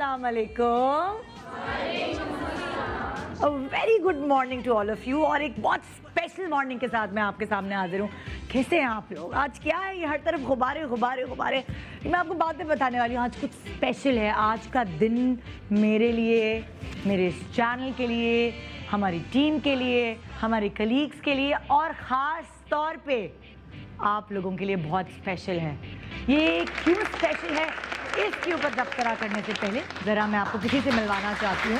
अस्सलाम वालेकुम। Very good morning to all of you. और एक बहुत स्पेशल मॉर्निंग के साथ मैं आपके सामने हाजिर हूँ। कैसे हैं आप लोग? आज क्या है, ये हर तरफ गुब्बारे गुब्बारे गुब्बारे। मैं आपको बातें बताने वाली हूँ। आज कुछ स्पेशल है। आज का दिन मेरे लिए, मेरे इस चैनल के लिए, हमारी टीम के लिए, हमारे कलीग्स के लिए और ख़ास तौर पे आप लोगों के लिए बहुत स्पेशल है। ये क्यों स्पेशल है, इसके ऊपर तबसरा करने से पहले ज़रा मैं आपको किसी से मिलवाना चाहती हूँ।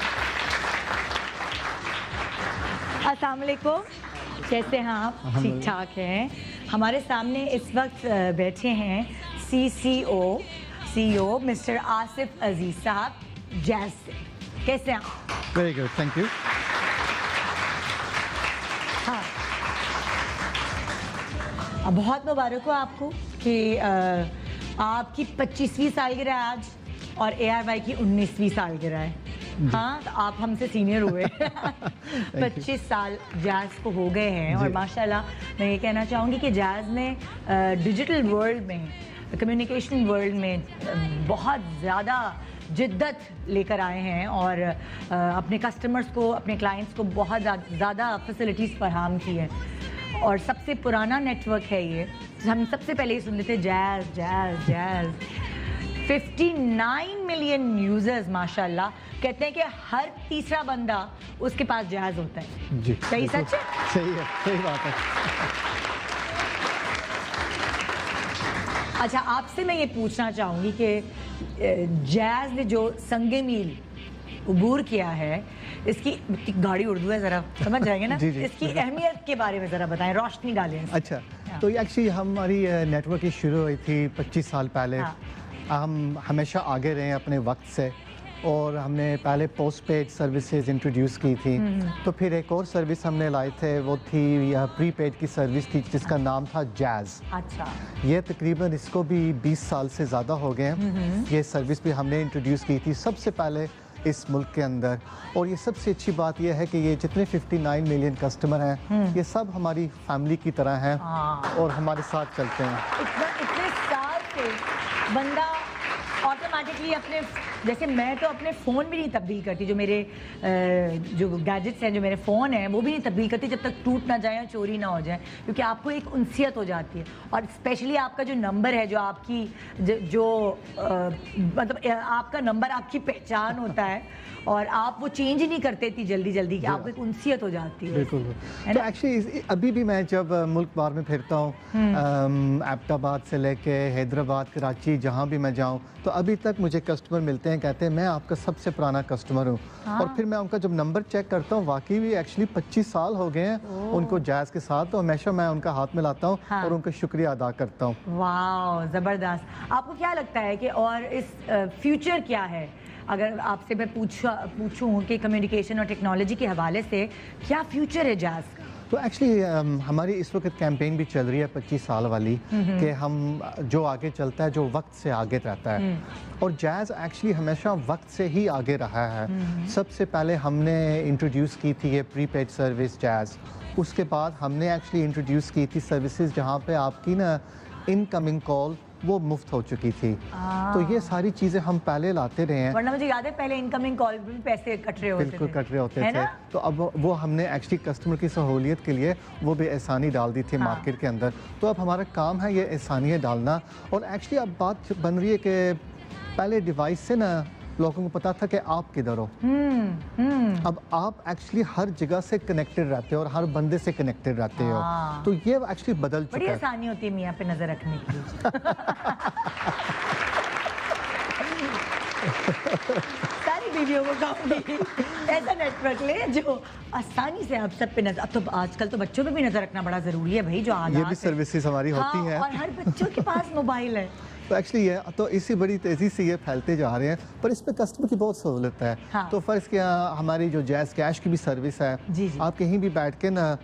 अस्सलाम वालेकुम, कैसे हैं आप? ठीक ठाक हैं। हमारे सामने इस वक्त बैठे हैं CEO मिस्टर आसिफ अजीज साहब जैज़ से। कैसे हैं आप? Very good, thank you. हाँ, बहुत मुबारक हो आपको कि आपकी 25वीं सालगिरह है आज और ARY की 19वीं सालगिरह है। हाँ, तो आप हमसे सीनियर हुए। 25 साल जैज़ को हो गए हैं और माशाल्लाह मैं ये कहना चाहूँगी कि जैज़ ने डिजिटल वर्ल्ड में, कम्युनिकेशन वर्ल्ड में बहुत ज़्यादा जिद्दत लेकर आए हैं और अपने कस्टमर्स को, अपने क्लाइंट्स को बहुत ज़्यादा फैसिलिटीज़ फराहम की है। और सबसे पुराना नेटवर्क है ये। हम सबसे पहले ही सुनते थे jazz jazz jazz. 59 million users माशाल्लाह। कहते हैं कि हर तीसरा बंदा उसके पास जैज़ होता है जी। सही सच है? सही है, सही बात है। अच्छा, आपसे मैं ये पूछना चाहूँगी कि जैज़ ने जो संगे मील उबूर किया है, इसकी गाड़ी उर्दू है, ज़रा समझ जाएंगे ना? जी, जी। इसकी अहमियत के बारे में ज़रा बताएं, रोशनी डालें। अच्छा, तो ये एक्चुअली हमारी नेटवर्क की शुरू हुई थी 25 साल पहले। हम हमेशा आगे रहे अपने वक्त से और हमने पहले पोस्ट पेड सर्विसेज इंट्रोड्यूस की थी। तो फिर एक और सर्विस हमने लाई थे, वो थी प्रीपेड की सर्विस थी जिसका नाम था जैज़। अच्छा, ये तकरीबन इसको भी 20 साल से ज़्यादा हो गए हैं। ये सर्विस भी हमने इंट्रोड्यूस की थी सबसे पहले इस मुल्क के अंदर। और ये सबसे अच्छी बात यह है कि ये जितने 59 मिलियन कस्टमर हैं, ये सब हमारी फैमिली की तरह हैं और हमारे साथ चलते हैं। इतने साल से बंदा ऑटोमेटिकली अपने, जैसे मैं तो अपने फ़ोन भी नहीं तब्दील करती, जो मेरे जो गैजेट्स हैं, जो मेरे फ़ोन हैं, वो भी नहीं तब्दील करती जब तक टूट ना जाए या चोरी ना हो जाए, क्योंकि आपको एक उनसियत हो जाती है। और स्पेशली आपका जो नंबर है, जो आपकी मतलब आपका नंबर आपकी पहचान होता है और आप वो चेंज ही नहीं करते इतनी जल्दी जल्दी कि आपको एक उनसियत हो जाती है। बिल्कुल। तो एक्चुअली अभी भी मैं जब मुल्क भर में फिरता हूँ, एबटाबाद से लेके हैदराबाद, कराची, जहाँ भी मैं जाऊँ, तो अभी तक मुझे कस्टमर मिलते हैं, कहते हैं मैं आपका सबसे पुराना कस्टमर हूँ। और फिर मैं उनका जब नंबर चेक करता हूँ, वाकई भी एक्चुअली 25 साल हो गए हैं उनको जैज़ के साथ। तो हमेशा मैं उनका हाथ मिलाता हूँ और उनका शुक्रिया अदा करता हूँ। वाह, ज़बरदस्त। आपको क्या लगता है कि और इस फ्यूचर क्या है? अगर आपसे मैं पूछूं कि कम्युनिकेशन और टेक्नोलॉजी के हवाले से क्या फ्यूचर है जैज़ का? तो एक्चुअली हमारी इस वक्त कैंपेन भी चल रही है 25 साल वाली, कि हम जो आगे चलता है, जो वक्त से आगे रहता है। और जैज़ एक्चुअली हमेशा वक्त से ही आगे रहा है। सबसे पहले हमने इंट्रोड्यूस की थी ये प्रीपेड सर्विस जैज़। उसके बाद हमने एक्चुअली इंट्रोड्यूस की थी सर्विसेज जहाँ पे आपकी ना इनकमिंग कॉल वो मुफ्त हो चुकी थी। तो ये सारी चीज़ें हम पहले लाते रहे हैं। वरना मुझे याद है पहले इनकमिंग कॉल में भी पैसे कट रहे होते थे। बिल्कुल कट रहे होते थे। तो अब वो हमने एक्चुअली कस्टमर की सहूलियत के लिए वो भी आसानी डाल दी थी मार्केट के अंदर। तो अब हमारा काम है ये आसानियाँ डालना। और एक्चुअली अब बात बन रही है कि पहले डिवाइस से ना लोगों को पता था कि आप किधर हो। अब आप एक्चुअली हर जगह से कनेक्टेड रहते हो और हर बंदे से कनेक्टेड रहते हो। तो ये एक्चुअली बदल चुका है। बड़ी आसानी होती है मियाँ पे नजर रखने की। सारी बीवियों को कहूँगी ऐसा नेटवर्क ले जो आसानी से आप सब पे नजर। अब तो आजकल तो बच्चों पे भी नजर रखना बड़ा जरूरी है भाई, जो ये भी सर्विसेज हमारी होती हैं। और हर बच्चों के पास मोबाइल है। तो एक्चुअली ये तो इसी बड़ी तेज़ी से ये फैलते जा रहे हैं, पर इस पे कस्टमर की बहुत सहूलत है। तो फ़र्ज़ किया हमारी जो जैज़ कैश की भी सर्विस है, आप कहीं भी बैठ के ना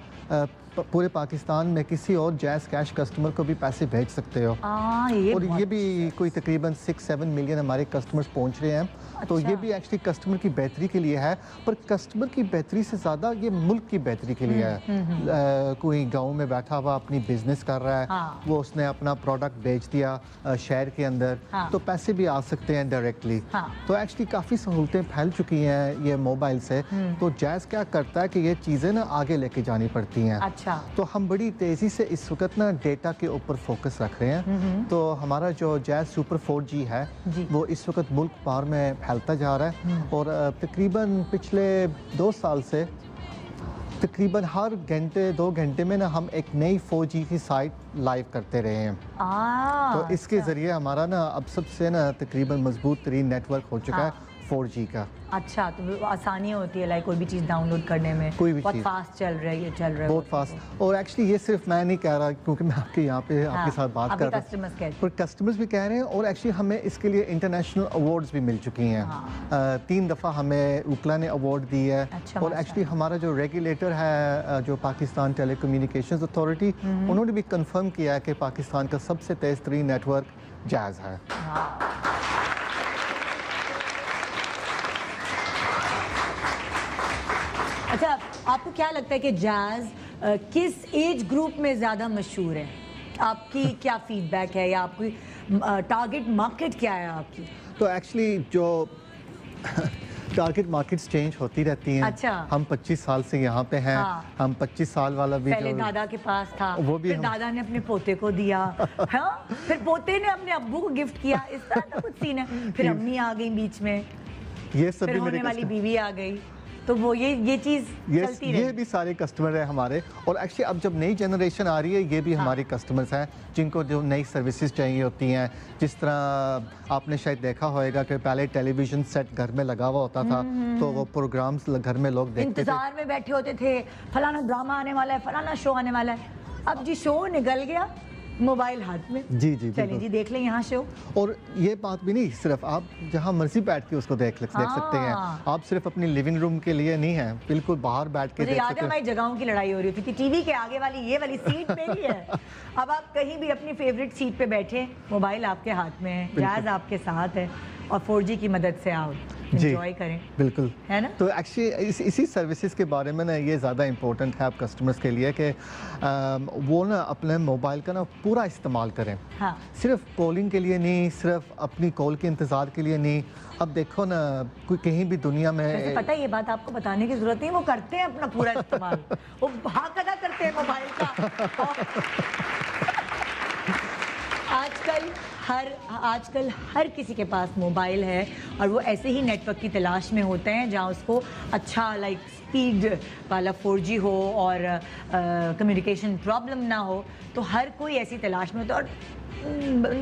पूरे पाकिस्तान में किसी और जैज़ कैश कस्टमर को भी पैसे भेज सकते हो। और ये भी कोई तकरीबन 6-7 मिलियन हमारे कस्टमर्स पहुंच रहे हैं। तो ये भी एक्चुअली कस्टमर की बेहतरी के लिए है, पर कस्टमर की बेहतरी से ज़्यादा ये मुल्क की बेहतरी के लिए है। कोई गांव में बैठा हुआ अपनी बिजनेस कर रहा है, वो उसने अपना प्रोडक्ट बेच दिया शहर के अंदर, तो पैसे भी आ सकते हैं डायरेक्टली। तो एक्चुअली काफ़ी सहूलतें फैल चुकी हैं ये मोबाइल से। तो जैज़ क्या करता है कि ये चीज़ें ना आगे लेके जानी पड़ती हैं। अच्छा। तो हम बड़ी तेज़ी से इस वक्त ना डेटा के ऊपर फोकस रख रहे हैं। तो हमारा जो जैज़ सुपर 4G है वो इस वक्त मुल्क भर में फैलता जा रहा है, और तकरीबन पिछले 2 साल से तकरीबन हर घंटे 2 घंटे में ना हम एक नई 4G की साइट लाइव करते रहे हैं। तो इसके ज़रिए हमारा ना अब सबसे ना तकरीबन मजबूत तरीन नेटवर्क हो चुका है 4G का। अच्छा, तो आसानी होती है लाइक कोई भी चीज़ डाउनलोड करने में, कोई भी बहुत चीज़ फास्ट चल रहा है बहुत फास्ट। और एक्चुअली ये सिर्फ मैं नहीं कह रहा, क्योंकि मैं आपके यहाँ पे आपके साथ बात कर रहा हूँ, पर कस्टमर्स भी कह रहे हैं। और एक्चुअली हमें इसके लिए इंटरनेशनल अवार्ड्स भी मिल चुकी हैं। 3 दफ़ा हमें UCLA ने अवार्ड दी है। और एक्चुअली हमारा जो रेगुलेटर है, जो पाकिस्तान टेलीकम्युनिकेशंस अथॉरिटी, उन्होंने भी कंफर्म किया है कि पाकिस्तान का सबसे तेज़ तरीन नेटवर्क जैज़ है। अच्छा, आपको क्या लगता है कि जैज़ किस एज ग्रुप में ज़्यादा मशहूर है? आपकी क्या फीडबैक है, या आपकी टारगेट मार्केट क्या है आपकी? तो एक्चुअली जो टारगेट मार्केट्स चेंज होती रहती हैं। अच्छा। हम 25 साल से यहाँ पे हैं। हम 25 साल वाला भी पहले दादा के पास था, वो भी फिर दादा ने अपने पोते को दिया, हाँ? फिर पोते ने अपने अब्बू को गिफ्ट किया, इस तरह का कुछ सीन है। फिर अम्मी आ गई बीच में, ये सब फिर भी होने वाली बीवी आ गई, तो वो ये चीज़ चलती रही। ये भी सारे कस्टमर हैं हमारे। और एक्चुअली अब जब नई जनरेशन आ रही है, ये भी हमारे कस्टमर्स हैं, जिनको जो नई सर्विसेज चाहिए होती हैं। जिस तरह आपने शायद देखा होगा कि पहले टेलीविज़न सेट घर में लगा हुआ होता था, तो वो प्रोग्राम्स घर में लोग देखते थे, इंतजार में बैठे होते थे, फलाना ड्रामा आने वाला है, फलाना शो आने वाला है। अब जी शो निकल गया, मोबाइल हाथ में, जी चलिए जी देख लें यहाँ शो। और ये बात भी नहीं, सिर्फ आप जहाँ मर्जी बैठ के उसको देख सकते हैं। आप सिर्फ अपनी लिविंग रूम के लिए नहीं है, बिल्कुल बाहर बैठ के देख याद सकते है, हमारी जगहों की लड़ाई हो रही थी, टीवी के आगे वाली ये वाली सीट मेरी है। अब आप कहीं भी अपनी फेवरेट सीट पे बैठे, मोबाइल आपके हाथ में है, जैज़ आपके साथ है, और 4G की मदद से आप एंजॉय करें। बिल्कुल, है ना? तो एक्चुअली इसी सर्विसेज के बारे में ना ये ज़्यादा इम्पोर्टेंट है आप कस्टमर्स के लिए कि वो ना अपने मोबाइल का ना पूरा इस्तेमाल करें। सिर्फ कॉलिंग के लिए नहीं, सिर्फ अपनी कॉल के इंतज़ार के लिए नहीं। अब देखो ना, कोई कहीं भी दुनिया में, पता है ये बात आपको बताने की जरूरत नहीं, वो करते हैं अपना पूरा इस्तेमाल। वो भाग अदा करते हैं मोबाइल का। आजकल हर किसी के पास मोबाइल है, और वो ऐसे ही नेटवर्क की तलाश में होते हैं जहाँ उसको अच्छा लाइक स्पीड वाला 4G हो और कम्युनिकेशन प्रॉब्लम ना हो। तो हर कोई ऐसी तलाश में होता है। और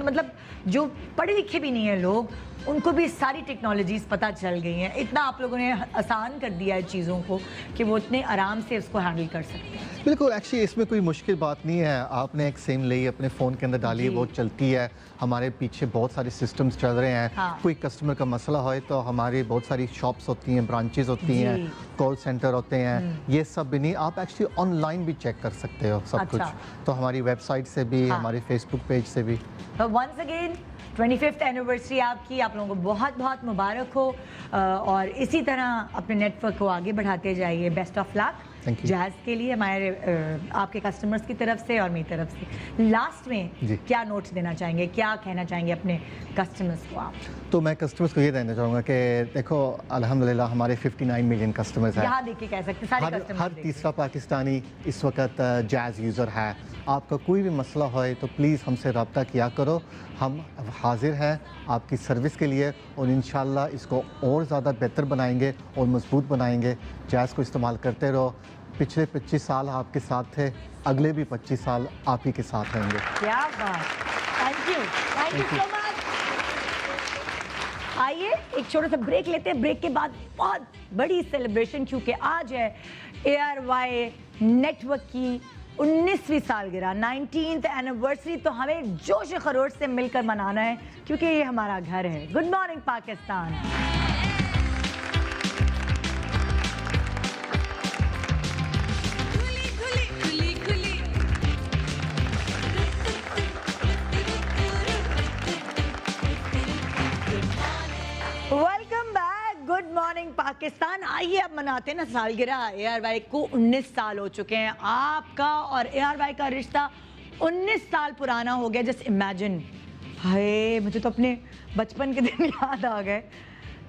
मतलब जो पढ़े लिखे भी नहीं है लोग, उनको भी सारी टेक्नोलॉजीज़ पता चल गई हैं। इतना आप लोगों ने आसान कर दिया है चीज़ों को कि वो इतने आराम से उसको हैंडल कर सकते हैं। बिल्कुल, एक्चुअली इसमें कोई मुश्किल बात नहीं है। आपने एक सिम ली, अपने फ़ोन के अंदर डाली, वो चलती है। हमारे पीछे बहुत सारे सिस्टम्स चल रहे हैं। कोई कस्टमर का मसला हो तो हमारी बहुत सारी शॉप्स होती हैं, ब्रांचेस होती हैं, कॉल सेंटर होते हैं। ये सब भी नहीं, आप एक्चुअली ऑनलाइन भी चेक कर सकते हो सब कुछ। तो हमारी वेबसाइट से भी, हमारे फेसबुक पेज से भी। वंस अगेन 25th एनिवर्सरी आपकी, आप लोगों को बहुत बहुत मुबारक हो, और इसी तरह अपने नेटवर्क को आगे बढ़ाते जाइए। बेस्ट ऑफ लक जैज़ के लिए, हमारे आपके कस्टमर्स की तरफ से और मेरी तरफ से। लास्ट में क्या नोट्स देना चाहेंगे, क्या कहना चाहेंगे अपने कस्टमर्स को आप? तो मैं कस्टमर्स को ये कहना चाहूँगा कि देखो, अल्हम्दुलिल्लाह हमारे 59 मिलियन कस्टमर्स हैं। यहाँ देखिए, कह सकते सारे कस्टमर्स। हर तीसरा पाकिस्तानी इस वक्त जैज़ यूज़र है। आपका कोई भी मसला हो तो प्लीज़ हमसे रब्ता किया करो। हम हाजिर हैं आपकी सर्विस के लिए, और इंशाल्लाह इसको और ज़्यादा बेहतर बनाएंगे और मजबूत बनाएंगे। जैज़ को इस्तेमाल करते रहो। पिछले 25 साल आपके साथ थे, अगले भी 25 साल आप ही के साथ रहेंगे। क्या बात, थैंक यू सो मच। आइए एक छोटा सा ब्रेक लेते हैं, ब्रेक के बाद बहुत बड़ी सेलिब्रेशन, क्योंकि आज है ARY नेटवर्क की 19वीं सालगिरह, 19th एनिवर्सरी। तो हमें जोश खरोश से मिलकर मनाना है, क्योंकि ये हमारा घर है। Good morning Pakistan. खुली खुली खुली खुली पाकिस्तान आइए अब मनाते हैं ना सालगिरह। ARY को 19 साल हो चुके हैं। आपका और ARY का रिश्ता 19 साल पुराना हो गया। Just imagine. हाय, मुझे तो अपने बचपन के दिन याद आ गए।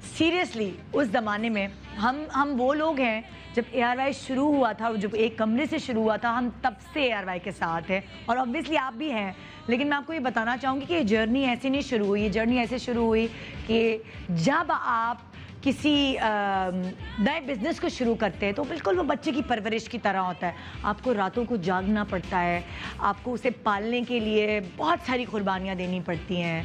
सीरियसली उस ज़माने में हम वो लोग हैं, जब ARY शुरू हुआ था, जब एक कमरे से शुरू हुआ था, हम तब से ARY के साथ हैं और ऑब्वियसली आप भी हैं। लेकिन मैं आपको ये बताना चाहूँगी कि ये जर्नी ऐसे नहीं शुरू हुई। ये जर्नी ऐसे शुरू हुई कि जब आप किसी नए बिज़नेस को शुरू करते हैं तो बिल्कुल वो बच्चे की परवरिश की तरह होता है। आपको रातों को जागना पड़ता है, आपको उसे पालने के लिए बहुत सारी कुर्बानियाँ देनी पड़ती हैं।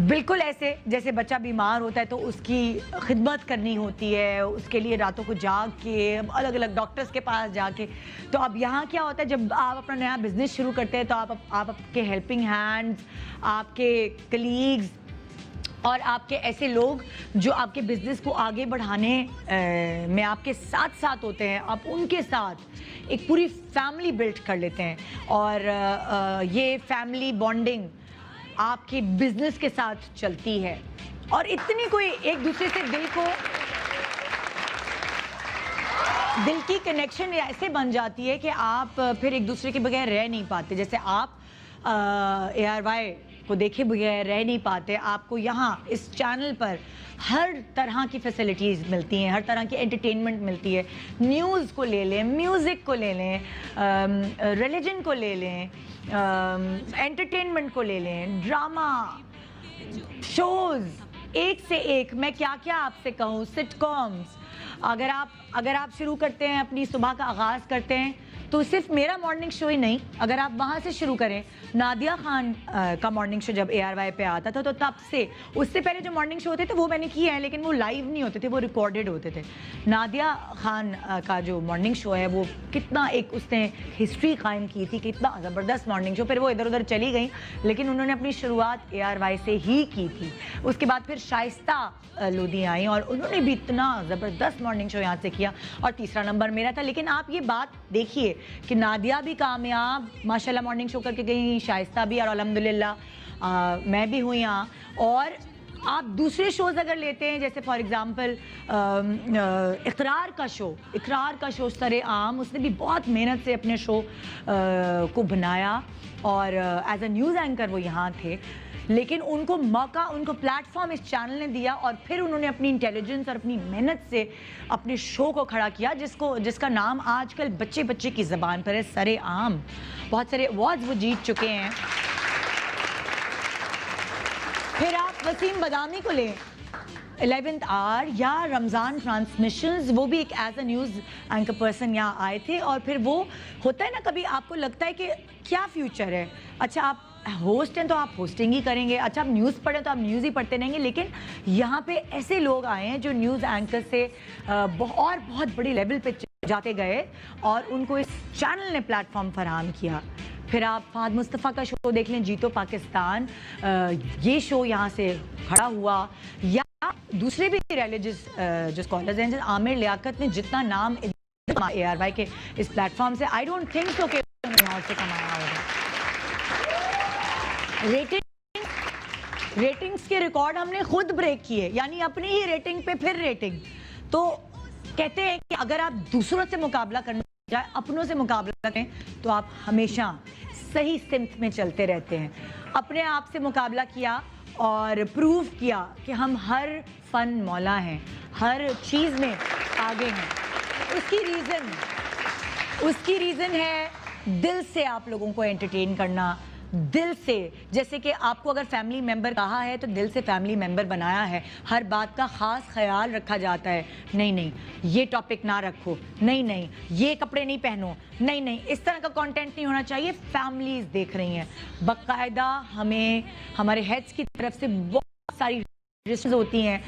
बिल्कुल ऐसे जैसे बच्चा बीमार होता है तो उसकी खिदमत करनी होती है, उसके लिए रातों को जाग के अलग अलग डॉक्टर्स के पास जाके। तो अब यहाँ क्या होता है, जब आप अपना नया बिज़नेस शुरू करते हैं तो आप आपके हेल्पिंग हैंड्स, आपके कलीग्स और आपके ऐसे लोग जो आपके बिज़नेस को आगे बढ़ाने में आपके साथ साथ होते हैं, आप उनके साथ एक पूरी फैमिली बिल्ड कर लेते हैं। और ये फैमिली बॉन्डिंग आपके बिज़नेस के साथ चलती है और इतनी कोई एक दूसरे से दिल की कनेक्शन ऐसे बन जाती है कि आप फिर एक दूसरे के बगैर रह नहीं पाते। जैसे आप ARY को देखे बगैर रह नहीं पाते। आपको यहाँ इस चैनल पर हर तरह की फैसिलिटीज़ मिलती हैं, हर तरह की एंटरटेनमेंट मिलती है। न्यूज़ को ले लें, म्यूज़िक को ले लें, रिलीजन को ले लें, एंटरटेनमेंट को ले लें, ड्रामा, शोज़ एक से एक। मैं क्या क्या आपसे कहूँ, सिटकॉम्स। अगर आप शुरू करते हैं, अपनी सुबह का आगाज़ करते हैं तो सिर्फ मेरा मॉर्निंग शो ही नहीं, अगर आप वहाँ से शुरू करें, नादिया खान का मॉर्निंग शो जब ARY पे आता था तो तब से, उससे पहले जो मॉर्निंग शो होते थे वो मैंने किए हैं लेकिन वो लाइव नहीं होते थे, वो रिकॉर्डेड होते थे। नादिया खान का जो मॉर्निंग शो है वो कितना एक उसने हिस्ट्री कायम की थी, कितना ज़बरदस्त मॉर्निंग शो। फिर वो इधर उधर चली गई लेकिन उन्होंने अपनी शुरुआत ARY से ही की थी। उसके बाद फिर शाइस्ता लोधी आई और उन्होंने भी इतना ज़बरदस्त मॉर्निंग शो यहाँ से किया और तीसरा नंबर मेरा था। लेकिन आप ये बात देखिए कि नादिया भी कामयाब माशाल्लाह मॉर्निंग शो करके गई, शाइस्ता भी, और अल्हम्दुलिल्लाह मैं भी हुई यहाँ। और आप दूसरे शोज़ अगर लेते हैं, जैसे फॉर एग्ज़ाम्पल इकरार का शो सरे आम, उसने भी बहुत मेहनत से अपने शो को बनाया और एज अ न्यूज़ एंकर वो यहाँ थे। लेकिन उनको मौका, उनको प्लेटफॉर्म इस चैनल ने दिया और फिर उन्होंने अपनी इंटेलिजेंस और अपनी मेहनत से अपने शो को खड़ा किया, जिसका नाम आजकल बच्चे बच्चे की ज़बान पर है, सरे आम। बहुत सारे अवार्ड्स वो जीत चुके हैं। फिर आप वसीम बदामी को लें, 11th आवर या रमज़ान ट्रांसमिशंस, वो भी एक as a news anchor person यहाँ आए थे। और फिर वो होता है ना, कभी आपको लगता है कि क्या फ्यूचर है, अच्छा आप होस्ट हैं तो आप होस्टिंग ही करेंगे, अच्छा आप न्यूज़ पढ़ें तो आप न्यूज़ ही पढ़ते रहेंगे। लेकिन यहाँ पे ऐसे लोग आए हैं जो न्यूज़ एंकर से और बहुत बड़ी लेवल पे जाते गए और उनको इस चैनल ने प्लेटफॉर्म फराहम किया। फिर आप फहद मुस्तफ़ा का शो देख लें, जीतो पाकिस्तान, ये शो यहाँ से खड़ा हुआ। या दूसरे भी रिलीजियस जो स्कॉलर्स हैं, जैसे आमिर लियाकत ने जितना नाम ARY के इस प्लेटफॉर्म से, आई डोंट थिंक सो कि यहाँ से कमाया होगा। रेटिंग्स के रिकॉर्ड हमने खुद ब्रेक किए, यानी अपनी ही रेटिंग पे फिर रेटिंग। तो कहते हैं कि अगर आप दूसरों से मुकाबला करना जाए, अपनों से मुकाबला करें तो आप हमेशा सही सिमत में चलते रहते हैं। अपने आप से मुकाबला किया और प्रूव किया कि हम हर फन मौला हैं, हर चीज़ में आगे हैं। उसकी रीज़न है दिल से आप लोगों को एंटरटेन करना, दिल से। जैसे कि आपको अगर फैमिली मेंबर कहा है तो दिल से फैमिली मेंबर बनाया है, हर बात का ख़ास ख्याल रखा जाता है। नहीं ये टॉपिक ना रखो, नहीं ये कपड़े नहीं पहनो, नहीं इस तरह का कंटेंट नहीं होना चाहिए। फैमिलीज देख रही हैं, बाकायदा हमें हमारे हेड्स की तरफ से बहुत सारी रिस्ट्रिक्शंस होती हैं।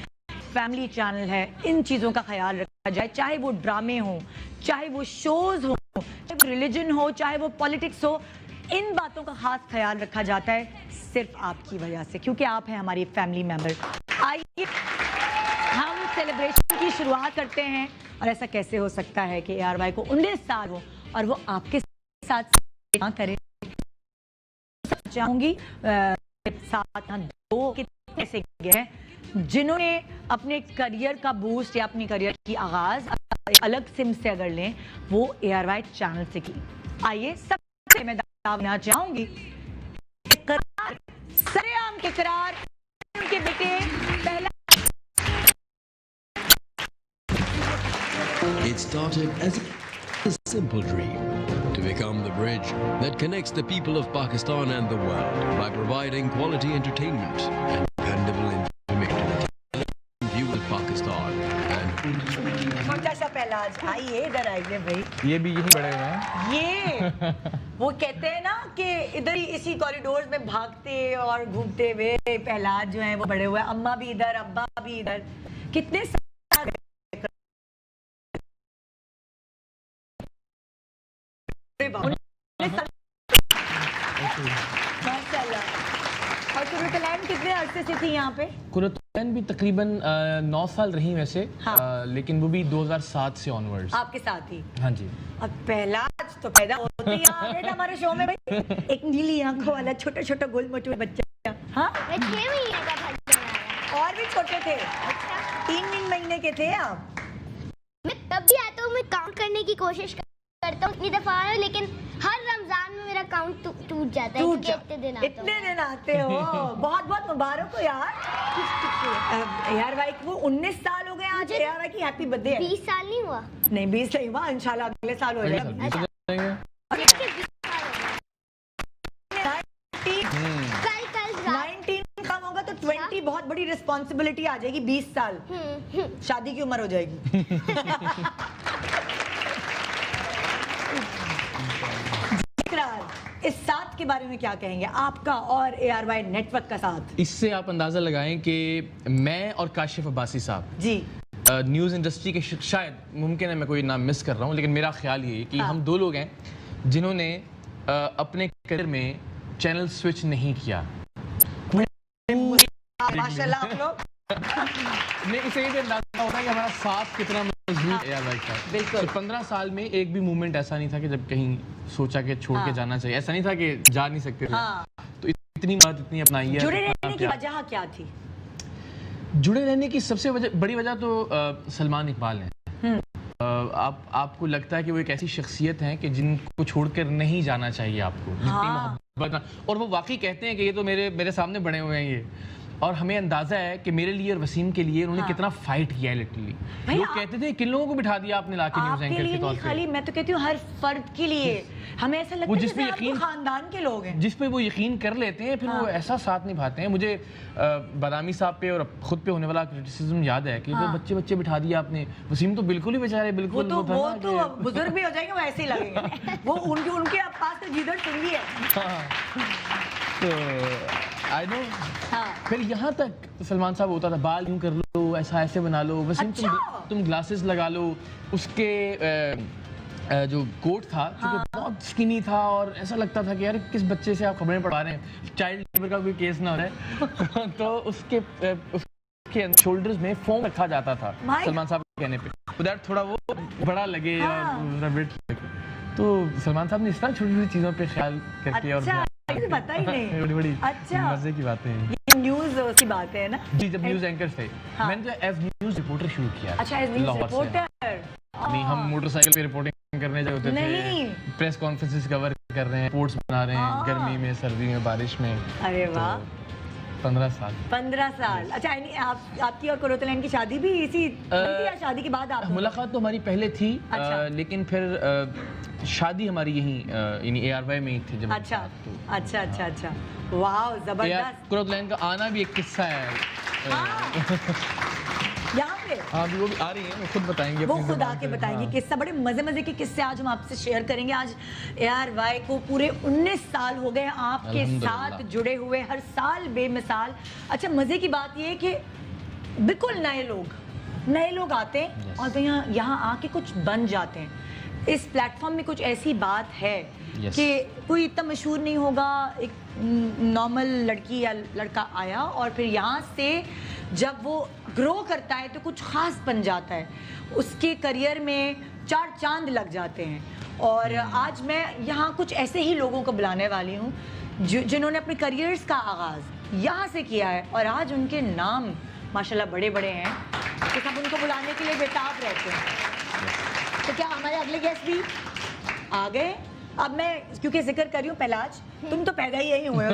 फैमिली चैनल है, इन चीज़ों का ख्याल रखा जाए, चाहे वो ड्रामे हो, चाहे वो शोज़ हो, चाहे वो रिलीजन हो, चाहे वो पॉलिटिक्स हो। इन बातों का खास ख्याल रखा जाता है सिर्फ आपकी वजह से, क्योंकि आप हैं हमारी फैमिली मेंबर। आइए हम सेलिब्रेशन की शुरुआत करते हैं। और ऐसा कैसे हो सकता है कि ARY को 19 साल हो और वो आपके साथ करें। चाहूंगी साथ दो कितने से गए हैं जिन्होंने अपने करियर का बूस्ट या अपनी करियर की आगाज एक अलग सिम से अगर लें, वो ARY चैनल से की। आइए सबसे मैं दावना चाहूंगी सरेआम के करार उनके बेटे पहला। It started as a simple dream to become the bridge that connects the people of Pakistan and the world by providing quality entertainment and dependable information to the view of Pakistan and छोटा सा पहला आज आइए इधर आइए भाई। ये भी यही बड़े हुए हैं। ये वो कहते हैं ना कि इधर ही इसी कॉरिडोर्स में भागते और घूमते हुए पहलाद जो है वो बड़े हुए। अम्मा भी इधर, अब्बा भी इधर। कितने और कुरुतलैन कितने अरसे से थी यहाँ पे? कुरुतलैन भी तकरीबन 9 साल रही वैसे। हाँ। लेकिन वो भी 2007 से ऑनवर्ड्स आपके साथ ही। हाँ जी। और पहला तो पैदा होते ही आ गए थे हमारे शो में भाई, एक नीली आंखों वाला छोटा छोटा गोल मोटू बच्चा। हाँ, मैं 6 महीने का था। और भी छोटे थे। 3 महीने के थे आप। मैं तब भी आता हूँ, मैं काउंट करने की कोशिश करता हूँ, इतनी दफा आया हूँ, लेकिन हर रमजान में मेरा काउंट टूट जाता है क्योंकि इतने दिन आता हूँ। इतने दिन आते हो। बहुत बहुत मुबारक हो यार। ARY को 19 साल हो गए आज। ARY की हैप्पी बर्थडे है। 20 साल नहीं हुआ। नहीं 20 नहीं हुआ, इंशाल्लाह अगले साल हो जाएगा। अच्छा। कल 19 कम होगा तो 20 बहुत बड़ी रिस्पॉन्सिबिलिटी आ जाएगी। 20 साल शादी की उम्र हो जाएगी। इस साथ के बारे में क्या कहेंगे, आपका और ARY नेटवर्क का साथ? इससे आप अंदाजा लगाएं कि मैं और काशिफ अब्बासी साहब जी न्यूज़ इंडस्ट्री के शायद मुमकिन है मैं कोई नाम मिस कर रहा हूँ, लेकिन मेरा ख्याल ये है कि हम 2 लोग हैं जिन्होंने अपने करियर में चैनल स्विच नहीं किया। माशाल्लाह आप लोग। नहीं, इसे ये अंदाजा होता है कि हमारा साथ कितना मजबूत ARY का। बिल्कुल। 15 साल में एक भी मूवमेंट ऐसा नहीं था कि जब कहीं सोचा कि छोड़ के जाना चाहिए, ऐसा नहीं था कि जा नहीं सकते थे। हाँ। तो इतनी बात इतनी अपनाई है। जुड़े रहने की वजह क्या थी? जुड़े रहने की सबसे बड़ी वजह तो सलमान इकबाल है। आपको लगता है कि वो एक ऐसी शख्सियत है कि जिनको छोड़कर नहीं जाना चाहिए आपको, जितनी मोहब्बत। और वो वाकई कहते हैं कि ये तो मेरे सामने बने हुए हैं ये, और हमें अंदाजा है कि मेरे लिए और वसीम के लिए उन्होंने कितना फाइट किया है लिटरली। लोग कहते थे किन लोगों को बिठा दिया आपने लाके न्यूज़ एंकर के तौर पे। खाली मैं तो कहती हूँ हर फर्द के लिए। हमें ऐसा लगता है जैसे आप खानदान के लोग हैं, जिस पे वो यकीन कर लेते हैं, फिर वो ऐसा साथ निभाते हैं। मुझे बादामी साहब पे और खुद पे होने वाला क्रिटिसिज्म याद है कि वो बच्चे बिठा दिया आपने। वसीम तो बिल्कुल ही बेचारे बिल्कुल वो तो बुजुर्ग भी हो जाएंगे, वो ऐसे ही लगेंगे। वो उनके पास तो जिधर सुनगी है। तो आई नो। फिर यहाँ तक सलमान साहब होता था बाल यूं कर लो, ऐसा ऐसे बना लो, वसीम तुम ग्लासेस लगा लो। उसके जो कोट था जो बहुत स्किनी था और ऐसा लगता था कि यार किस बच्चे से आप खबरें पढ़ा रहे हैं, चाइल्ड लेबर का कोई केस ना हो रहा है। तो उसके शोल्डर्स में फोम रखा जाता था सलमान साहब के कहने पे, दैट थोड़ा वो बड़ा लगे और रबिट लगे। तो सलमान साहब ने इस तरह छोटी छोटी चीज़ों पे ख्याल करके और पता ही नहीं। बड़ी अच्छा, मजे की बातें हैं। ये न्यूज़ की बात है ना जी। जब न्यूज़ एंकर थे, मैंने तो एज न्यूज़ रिपोर्टर शुरू किया। अच्छा, एज न्यूज़ रिपोर्टर। नहीं, हम मोटरसाइकिल पे रिपोर्टिंग करने जाते थे, प्रेस कॉन्फ्रेंसेस कवर कर रहे हैं, रिपोर्ट्स बना रहे हैं, गर्मी में, सर्दी में, बारिश में। अरे वाह। 15 साल। अच्छा, आपकी और कुरुतलैन की शादी भी इसी या शादी के बाद? आप मुलाकात तो हमारी पहले थी। लेकिन फिर शादी हमारी यहीं यानी ARY में ही थी जब। अच्छा। वाह, जबरदस्त। कुरुतलैन का आना भी एक किस्सा है यहाँ पे। हाँ, वो भी आ रही है, वो खुद बताएंगे, वो खुद आके बताएंगे किस्सा। बड़े मजे के किस्से आज हम आपसे शेयर करेंगे। आज ARY को पूरे 19 साल हो गए आपके साथ जुड़े हुए, हर साल बेमिसाल। अच्छा, मजे की बात ये है कि बिल्कुल नए लोग आते हैं और यहाँ आके कुछ बन जाते हैं। इस प्लेटफॉर्म में कुछ ऐसी बात है कि कोई इतना मशहूर नहीं होगा, एक नॉर्मल लड़की या लड़का आया और फिर यहाँ से जब वो ग्रो करता है तो कुछ खास बन जाता है, उसके करियर में 4 चांद लग जाते हैं। और आज मैं यहाँ कुछ ऐसे ही लोगों को बुलाने वाली हूँ जिन्होंने अपने करियर्स का आगाज़ यहाँ से किया है और आज उनके नाम माशाल्लाह बड़े बड़े हैं, तो सब उनको बुलाने के लिए बेताब रहते हैं। तो क्या हमारे अगले गेस्ट भी आ गए? अब मैं क्योंकि जिक्र कर रही हूँ पहलाज, तुम तो पैदा ही यहीं हुए हो,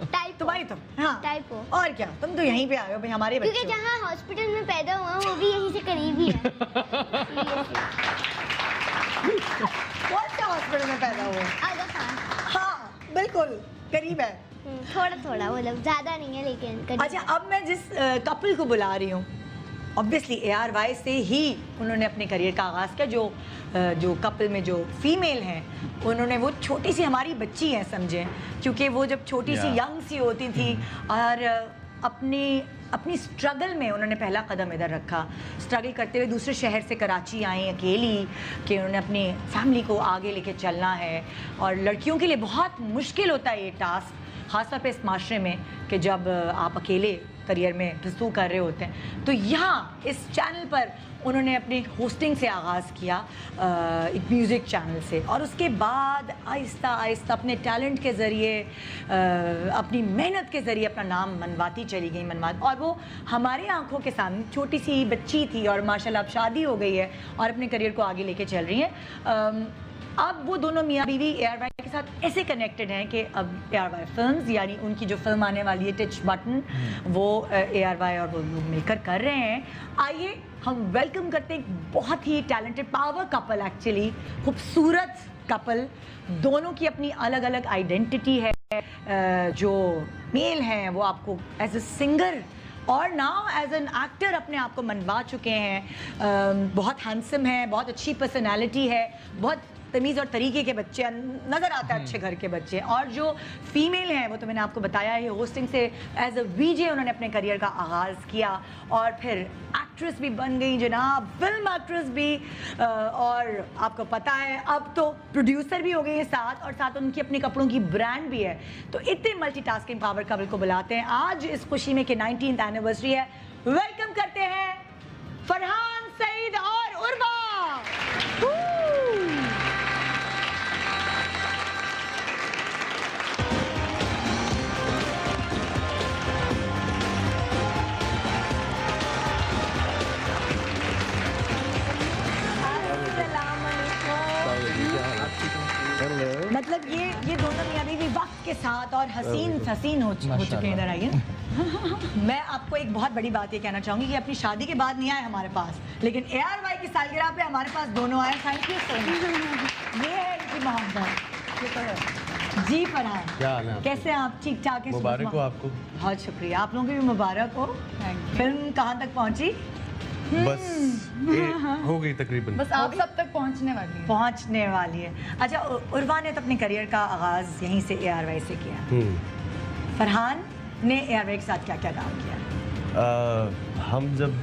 टाइप तुम्हारी तो हाँ टाइप हो। और क्या, तुम तो यहीं पे आए हो भाई, हमारे क्योंकि बच्चे हो। जहाँ हॉस्पिटल में पैदा हुआ वो भी यहीं से करीब ही है। कौन सा हॉस्पिटल में पैदा हुए? आगा खान। हाँ बिल्कुल करीब है। थोड़ा थोड़ा मतलब ज्यादा नहीं है लेकिन करीब। अच्छा, अब मैं जिस कपल को बुला रही हूँ, ऑब्वियसली ARY से ही उन्होंने अपने करियर का आगाज़ किया। जो कपल में जो फीमेल हैं, उन्होंने वो छोटी सी हमारी बच्ची हैं समझें, क्योंकि वो जब छोटी सी यंग सी होती थी और अपनी स्ट्रगल में उन्होंने पहला कदम इधर रखा, स्ट्रगल करते हुए दूसरे शहर से कराची आई अकेली, कि उन्होंने अपनी फैमिली को आगे लेके चलना है। और लड़कियों के लिए बहुत मुश्किल होता है ये टास्क, ख़ासतौर पे इस माशरे में कि जब आप अकेले करियर में पुरसू कर रहे होते हैं। तो यहाँ इस चैनल पर उन्होंने अपनी होस्टिंग से आगाज़ किया, एक म्यूज़िक चैनल से, और उसके बाद आहिस्ता आहिस्ता अपने टैलेंट के ज़रिए, अपनी मेहनत के ज़रिए अपना नाम मनवाती चली गई, और वो हमारे आंखों के सामने छोटी सी बच्ची थी और माशाल्लाह अब शादी हो गई है और अपने करियर को आगे लेके चल रही हैं। अब वो दोनों मियाँ बीवी ARY के साथ ऐसे कनेक्टेड हैं कि अब ARY फिल्म्स, यानी उनकी जो फिल्म आने वाली है टिच बटन, वो ARY और वो लोग मिलकर कर रहे हैं। आइए हम वेलकम करते हैं एक बहुत ही टैलेंटेड पावर कपल, एक्चुअली खूबसूरत कपल, दोनों की अपनी अलग अलग आइडेंटिटी है। जो मेल हैं वो आपको एज ए सिंगर और नाउ एज एन एक्टर अपने आप को मनवा चुके हैं। बहुत हैंडसम है, बहुत अच्छी पर्सनैलिटी है, बहुत तमीज़ और तरीके के बच्चे नज़र आता है, अच्छे घर के बच्चे। और जो फीमेल हैं वो तो मैंने आपको बताया है, होस्टिंग से एज अ VJ उन्होंने अपने करियर का आगाज़ किया और फिर एक्ट्रेस भी बन गई जनाब, फिल्म एक्ट्रेस भी, और आपको पता है अब तो प्रोड्यूसर भी हो गई है साथ, और साथ उनकी अपने कपड़ों की ब्रांड भी है। तो इतने मल्टीटास्किंग पावर कपल को बुलाते हैं आज इस खुशी में कि 19th एनिवर्सरी है। वेलकम करते हैं फरहान सईद और उर्वा। मतलब ये दोनों मियाँ बीवी वक्त के साथ और हसीन हो चुके हैं। इधर आइए। मैं आपको एक बहुत बड़ी बात ये कहना चाहूँगी कि अपनी शादी के बाद नहीं आए हमारे पास, लेकिन ARY की सालगिरह पे हमारे पास दोनों आए। Thank you so much. ये है इनकी मोहब्बत। ये तो है जी। फरहान, क्या हाल है? कैसे हैं आप? ठीक ठाक है? मुबारक हो आपको। बहुत शुक्रिया, आप लोगों की भी मुबारक हो। फिल्म कहाँ तक पहुँची? बस हो गई तकरीबन, बस आप सब तक पहुंचने वाली है। अच्छा, उर्वा ने तो अपने करियर का आगाज़ यहीं से ARY से किया। फरहान ने ARY के साथ क्या क्या काम किया? हम जब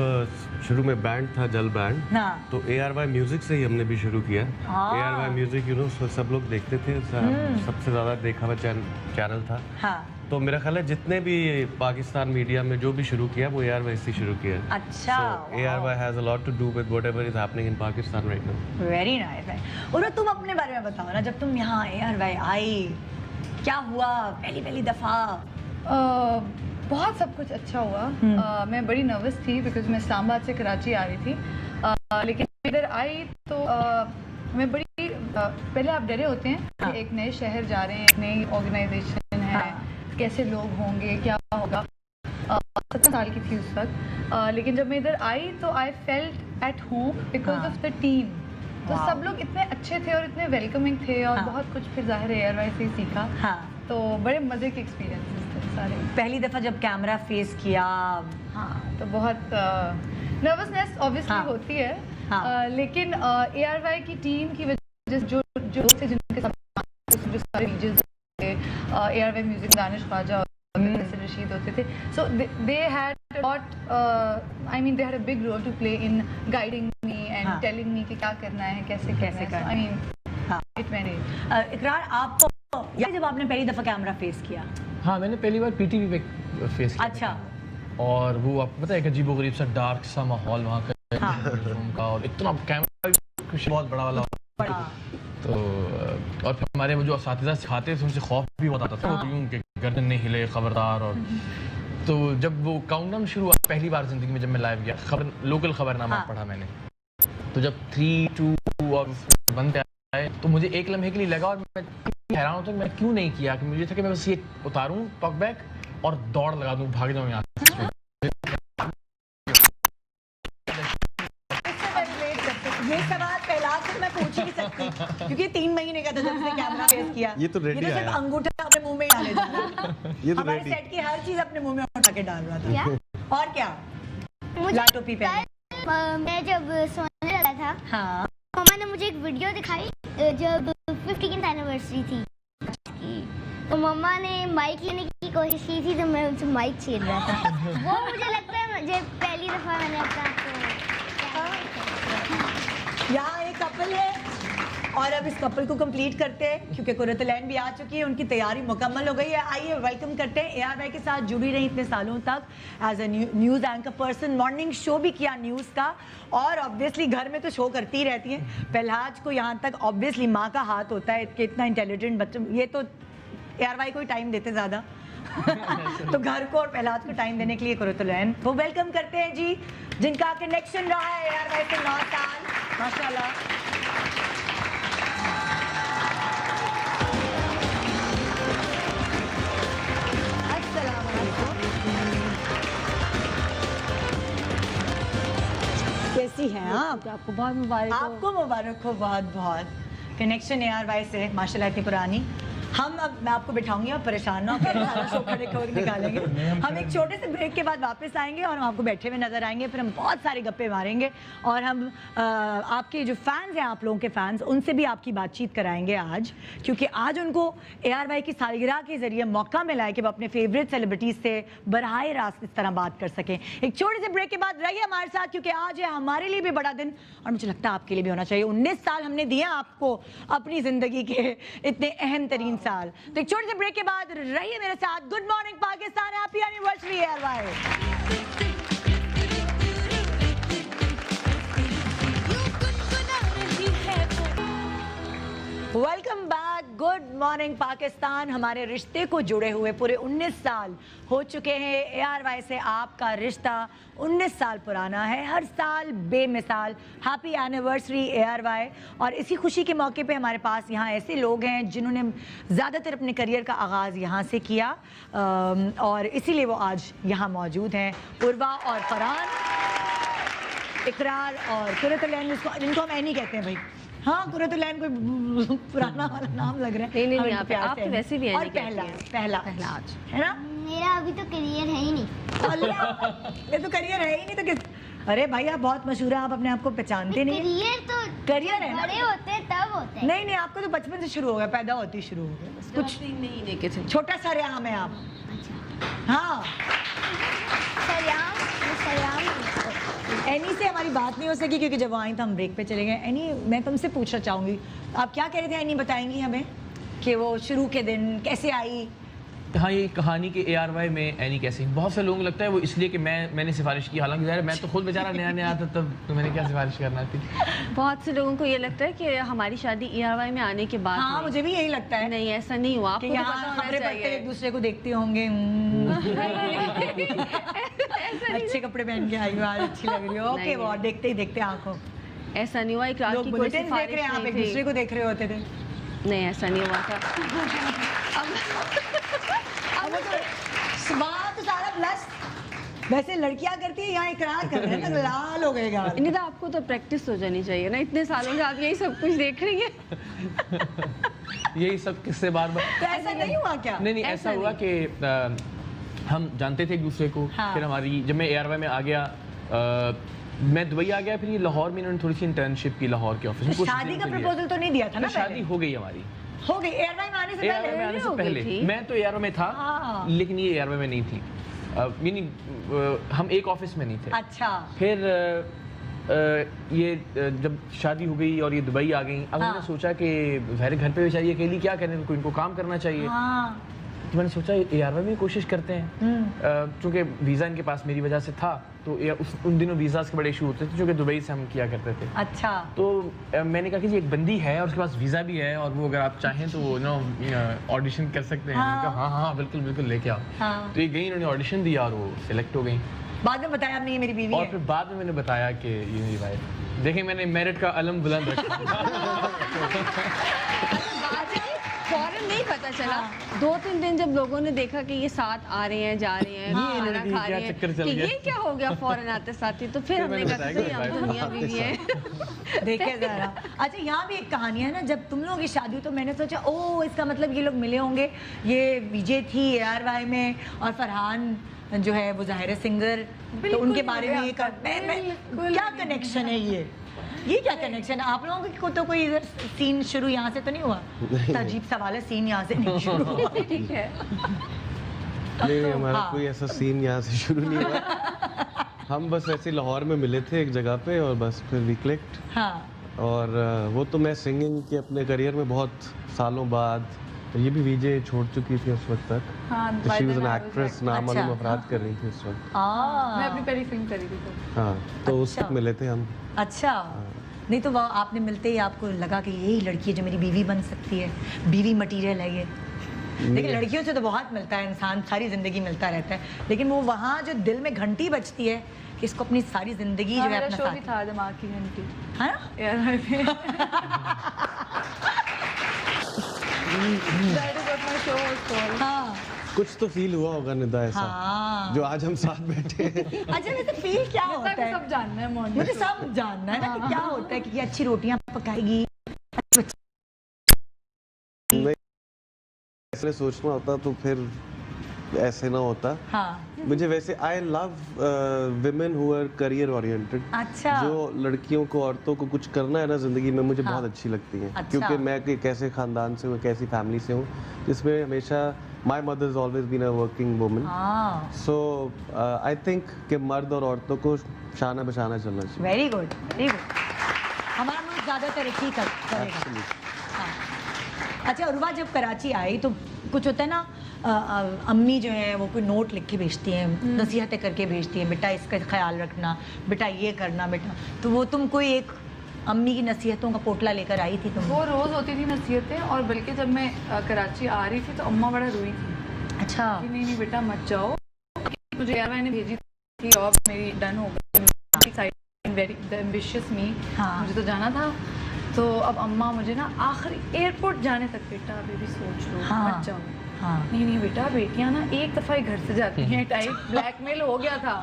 शुरू में बैंड था जल बैंड, हाँ। तो ARY म्यूजिक से ही हमने भी शुरू किया। हाँ। ARY म्यूजिक सब लोग देखते थे, सबसे ज़्यादा देखा हुआ चैनल था। हाँ। तो मेरा ख्याल है जितने भी पाकिस्तान मीडिया में जो भी शुरू किया वो ARY से शुरू किया। अच्छा। ARY has a lot to do with whatever is happening in Pakistan right now. Very nice. और तुम अपने बारे में बताओ ना, जब तुम यहाँ ARY आई, क्या हुआ पहली दफ़ा? बहुत सब कुछ अच्छा हुआ। मैं बड़ी नर्वस थी बिकॉज मैं इस्लामाबाद से कराची आ रही थी, लेकिन इधर आई तो मैं बड़ी पहले आप डरे होते हैं कि एक नए शहर जा रहे हैं, एक नई ऑर्गेनाइजेशन है, कैसे लोग होंगे, क्या होगा। 17 साल की थी उस वक्त, लेकिन जब मैं इधर आई तो I felt at home because of the team. तो सब लोग इतने अच्छे थे और इतने वेलकमिंग थे, और बहुत कुछ फिर जाहिर है ARY से ही सीखा। तो बड़े मज़े के एक्सपीरियंसेस थे सारे। पहली दफ़ा जब कैमरा फेस किया, हाँ, तो बहुत नर्वसनेस ऑब्वियसली होती है, लेकिन ARY की टीम की वजह से जो थे जिनके साथ जो सारे डीजेस थे, ARY म्यूजिक दानिश ख्वाजा और रशीद होते थे, so they had lot, I mean they had a big role to play in guiding me and telling me कि क्या करना है, कैसे करना है। आई मीन इट मैंने इकरार, आपको जब आपने पहली दफ़ा कैमरा फेस किया? हाँ, मैंने पहली बार PTV पे फेस किया। अच्छा। और वो आपको पता है एक अजीबोगरीब सा डार्क सा माहौल वहाँ का, और इतना कैमरा बहुत बड़ा वाला, तो और फिर हमारे वो जो असातिज़ा सिखाते थे उनसे खौफ भी बहुत आता था, यूँ कि गर्दन नहीं हिले खबरदार, और तो जब वो काउंटडाउन शुरू हुआ पहली बार ज़िंदगी में जब मैं लाइव गया, खबर लोकल खबरनामा हाँ। पढ़ा मैंने, तो जब 3, 2 और 1 पे आए तो मुझे एक लम्हे के लिए लगा और मैं हैरान होता कि मैं क्यों नहीं किया, कि मुझे था कि मैं बस ये उतारूं टॉक बैक और दौड़ लगा दूं, भाग जाऊं यहाँ से। ये सवाल पहला से मैं पूछ ही नहीं सकती क्योंकि 3 महीने का था जब से कैमरा फेस किया। ये तो ready सिर्फ आया। अंगूठा अपने मुंह में डाले जा रहा था। ये तो हमारे ready। सेट की हर चीज अपने मुंह में उठा के डाल रहा था। क्या? और क्या? मुझे लाल टोपी पहने। मैं जब सोने लगा था, हाँ मम्मा ने मुझे एक वीडियो दिखाई जब 50th एनिवर्सरी थी तो मम्मा ने माइक लेने की कोशिश की थी तो मैं उनसे माइक छीन रहा था। वो मुझे लगता है मुझे पहली दफा मैंने अपना यहाँ एक कपल है और अब इस कपल को कंप्लीट करते हैं क्योंकि कुरतलैन भी आ चुकी है, उनकी तैयारी मुकम्मल हो गई है। आइए वेलकम करते हैं AR भाई के साथ जुड़ी रही इतने सालों तक as a news anchor person, morning show भी किया न्यूज़ का और ऑब्वियसली घर में तो शो करती ही रहती हैं। पहलाज को यहाँ तक ऑब्वियसली माँ का हाथ होता है कि इतना इंटेलिजेंट बच्चे, ये तो AR भाई को ही टाइम देते ज़्यादा तो घर को और पहलाज को टाइम देने के लिए कुरतलैन वो वेलकम करते हैं जी, जिनका कनेक्शन रहा है AR भाई से 9 साल माशाल्लाह। कैसी हैं आप? आपको बहुत मुबारक हो। आपको मुबारक हो बहुत बहुत। कनेक्शन AR भाई से माशाल्लाह इतनी पुरानी। हम अब मैं आपको बिठाऊंगी, आप परेशान ना हो, सारा शो खड़े खड़े निकालेंगे। हम एक छोटे से ब्रेक के बाद वापस आएंगे और हम आपको बैठे हुए नजर आएंगे, फिर हम बहुत सारे गप्पे मारेंगे और हम आपके जो फैंस हैं, आप लोगों के फैंस, उनसे भी आपकी बातचीत कराएंगे आज, क्योंकि आज उनको AR भाई की सालगिरह के जरिए मौका मिला है कि वो अपने फेवरेट सेलिब्रिटीज से बराह रास्त इस तरह बात कर सकें। एक छोटे से ब्रेक के बाद रहिए हमारे साथ क्योंकि आज है हमारे लिए भी बड़ा दिन और मुझे लगता है आपके लिए भी होना चाहिए। 19 साल हमने दिए आपको अपनी जिंदगी के इतने अहम तरीन साल। तो एक छोटे से ब्रेक के बाद रहिए मेरे साथ। Good morning Pakistan, happy anniversary AR भाई। Welcome back, good morning Pakistan. हमारे रिश्ते को जुड़े हुए पूरे 19 साल हो चुके हैं। AR भाई से आपका रिश्ता 19 साल पुराना है, हर साल बेमिसाल। हैप्पी एनिवर्सरी AR भाई। और इसी खुशी के मौके पे हमारे पास यहाँ ऐसे लोग हैं जिन्होंने ज़्यादातर अपने करियर का आगाज़ यहाँ से किया और इसीलिए वो आज यहाँ मौजूद हैं। उर्वा और फरहान, इकरार और कुरतलैन, जिनको हम ऐनी कहते हैं भाई। हाँ, कुरतलैन कोई पुराना वाला नाम लग रहा है। नहीं आप तो वैसे भी और पहला आज है ना। मेरा अभी तो करियर है ही नहीं। अल्लाह, ये तो करियर है ही नहीं तो किस। अरे भाई आप बहुत मशहूर हैं, आप अपने आप को पहचानते नहीं हैं। करियर है ना, बड़े होते हैं तब होते हैं। नहीं आपको तो बचपन से शुरू हो गया, पैदा होती शुरू हो गया, बस कुछ महीने के थे। छोटा सा रेआम है आप। हाँ, एनी से हमारी बात नहीं हो सकी क्योंकि जब वो आई तो हम ब्रेक पे चले गए। एनी, मैं तुमसे पूछना चाहूँगी, आप क्या कह रहे थे? एनी बताएंगी हमें कि वो शुरू के दिन कैसे आई? हाँ, ये कहानी के AR भाई में एनी कैसे, बहुत से लोगों को लगता है वो इसलिए कि मैंने सिफारिश की, हालांकि यार मैं तो खुद बेचारा नया था तब, तो मैंने क्या सिफारिश करना थी। बहुत से लोगों को ये लगता है कि हमारी शादी AR भाई में आने के बाद हाँ, मुझे भी यही लगता है। नहीं, ऐसा नहीं हुआ। आपको तो यहाँ पता होना खबरें पढ़ते चाहिए। एक दूसरे को देखते होंगे, अच्छे कपड़े पहन के आई हो, आज अच्छी लग रही हो, ओके, वो देखते ही देखते आंखों। ऐसा नहीं हुआ, इकरार लोग की कोई बुलेटिन देख सिफारिश रहे हैं, आप नहीं एक थी। दूसरे को देख रहे होते थे। नहीं, ऐसा नहीं हुआ था। बात सारा प्लस वैसे लड़कियां करती है, यहाँ इकरार कर रहे हैं ना, लाल हो गए गाल। नहीं तो आपको तो प्रैक्टिस हो जानी चाहिए ना, इतने सालों से आप यही सब कुछ देख रही हैं। यही सब किस्से बार तो ऐसा नहीं हुआ क्या? नहीं, ऐसा हुआ कि हम जानते थे एक दूसरे को। हाँ। फिर हमारी, जब मैं AR भाई में आ गया, मैं दुबई आ गया, फिर ये लाहौर में इन्होंने थोड़ी सी इंटर्नशिप की लाहौर के ऑफिस में। कुछ शादी दिन का के लिए। प्रपोजल तो नहीं दिया था ना? फिर शादी हो गई हमारी, हो गई AR भाई में आने से AR भाई में पहले। आने से हो गई पहले। थी। मैं तो AR में था, हाँ। लेकिन ये AR में नहीं थी, हम एक ऑफिस में नहीं थे। अच्छा, फिर ये जब शादी हो गई और ये दुबई आ गई, अब हाँ। हमने सोचा कि ज़ाहिर घर पे बेचारी अकेली क्या करें, इनको काम करना चाहिए। हाँ, तो मैंने सोचा ARY में कोशिश करते हैं, चूँकि वीज़ा इनके पास मेरी वजह से था, तो उन दिनों वीज़ाज़ के बड़े इशू होते थे, जो कि दुबई से हम किया करते थे। अच्छा। तो मैंने कहा कि जी एक बंदी है और उसके पास वीज़ा भी है, और वो अगर आप चाहें तो वो ऑडिशन कर सकते हैं। मैंने कहा हाँ बिल्कुल बिल्कुल लेके आओ। तो ये गई, उन्होंने ऑडिशन दिया और वो सिलेक्ट हो गई। बाद में बताया आपने ये मेरी बीवी और है। फिर बाद में मैंने बताया कि ये मेरी वाइफ। देखें, मैंने मेरिट का अलम बुलंद रखा। फौरन नहीं पता चला, 2-3 दिन जब लोगों ने देखा कि ये साथ आ रहे हैं, जा रहे हैं, खाना खा रहे हैं, कि ये क्या हो गया फौरन आते साथ ही, तो फिर हमने कहा कि हम तो मियां बीवी हैं। देखे जरा। अच्छा, यहाँ भी एक कहानी है ना, जब तुम लोगों की शादी हुई तो मैंने सोचा ओ इसका मतलब ये लोग मिले होंगे, ये विजय थी ARY में और फरहान जो है वो ज़ाहिर है सिंगर, तो उनके बारे में क्या कनेक्शन है ये क्या कनेक्शन? आप लोगों को तो कोई इधर सीन शुरू यहाँ से तो नहीं हुआ? अजीब सवाल है, सीन यहाँ से नहीं शुरू हुआ। ठीक है। नहीं, हमारा कोई ऐसा सीन यहाँ से शुरू नहीं हुआ। हम बस ऐसे लाहौर में मिले थे एक जगह पे, और बस फिर वी क्लिक्ड। हाँ। और वो तो मैं सिंगिंग के अपने करियर में बहुत सालों बाद, ये भी विजय छोड़ चुकी थी उस वक्त तक। शी वाज एन एक्ट्रेस, नाम मालूम अफराद कर रही थी उस वक्त। मैं अपनी पहली फिल्म करी थी तो। हाँ, तो उस वक्त मिले थे हम। अच्छा। नहीं तो वह आपने मिलते ही आपको लगा कि यही लड़की है जो मेरी बीवी बन सकती है, बीवी मटीरियल है ये। लेकिन लड़कियों से तो बहुत मिलता है, इंसान सारी जिंदगी मिलता रहता है, लेकिन वो वहाँ जो दिल में घंटी बजती है कि इसको अपनी सारी जिंदगी जो है अपना शो भी था दिमाग की घंटी, है ना? ARY पे। That is what my show was called. हाँ। कुछ तो फील हुआ होगा निदा ऐसा, हाँ। जो आज हम साथ बैठे हैं। अच्छा, वैसे फील क्या होता है? सब जानना है मॉर्निंग। मुझे सब जानना है ना कि क्या होता है, कि अच्छी रोटियां पकाएगी। ऐसे सोचना होता तो फिर ऐसे ना होता। हाँ। मुझे वैसे I love women who are career oriented. अच्छा। जो लड़कियों को, औरतों को कुछ करना है ना जिंदगी में, मुझे बहुत अच्छी लगती हैं। अच्छा। क्योंकि मैं एक ऐसे खानदान से हूँ, एक ऐसी फैमिली से हूँ जिसमें हमेशा my mother is always been a working woman. So I think कि मर्द और औरतों को शाना बशाना चलना चाहिए। Very good, very good. हमारा मुल्क ज़्यादा तरक्की करेगा। हाँ। अच्छा, उर्वा जब कराची आई तो कुछ होता है ना, अम्मी जो है वो कोई नोट लिख के भेजती हैं, नसीहतें करके भेजती हैं, बेटा इसका ख्याल रखना, बेटा ये करना, बेटा। तो वो तुम कोई एक अम्मी की नसीहतों का पोटला लेकर आई थी तुम? वो रोज़ होती थी नसीहतें, और बल्कि जब मैं कराची आ रही थी तो अम्मा बड़ा रोई थी। अच्छा। कि नहीं बेटा मत जाओ, मुझे ARY ने भेजी थी, जॉब मेरी डन हो गई, वेरी एम्बिशियस मी, मुझे तो जाना था। तो अब अम्मा मुझे ना आखिरी एयरपोर्ट जाने तक, बेटा अभी भी सोच लो, मत जाओ। नहीं बेटा, बेटियां ना एक दफ़ा ही घर से जाती हैं टाइप ब्लैकमेल हो गया था।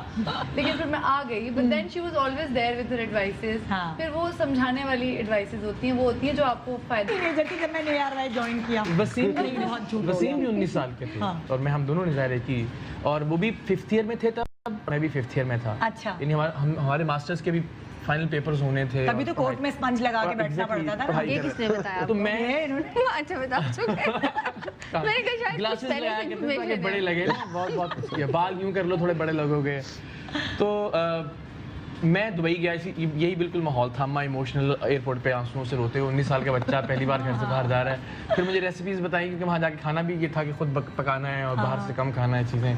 लेकिन फिर मैं आ गई, but then she was always there with her advices. फिर वो समझाने वाली एडवाइसेस होती हैं, वो होती हैं जो आपको फायदा। जब मैंने ARY ज्वाइन किया, वसीम भी 19 साल के थे। हाँ। और मैं, हम दोनों ने ज़ाहिर की, और वो भी 5th ईयर में थे तब, मैं भी 5th ईयर में था। अच्छा। यानी हमारे मास्टर्स के भी फाइनल पेपर्स होने थे। तभी तो कोर्ट में स्पंज लगा के बैठना पड़ता था ना। ये किसने बताया? तो मैं अच्छा बता चुके। मैंने कहा शायद ग्लासेस लगाया करते थे ताकि बड़े लगे, बहुत कुछ किया, बाल यूं कर लो थोड़े बड़े लगोगे। तो मैं दुबई गया, यही बिल्कुल माहौल था। अम्मा इमोशनल एयरपोर्ट पे आंसुओं से रोते हुए, 19 साल का बच्चा पहली बार घर से बाहर जा रहा है। फिर मुझे रेसिपीज़ बताई, क्योंकि वहाँ जाके खाना भी ये था कि खुद पकाना है और बाहर से कम खाना है चीज़ें।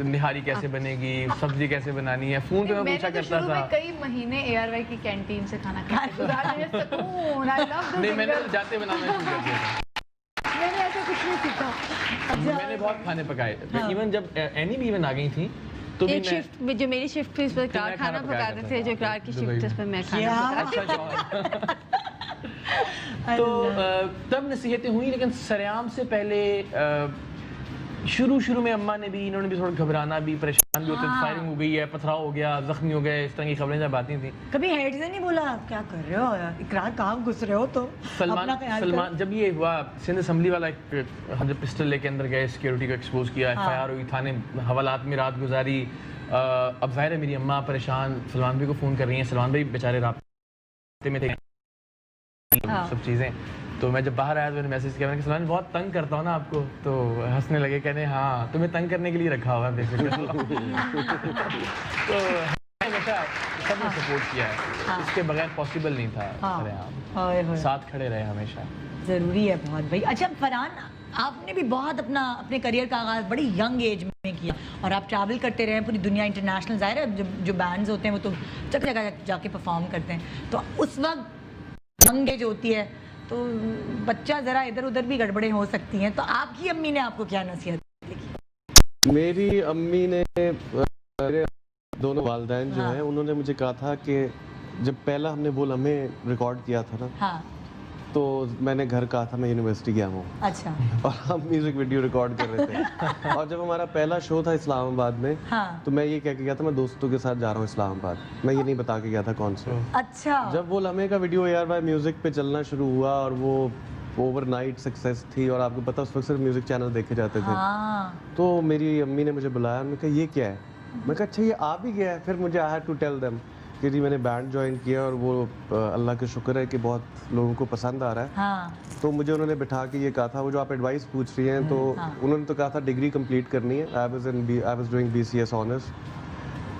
निहारी कैसे बनेगी, सब्जी कैसे बनानी है, फोन पे मैं पूछा करता था। कई महीने ARY की कैंटीन से खाना खाया। नहीं, मैंने जाते बनाना शुरू कर दिया। मैंने ऐसा कुछ नहीं सीखा। मैंने बहुत खाने पकाए। इवन जब एनी भी इवन आ गई थी तो एक शिफ्ट में, जो मेरी शिफ्ट थी उस पर इकरार खाना पकाते थे, जो इकरार की शिफ्ट उस पर मैं खाना पकाती थी। तो तब नसीहतें हुई, लेकिन सरेआम से पहले शुरू में अम्मा ने भी, इन्होंने भी थोड़ा घबराना भी, परेशान भी होते थे। फायरिंग हो गई है, पथराव हो गया, जख्मी हो गए, इस तरह की खबरें जब आती थी। कभी हेड से नहीं बोला क्या कर रहे हो, इकरार कहाँ घुस रहे हो? तो सलमान जब ये हुआ, सिंध असेंबली वाला हम जब पिस्टल लेके अंदर गए, सिक्योरिटी को एक्सपोज किया, FIR हुई, थाने हवालात में रात गुजारी। अब जाहिर है मेरी अम्मा परेशान, सलमान भाई को फ़ोन कर रही हैं, सलमान भाई बेचारे रास्ते में थे, सब चीज़ें। तो मैं जब बाहर आया तो मैंने मैसेज किया, मैंने कहा सलमान बहुत तंग करता हूँ ना आपको, तो हंसने लगे, कहने हाँ तुम्हें तंग करने के लिए रखा हुआ है बेसिकली। तो हमेशा सबने सपोर्ट किया है, इसके बगैर पॉसिबल नहीं था। साथ खड़े रहे हमेशा। ज़रूरी है बहुत भाई। अच्छा फरहान, आपने भी बहुत अपने करियर का आगाज बड़ी यंग एज में किया और आप ट्रैवल करते रहे पूरी दुनिया, इंटरनेशनल। ज़ाहिर है जो बैंड्स होते हैं वो तो जगह जगह जाके परफॉर्म करते हैं, तो उस वक्त यंग एज होती है तो बच्चा ज़रा इधर उधर भी गड़बड़ें हो सकती हैं। तो आपकी अम्मी ने आपको क्या नसीहत दी? मेरी अम्मी ने, मेरे दोनों वालिदैन जो हैं उन्होंने मुझे कहा था कि जब पहला हमने वो लम्हे रिकॉर्ड किया था ना, हाँ, तो मैंने घर कहा था मैं यूनिवर्सिटी गया हूँ अच्छा, और हम म्यूजिक वीडियो रिकॉर्ड कर रहे थे। और जब हमारा पहला शो था इस्लामाबाद में, हाँ, तो मैं ये कह के गया था मैं दोस्तों के साथ जा रहा हूँ इस्लामाबाद, मैं ये नहीं बता के गया था कौन से। अच्छा, जब वो लम्हे का वीडियो ARY म्यूजिक पे चलना शुरू हुआ और वो ओवरनाइट सक्सेस थी और आपको पता उस वक्त सिर्फ म्यूजिक चैनल देखे जाते थे, हाँ, तो मेरी अम्मी ने मुझे बुलाया, उन्होंने कहा ये क्या है, मैं कहा अच्छा ये आ भी गया है। फिर मुझे I had to tell them कि जी मैंने बैंड ज्वाइन किया और वो अल्लाह का शुक्र है कि बहुत लोगों को पसंद आ रहा है। हाँ, तो मुझे उन्होंने बिठा के ये कहा था, वो जो आप एडवाइस पूछ रही हैं, तो उन्होंने तो कहा था डिग्री कंप्लीट करनी है। I was doing BCS honours.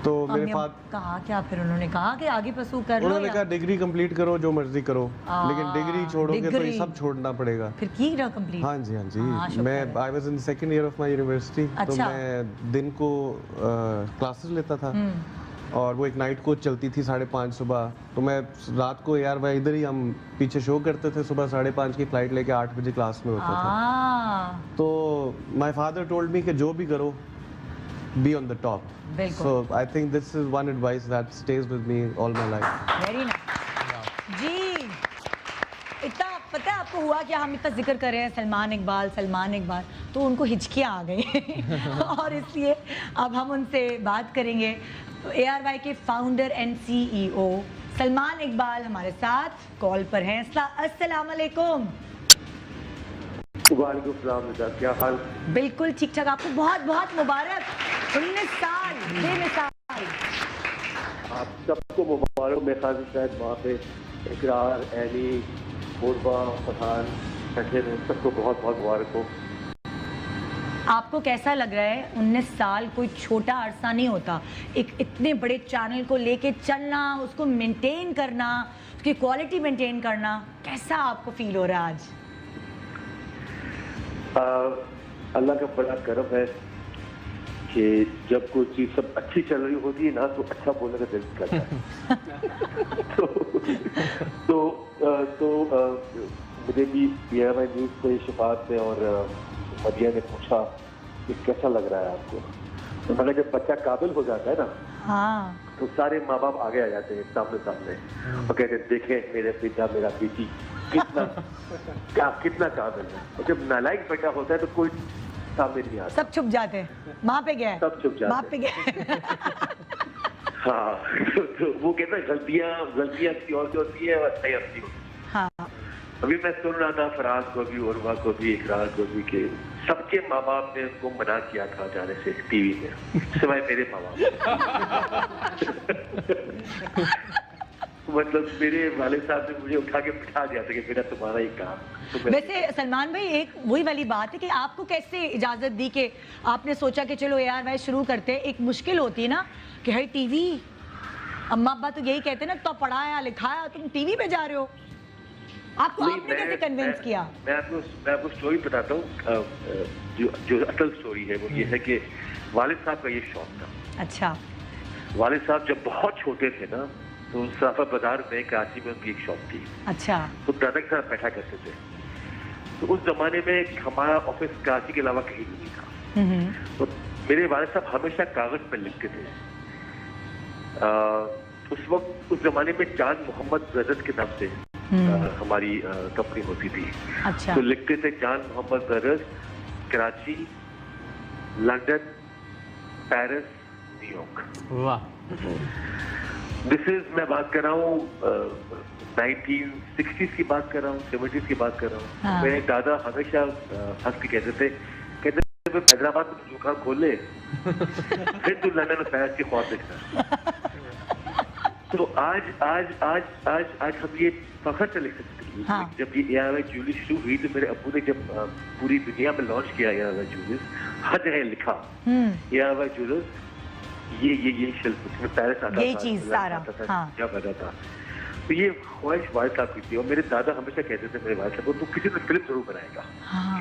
तो मेरे फादर कहा क्या फिर उन्होंने कहा कि आगे परसू कर लो, उन्होंने कहा डिग्री कंप्लीट करो, जो मर्जी करो, लेकिन डिग्री छोड़ोगे तो ये सब छोड़ना पड़ेगा। फिर की रहा कंप्लीट? हाँ जी, हाँ जी। मैं I was in second year of my university, तो मैं दिन को क्लासेस लेता था और वो एक नाइट कोच चलती थी 5:30 सुबह, तो मैं रात को ARY इधर ही हम पीछे शो करते थे, सुबह 5:30 की फ्लाइट लेके 8 बजे क्लास में होता था। तो माय फादर टोल्ड मी कि जो भी करो be on the top. So I think this is one advice that stayed with me all my life. Very nice जी। इतना पता है आपको हुआ कि हम इतना जिक्र कर रहे हैं सलमान इकबाल, तो उनको हिचकियाँ आ गई और इसलिए अब हम उनसे बात करेंगे। तो ARY के founder and CEO Salman Iqbal हमारे साथ कॉल पर हैं। अस्सलाम वालेकुम। वालेकुम सलाम, क्या हाल? बिल्कुल ठीक ठाक, आपको बहुत बहुत मुबारक, 19 साल बेमिसाल। आप सबको मुबारक। मैं खास शायद वहाँ पे इकरार, एनी, मुर्बा, फरहान बैठे हैं, सबको बहुत बहुत मुबारक हो। आपको कैसा लग रहा है? 19 साल कोई छोटा अरसा नहीं होता, एक इतने बड़े चैनल को लेके चलना, उसको मेंटेन करना, उसकी क्वालिटी मेंटेन करना, कैसा आपको फील हो रहा है आज? अल्लाह का बड़ा करम है कि जब कोई चीज़ सब अच्छी चल रही होती है ना, तो अच्छा बोलने का दिल करता है। तो मुझे भी ARY न्यूज़ पे शफात ने और मदिया ने पूछा कि कैसा लग रहा है आपको, तो मैंने जब बच्चा काबिल हो जाता है ना, हाँ, तो सारे माँ बाप आगे आ जाते हैं सामने और कहते हैं देखें मेरे पिता मेरा बेटी कितना काबिल है। और जब नालायक बेटा होता है तो कोई सामने नहीं आता, सब छुप जाते हैं, माँ पे गया, सब छुप जाते, बाप पे गया। हाँ, तो वो कहते हैं गलतियाँ किसी और की होती है और सही अपनी होती है। हाँ, अभी मैं सुन रहा था फराज को भी, उर्वा को भी, इकरार को भी, कि सबके माँ बाप ने उनको मना किया था जाने से टीवी में, सिवाय मेरे माँ बाप। मतलब मेरे वाले साहब ने मुझे उठा के बिठा दिया था कि बेटा तुम्हारा ही काम। तो वैसे सलमान भाई, एक वही वाली बात है कि आपको कैसे इजाजत दी कि आपने सोचा कि चलो ARY शुरू करते हैं? एक मुश्किल होती है ना कि भाई टीवी, अम्मा अब्बा तो यही कहते हैं ना, तो पढ़ाया लिखाया, तुम टीवी पे जा रहे हो, आपने कैसे कन्विंस किया? मैं आपको स्टोरी बताता हूँ। जो असल स्टोरी है वो ये है कि वालिद साहब का ये शौक था। अच्छा। वालिद साहब जब बहुत छोटे थे ना, तो सराफा बाजार में कराची में उनकी एक शॉप थी। अच्छा। तो दादा के साथ बैठा करते थे। तो उस जमाने में हमारा ऑफिस कराची के अलावा कहीं नहीं था। तो मेरे वालिद साहब हमेशा कागज पर लिखते थे। उस वक्त उस जमाने में जान मोहम्मद ब्रदर्स के नाम से हमारी कंपनी होती थी। अच्छा। तो लिखते थे Jan Mohammad brothers, Karachi, London, Paris, New York. वाह। दिस इज, मैं बात कर रहा हूँ 1960s की बात कर रहा हूँ, 70s की बात कर रहा हूँ। हाँ। मेरे दादा हमेशा हंस के कहते थे हैदराबाद में दुकान खोल ले, फिर तू लंदन में पेरिस की ख्वाब देखना। तो आज हम ये फखर से लिख सकते हैं। हाँ। जब ये ARY ज्वेलरी शुरू हुई तो मेरे अब्बू ने जब पूरी दुनिया में लॉन्च किया ARY ज्वेलर्स, हर जगह लिखा ARY ज्वेलर्स, ये शिल्प में पेरिस आता था, ये चीज सारा, हाँ। क्या पता था। तो ये ख्वाहिश वालिद साहब की थी और मेरे दादा हमेशा कहते थे मेरे वालिद साहब को, तू किसी दिन फिल्म जरूर बनाएगा। हाँ।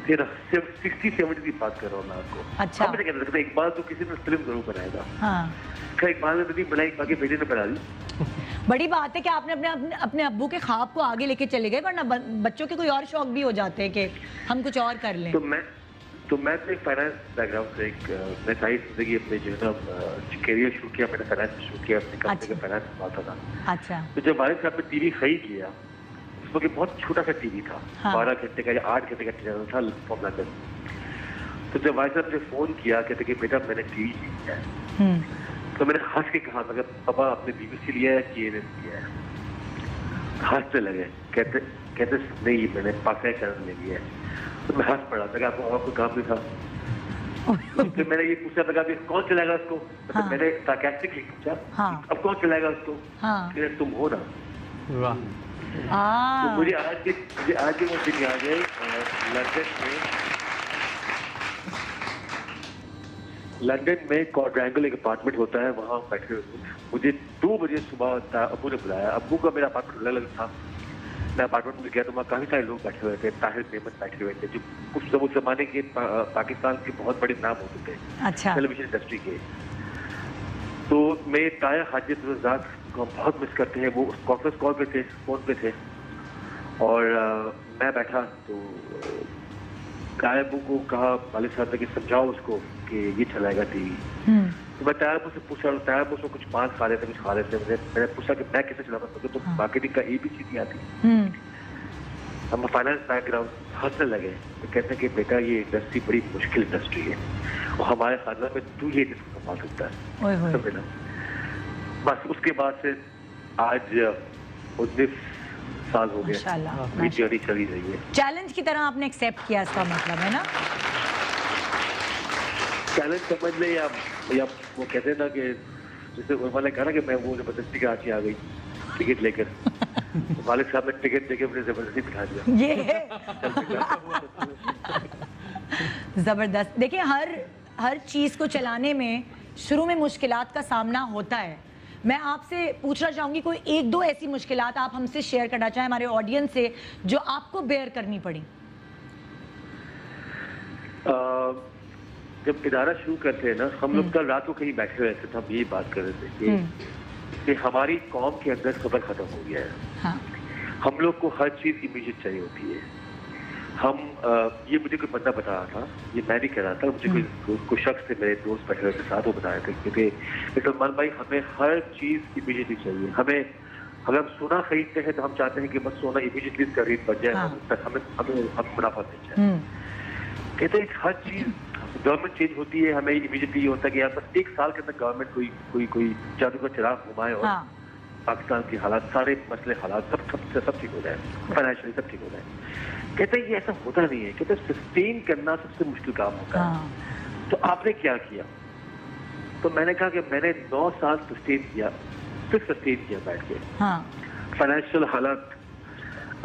फिर 60-70 की बात कर रहा हूँ मैं आपको। अच्छा। हम कहते थे एक बार तो किसी ने फिल्म जरूर बनाएगा। हाँ। एक बार ने बनाई, एक बार के बेटे ने बना दी। बड़ी बात है कि आपने अपने अब्बू के ख्वाब को आगे लेके चले गए, वरना बच्चों के कोई और शौक भी हो जाते हैं कि हम कुछ और कर लें। तो मैं तो एक फाइनेंस बैकग्राउंड से मैं सारी जिंदगी अपने जो है ना करियर शुरू किया, मैंने फाइनेंस शुरू किया, अपने कंपनी का फाइनेंस संभालता था। अच्छा। तो जब वालिद साहब ने टीवी खरीद लिया, उस वक्त बहुत छोटा सा टीवी था। हाँ। 12 घंटे का या 8 घंटे का चैनल था फ्रॉम लंदन। तो जब वालिद साहब ने फोन किया, कहते कि बेटा मैंने टीवी लिया है, तो मैंने हंस के कहा मगर पापा आपने BBC लिया है कि CNN लिया है? हंसने लगे, कहते नहीं मैंने पाकिस्तान चैनल ले लिया है। तो मैं हंस पड़ा था, आपको और कोई काम नहीं था। फिर मैंने ये पूछा था कि कौन चलाएगा उसको? हाँ। तो मैंने sarcastically पूछा, हाँ। अब कौन चलाएगा उसको? हाँ। तुम हो ना। वाह। तो मुझे आज भी वो दिन याद है, लंदन में क्वाड्रेंगल एक अपार्टमेंट होता है, वहाँ बैठे हुए मुझे 2 बजे सुबह अब्बू ने बुलाया। अब्बू का मेरा अपार्टमेंट अलग था। मैं अपार्टमेंट में गया तो वहाँ काफी सारे लोग बैठे हुए थे। ताहिर मेमन बैठे हुए थे, जो उस जमाने के पाकिस्तान के बहुत बड़े नाम होते थे। अच्छा। टेलीविजन इंडस्ट्री के। तो मैं ताया हाजिर रज़ाक को हम बहुत मिस करते हैं। वो कॉन्फ्रेंस कॉल पे थे, फोन पे थे, और मैं बैठा तो तायाबू को कहा वालिद साहब ने कि समझाओ उसको कि ये चलाएगा टीवी। तो मैं तायाबू से पूछा, तायाबू उसको कुछ पान खा लेते, कुछ खा लेते। मैंने पूछा कि मैं कैसे चला सकता हूँ, तो मार्केटिंग का ABCD आती। हम फाइनेंस बैकग्राउंड, हंसने लगे। तो कहते हैं कि बेटा ये इंडस्ट्री बड़ी मुश्किल इंडस्ट्री है और हमारे खानदान में तू ये संभाल सकता है। समझे ना? बस उसके बाद से आज 19 साल हो गए, मेरी जर्नी चली रही है। चैलेंज की तरह आपने एक्सेप्ट किया, इसका मतलब है ना? चैलेंज समझ ले या वो कहते हैं ना कि जैसे उन्होंने कहा ना कि मैं वो जबरदस्ती कराची आ गई टिकट लेकर। वालिद साहब ने टिकट देके मुझे जबरदस्ती बिठा दिया। ये जबरदस्त। देखिए हर चीज को चलाने में शुरू में मुश्किलात का सामना होता है। मैं आपसे पूछना चाहूंगी कोई 1-2 ऐसी मुश्किलात आप हमसे शेयर करना चाहें हमारे ऑडियंस से, जो आपको बेयर करनी पड़ी। जब इदारा शुरू करते हैं ना, हम लोग कल रात को कहीं बैठे हुए थे, हम यही बात कर रहे थे कि हमारी कौम के अंदर सब्र खत्म हो गया है। हाँ। हम लोग को हर चीज इमीडिएट चाहिए होती है। ये मुझे कोई बंदा बता रहा था, ये मैं नहीं कह रहा था, मुझे कोई शख्स थे, मेरे दोस्त बैठे हुए के साथ, वो बता रहे थे क्योंकि सलमान भाई हमें हर चीज इमीडिएटली चाहिए। हमें अगर हम सोना खरीदते हैं तो हम चाहते हैं कि बस सोना इमीडिएटली इसका रेट बढ़ जाए। हाँ। हमें मुनाफा मिल जाए। कहते हैं हर चीज गवर्नमेंट चेंज होती है, हमें इमीडिएटली ये होता है कि यार बस 1 साल के अंदर गवर्नमेंट कोई जादू का चिराग घुमाए और पाकिस्तान के हालात, सारे मसले हालात सब ठीक हो जाए, फाइनेंशियली सब ठीक हो जाए। कहते हैं ये ऐसा होता नहीं है। कहते हैं सस्टेन करना सबसे मुश्किल काम होता है। तो आपने क्या किया? तो मैंने कहा कि मैंने 9 साल सस्टेन किया, सिर्फ सस्टेन किया बैठ के। फाइनेंशियल हालात,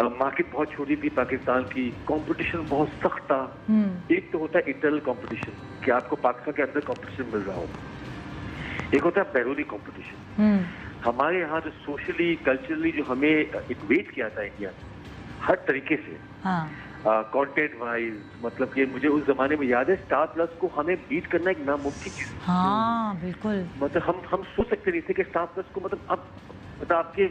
मार्केट बहुत छोटी थी पाकिस्तान की, कंपटीशन बहुत सख्त था। एक तो होता है इंटरनल कंपटीशन कि आपको पाकिस्तान के अंदर कंपटीशन मिल रहा हो, एक होता है बैरूनी कंपटीशन। हमारे यहाँ जो सोशली कल्चरली जो हमें इन्वेट किया था इंडिया हर तरीके से, कंटेंट वाइज, मतलब कि मुझे उस जमाने में याद है स्टार प्लस को हमें बीट करना एक नामुमकिन चीज। हाँ बिल्कुल। मतलब हम सोच सकते नहीं थे कि स्टार प्लस को मतलब आपके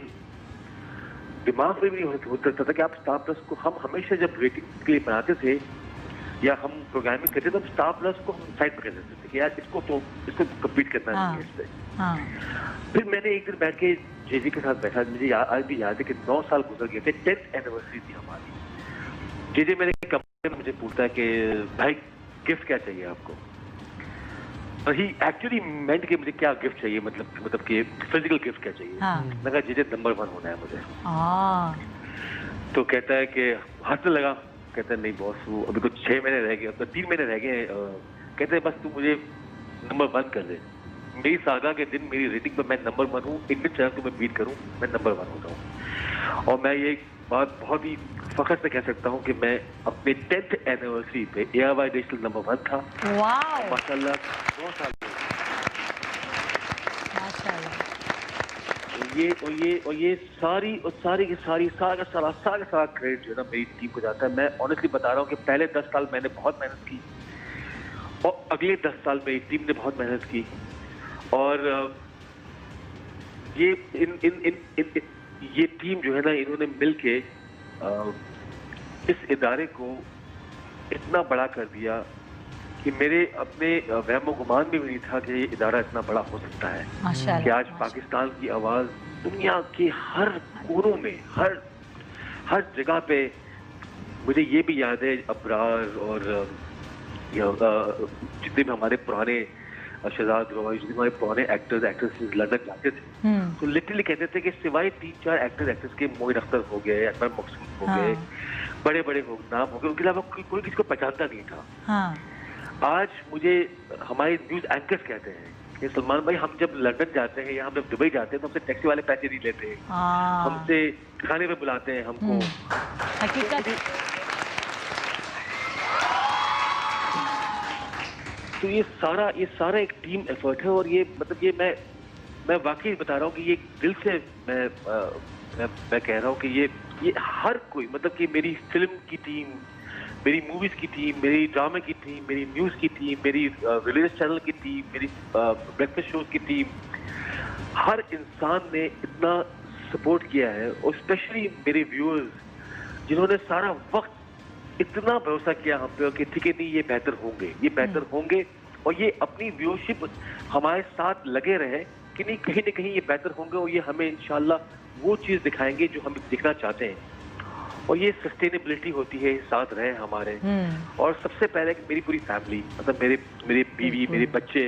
दिमाग में भी नहीं होता था कि आप स्टार प्लस को, हम हमेशा जब रेटिंग के लिए बनाते थे या हम प्रोग्रामिंग करते थे तो स्टार प्लस को हम साइड पर कर देते थे कि यार इसको कम्पीट करना नहीं है इससे। फिर मैंने एक दिन बैठ के जेजी के साथ बैठा, मुझे आज भी याद है कि 9 साल गुजर गए थे, 10th एनिवर्सरी थी हमारी। जेजी मेरे कमरे में मुझे पूछता है कि भाई गिफ्ट क्या चाहिए आपको? और ही एक्चुअली मेंट कि मुझे क्या गिफ्ट चाहिए, मतलब कि फिजिकल गिफ्ट क्या चाहिए। मैंने कहा जेजे नंबर 1 होना है मुझे। तो कहता है कि हंसने लगा, कहता है नहीं बॉस वो अभी कुछ 6 महीने रह गए, अब तो 3 महीने रह गए। कहते हैं बस तू मुझे नंबर 1 कर दे। मेरी सागा के दिन मेरी रेटिंग पर मैं नंबर 1 हूँ, इंडियन चैनल को मैं बीट करूँ, मैं नंबर 1 होता हूँ। और मैं ये बात बहुत ही फख्र से कह सकता हूँ कि मैं अपने 10th एनिवर्सरी पे ARY डिजिटल नंबर 1 था। माशाल्लाह 9 साल। ये सारी की सारी सारा क्रेडिट जो है ना मेरी टीम को जाता है। मैं ऑनेस्टली बता रहा हूँ कि पहले 10 साल मैंने बहुत मेहनत की और अगले 10 साल मेरी टीम ने बहुत मेहनत की, और ये टीम जो है ना, इन्होंने मिलके इस इदारे को इतना बड़ा कर दिया कि मेरे अपने वहमो गुमान में भी नहीं था कि ये इदारा इतना बड़ा हो सकता है, कि आज पाकिस्तान की आवाज़ दुनिया के हर कोनों में, हर जगह पे। मुझे ये भी याद है अबरार और जितने भी हमारे पुराने शहजाद रवाई, जितने हमारे पुराने एक्टर्स एक्ट्रेसेस लंदन जाते थे तो लिटरली कहते थे कि सिवाय 3-4 एक्टर्स एक्ट्रेस के, मोइन अख्तर हो गए, अकबर मकसूद हो गए, बड़े बड़े नाम हो गए, उनके अलावा कोई किसी को पहचानता नहीं था। आज मुझे हमारे न्यूज एंकर्स कहते हैं कि सलमान भाई, हम जब लंदन जाते हैं या हम जब दुबई जाते हैं तो हमसे टैक्सी वाले पैसे नहीं लेते हैं, हमसे खाने पे बुलाते हैं हमको। हकीकत। तो ये सारा एक टीम एफर्ट है, और ये मतलब ये मैं वाकई बता रहा हूँ कि ये दिल से मैं कह रहा हूँ कि ये हर कोई, मतलब कि मेरी फिल्म की टीम, मेरी मूवीज की टीम, मेरी ड्रामे की टीम, मेरी न्यूज़ की टीम, मेरी रिलीजियस चैनल की टीम, मेरी ब्रेकफास्ट शोज की टीम, हर इंसान ने इतना सपोर्ट किया है, और स्पेशली मेरे व्यूअर्स जिन्होंने सारा वक्त इतना भरोसा किया हम पे कि ठीक है नहीं, ये बेहतर होंगे, और ये अपनी व्यूअरशिप हमारे साथ लगे रहे कि नहीं, कहीं ना कहीं ये बेहतर होंगे, और ये हमें इंशाल्लाह वो चीज़ दिखाएंगे जो हम दिखना चाहते हैं, और ये सस्टेनेबिलिटी होती है, साथ रहे हमारे। और सबसे पहले मेरी पूरी फैमिली, मतलब मेरे बीवी, मेरे बच्चे,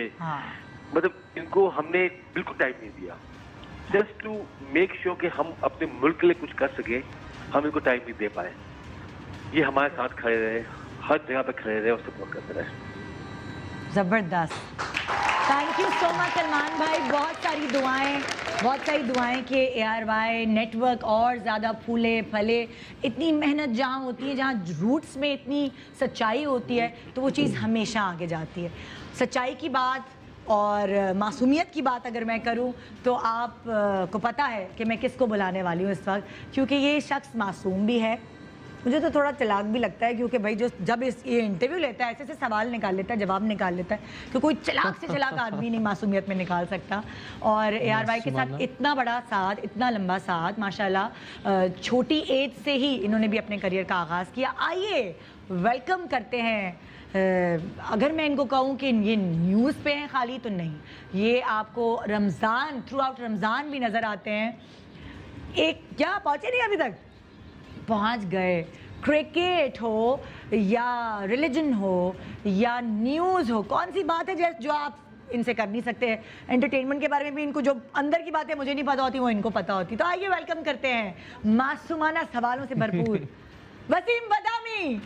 मतलब इनको हमने बिल्कुल टाइम नहीं दिया, जस्ट टू मेक श्योर कि हम अपने मुल्क के लिए कुछ कर सके, हम इनको टाइम नहीं दे पाए। ये हमारे साथ खड़े रहे, हर जगह पे खड़े रहे और सपोर्ट करते रहे। जबरदस्त, thank you so much Salman भाई। बहुत सारी दुआएं कि ARY नेटवर्क और ज़्यादा फूले फले। इतनी मेहनत जहाँ होती है, जहाँ रूट्स में इतनी सच्चाई होती है, तो वो चीज़ हमेशा आगे जाती है। सच्चाई की बात और मासूमियत की बात अगर मैं करूं तो आप को पता है कि मैं किसको बुलाने वाली हूँ इस वक्त, क्योंकि ये शख्स मासूम भी है, मुझे तो थोड़ा चालाक भी लगता है, क्योंकि भाई जब ये इंटरव्यू लेता है ऐसे सवाल निकाल लेता है, जवाब निकाल लेता है, तो कोई चालाक से चालाक आदमी नहीं मासूमियत में निकाल सकता। और ARY के साथ इतना बड़ा साथ, इतना लंबा साथ, माशाल्लाह छोटी एज से ही इन्होंने भी अपने करियर का आगाज़ किया। आइए वेलकम करते हैं। अगर मैं इनको कहूँ कि ये न्यूज़ पे हैं खाली, तो नहीं, ये आपको रमज़ान, थ्रू आउट रमज़ान भी नज़र आते हैं। क्या पहुँचे नहीं अभी तक? पहुंच गए। क्रिकेट हो या रिलीजन हो या न्यूज़ हो, कौन सी बात है जो आप इनसे कर नहीं सकते हैं? एंटरटेनमेंट के बारे में भी इनको जो अंदर की बातें मुझे नहीं पता होती वो इनको पता होती। तो आइए वेलकम करते हैं मासूमाना सवालों से भरपूर वसीम बदामी।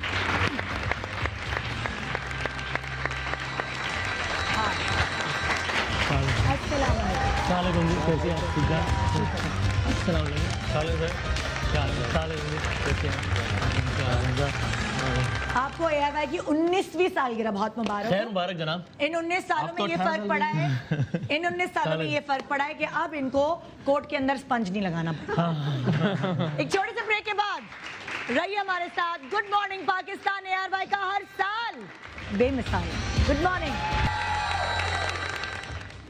आपको ARY की 19वीं सालगिरह बहुत मुबारक। खैर मुबारक जनाब। इन 19 सालों में ये फर्क पड़ा है, इन 19 सालों में ये फर्क पड़ा है कि अब इनको कोर्ट के अंदर स्पंज नहीं लगाना पड़ा। एक छोटे से ब्रेक के बाद रहिए हमारे साथ। गुड मॉर्निंग पाकिस्तान ARY का हर साल बेमिसाल। Good morning,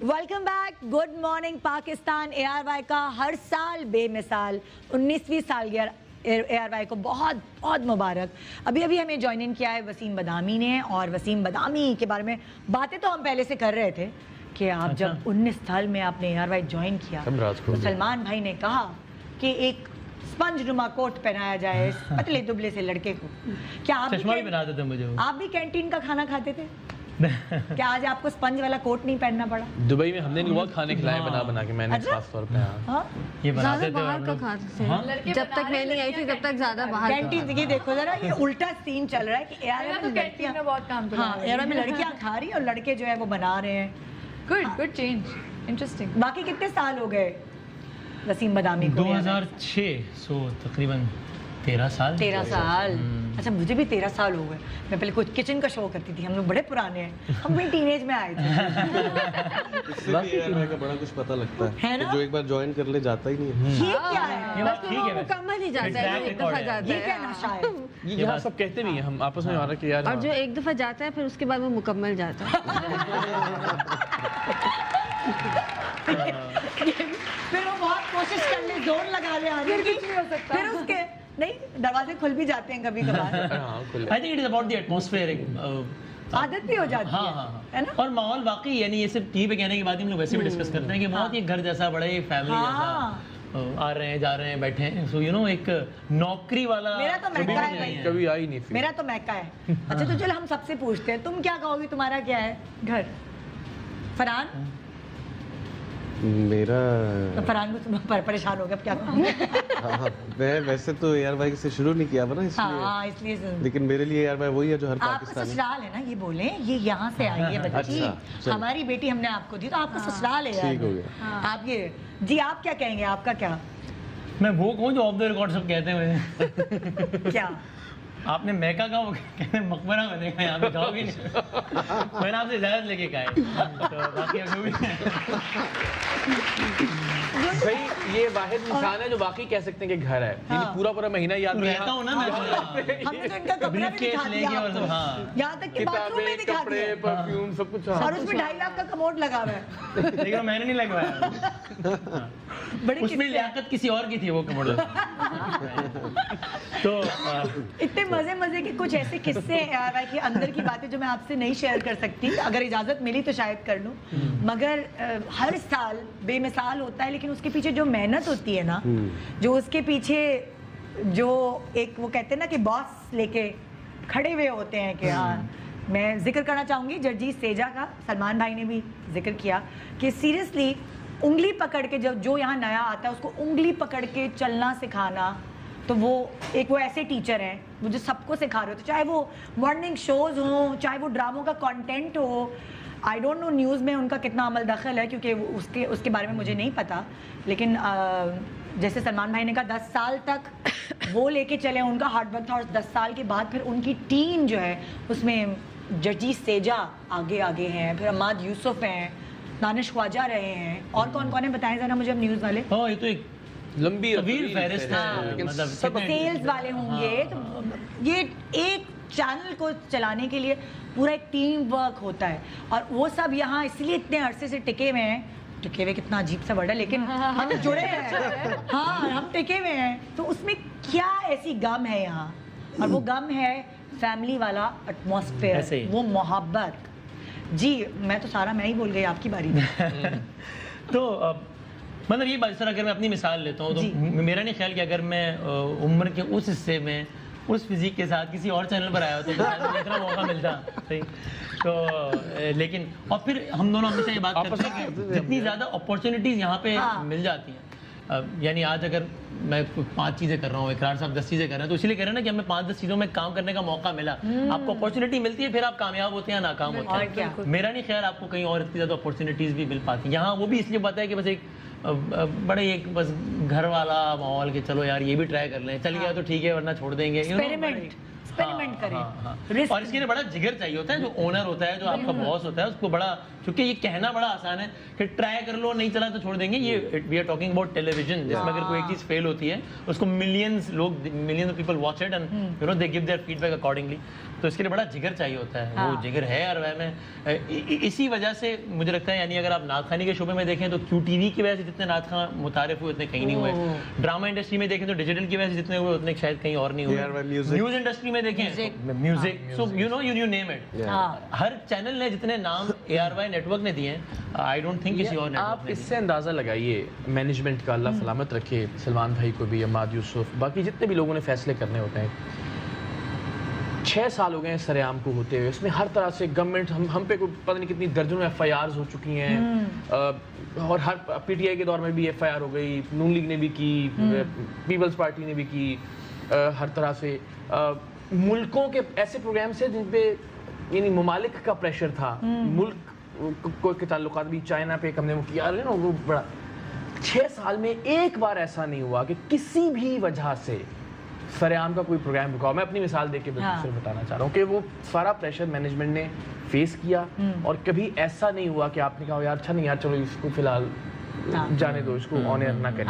welcome back. Good morning Pakistan ARY का हर साल बेमिसाल 19वीं सालगिरह ARY को बहुत बहुत मुबारक। अभी हमें ज्वाइन इन किया है वसीम बदामी ने, और वसीम बदामी के बारे में बातें तो हम पहले से कर रहे थे कि आप जब 19 साल में आपने ARY ज्वाइन किया तो सलमान भाई ने कहा कि एक स्पंज नुमा कोट पहनाया जाए पतले दुबले से लड़के को। क्या आप भी कैंटीन का खाना खाते थे? क्या आज आपको स्पंज वाला कोट नहीं पहनना पड़ा? दुबई में हमने बहुत खाने खिलाए बना के, मैंने खास तौर पे ये बनाते थे। बाहर का खाते थे जब तक मैं नहीं आई थी, तब तक ज्यादा बाहर कैंटीन। ये देखो जरा, ये उल्टा सीन चल रहा है कि ARY में लड़कियां बहुत काम कर रही हैं, ARY में लड़कियां खा रही हैं और लड़के जो है वो बना रहे हैं। Good change, interesting. बाकी कितने साल हो गए वसीम बदामी को? 2006, सो तकरीबन 13 साल। अच्छा मुझे भी 13 साल हो गए, मैं पहले कुछ किचन का शो करती थी, हम लोग बड़े पुराने हैं, हम भी टीनेज में आए थे। इससे भी ARY का बड़ा कुछ पता लगता है ना? कि जो एक बार ज्वाइन कर ले जाता ही नहीं है। ये क्या है? बस वो मुकम्मल ही जाता है, एक दफा जाता ये क्या है। नशा है? ये यहाँ सब कहते भी हैं, हम आपस में हमारा कि यार और जो एक दफा जाता है फिर उसके बाद वो मुकम्मल जाता है। फिर वो बहुत कोशिश कर ले, जोर लगा ले आने की, फिर उसके नहीं दरवाजे खुल भी जाते हैं कभी कभार। I think it is about the atmosphere, आदत भी हो जाती हाँ है, हाँ है ना? और माहौल वाकई यानी ये सिर्फ टीवी पे कहने के बाद ही हम लोग वैसे भी डिस्कस करते हैं कि बहुत ही घर जैसा, बड़े ही फैमिली जैसा, आ रहे हैं जा रहे हैं बैठे हैं, सो यू नो एक नौकरी वाला मेरा तो महका है भाई, कभी आई नहीं फिर। मेरा तो महका है। अच्छा तो चल हम सबसे पूछते हैं, तुम क्या कहोगी, तुम्हारा क्या है घर? फरहान? मेरा तो फरहान को तुम परेशान हो गया, अब क्या कहोगे? हाँ, मैं वैसे तो ARY से शुरू नहीं किया ना इसलिए, हाँ इसलिए लेकिन मेरे लिए ARY वही है जो हर आपका पाकिस्तानी। ससुराल है ना, ये बोले ये यहाँ से आई है बच्ची, अच्छा, चलो। हमारी बेटी हमने आपको दी, तो आपका ससुराल है ठीक हो यार। गया। आप ये जी आप क्या कहेंगे, आपका क्या मैं वो कहूँ जो ऑफ द रिकॉर्ड सब कहते हैं। क्या? आपने मैका का वो कहते हैं मकबरा में देखा, यहाँ पे जाओगी नहीं। मैंने आपसे इजाजत लेके कहा है, तो बाकी अब जो भी है। भाई ये वाहिद इंसान है जो वाकई कह सकते हैं कि घर है, यानी पूरा पूरा महीना याद रहता हूँ ना मैं, हमने तो इनका कपड़ा भी दिखा दिया और सब, आपको। हाँ। यहाँ तक कि बाथरूम में दिखा कपड़े, दिया, परफ्यूम सब कुछ। और उसमें 2.5 लाख का कमोड लगा हुआ है। लेकिन मैंने नहीं लगवाया, बड़ी उसमें किस्से हैं। लियाकत किसी और की थी वो कमोड। तो इतने मजे मजे के कुछ ऐसे किस्से हैं यार कि अंदर की बातें जो मैं आपसे नहीं शेयर कर सकती, अगर इजाजत मिली तो शायद कर लूं, मगर हर साल बेमिसाल होता है, लेकिन उसके पीछे जो मेहनत होती है ना, जो उसके पीछे जो एक वो कहते हैं ना कि बॉस लेके खड़े हुए होते हैं कि हाँ, मैं जिक्र करना चाहूंगी जगजीत सेजा का, सलमान भाई ने भी जिक्र किया कि सीरियसली उंगली पकड़ के जो यहाँ नया आता है उसको उंगली पकड़ के चलना सिखाना, तो वो एक वो ऐसे टीचर हैं वो जो सबको सिखा रहे होते, चाहे वो मॉर्निंग शोज हो, चाहे वो ड्रामों का कंटेंट हो। आई डोंट नो न्यूज़ में उनका कितना अमल दखल है, क्योंकि उसके बारे में मुझे नहीं पता, लेकिन जैसे सलमान भाई ने कहा 10 साल तक वो लेके चले, उनका हार्ड वर्क था, और 10 साल के बाद फिर उनकी टीम जो है उसमें जगजीत सेजा आगे हैं, फिर अम्माद यूसुफ हैं, दानिश ख्वाजा रहे हैं, और कौन कौन है बताएं जरा मुझे अब न्यूज़ वाले। हाँ ये तो एक लंबी तवील फहरिस्त है, लेकिन मतलब सब सेल्स वाले होंगे, तो ये एक चैनल को चलाने के लिए पूरा एक टीम वर्क होता है, और वो सब यहाँ इसलिए इतने अरसे से टिके हुए हैं। टिके हुए कितना अजीब सा वर्ड है, लेकिन हम जुड़े हैं, हाँ हम टिके हुए हैं, तो उसमें क्या ऐसी गम है यहाँ, और वो गम है फैमिली वाला एटमॉस्फेयर, वो मोहब्बत। जी मैं तो सारा मैं ही बोल गई, आपकी बारी। तो मतलब ये बात, सर अगर मैं अपनी मिसाल लेता हूँ तो मेरा नहीं ख्याल कि अगर मैं उम्र के उस हिस्से में उस फिजिक के साथ किसी और चैनल पर आया होता तो शायद देखने का मौका मिलता, सही। तो लेकिन और फिर हम दोनों हमेशा ये बात करते हैं कि जितनी ज़्यादा अपॉर्चुनिटीज़ यहाँ पे मिल जाती हैं, यानी आज अगर मैं 5 चीज़ें कर रहा हूँ, इकरार साहब 10 चीज़ें कर रहे हैं, तो इसलिए कह रहे हैं ना कि हमें 5-10 चीज़ों में काम करने का मौका मिला, आपको अपॉर्चुनिटी मिलती है, फिर आप कामयाब होते हैं, नाकाम होते हैं। मेरा नहीं ख्याल आपको कहीं और इतनी ज़्यादा अपॉर्चुनिटीज़ भी मिल पाती हैं यहाँ। वो भी इसलिए पता है कि बस एक बड़े एक बस घर वाला माहौल के चलो यार ये भी ट्राई कर लें, चल गया तो ठीक है वरना छोड़ देंगे, एक्सपेरिमेंट करें। और इसके लिए बड़ा जिगर चाहिए होता है, जो ओनर होता है, जो आपका बॉस होता है, उसको बड़ा, क्योंकि ये कहना बड़ा आसान है कि ट्राई कर लो, नहीं चला तो छोड़ देंगे। ये we are talking about television, जिसमें अगर कोई एक चीज़ फेल होती है उसको millions of people watch it and you know they give their feedback accordingly. तो इसके लिए बड़ा जिगर चाहिए होता है, वो जिगर है। और वह में इसी वजह से मुझे लगता है, यानी अगर आप नात खानी के शोबे में देखें तो QTV की वजह से जितने नात खां मुतारिफ हुए उतने कहीं नहीं हुए, ड्रामा इंडस्ट्री में देखें तो डिजिटल की वजह से जितने हुए उतने शायद कहीं और नहीं हुए, न्यूज़ इंडस्ट्री में देखें music, so you know you name it, her channel ने जितने नाम ARY नेटवर्क ने दिए हैं, आई डोंट थिंक किसी और नेटवर्क आप इससे अंदाज़ा लगाइए मैनेजमेंट का, अल्लाह सलामत रखे सलमान भाई को भी, अम्माद यूसुफ, बाकी जितने भी लोगों ने फैसले करने होते हैं। 6 साल हो गए हैं सरेआम को होते हुए, उसमें हर तरह से गवर्नमेंट हम पे कोई पता नहीं कितनी दर्जनों FIRs हो चुकी हैं, और हर PTI के दौर में भी FIR हो गई, नून लीग ने भी की, पीपल्स पार्टी ने भी की, हर तरह से मुल्कों के ऐसे प्रोग्राम से जिन पे यानी ममालिक का प्रेशर था, मुल्क को के ताल्लुकात भी, चाइना पे हमने वो किया ना, वो बड़ा 6 साल में एक बार ऐसा नहीं हुआ कि किसी भी वजह से सरेआम का कोई प्रोग्राम रुका हो। मैं अपनी मिसाल देके सिर्फ बताना चाह रहा हूँ कि वो सारा प्रेशर मैनेजमेंट ने फेस किया और कभी ऐसा नहीं हुआ कि आपने कहा यार अच्छा नहीं यार चलो इसको फिलहाल जाने दो, इसको ऑन एयर ना करें।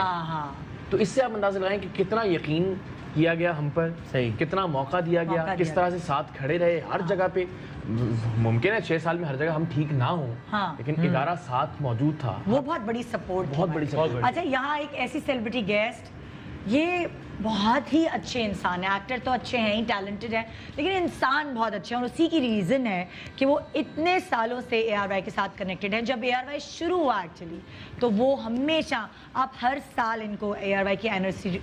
तो इससे आप अंदाजा लगाएं कि कितना यकीन किया गया हम पर, सही कितना मौका दिया गया, किस तरह से साथ खड़े रहे हर जगह पे। मुमकिन है 6 साल में हर जगह हम ठीक ना हो, लेकिन 11 साथ मौजूद था, वो बहुत बड़ी सपोर्ट, बहुत बड़ी सपोर्ट। अच्छा, यहाँ एक ऐसी सेलिब्रिटी गेस्ट, ये बहुत ही अच्छे इंसान है, एक्टर तो अच्छे हैं ही, टैलेंटेड है, लेकिन इंसान बहुत अच्छे हैं और उसी की रीज़न है कि वो इतने सालों से ARY के साथ कनेक्टेड है। जब ARY शुरू हुआ एक्चुअली तो वो हमेशा, आप हर साल इनको ARY की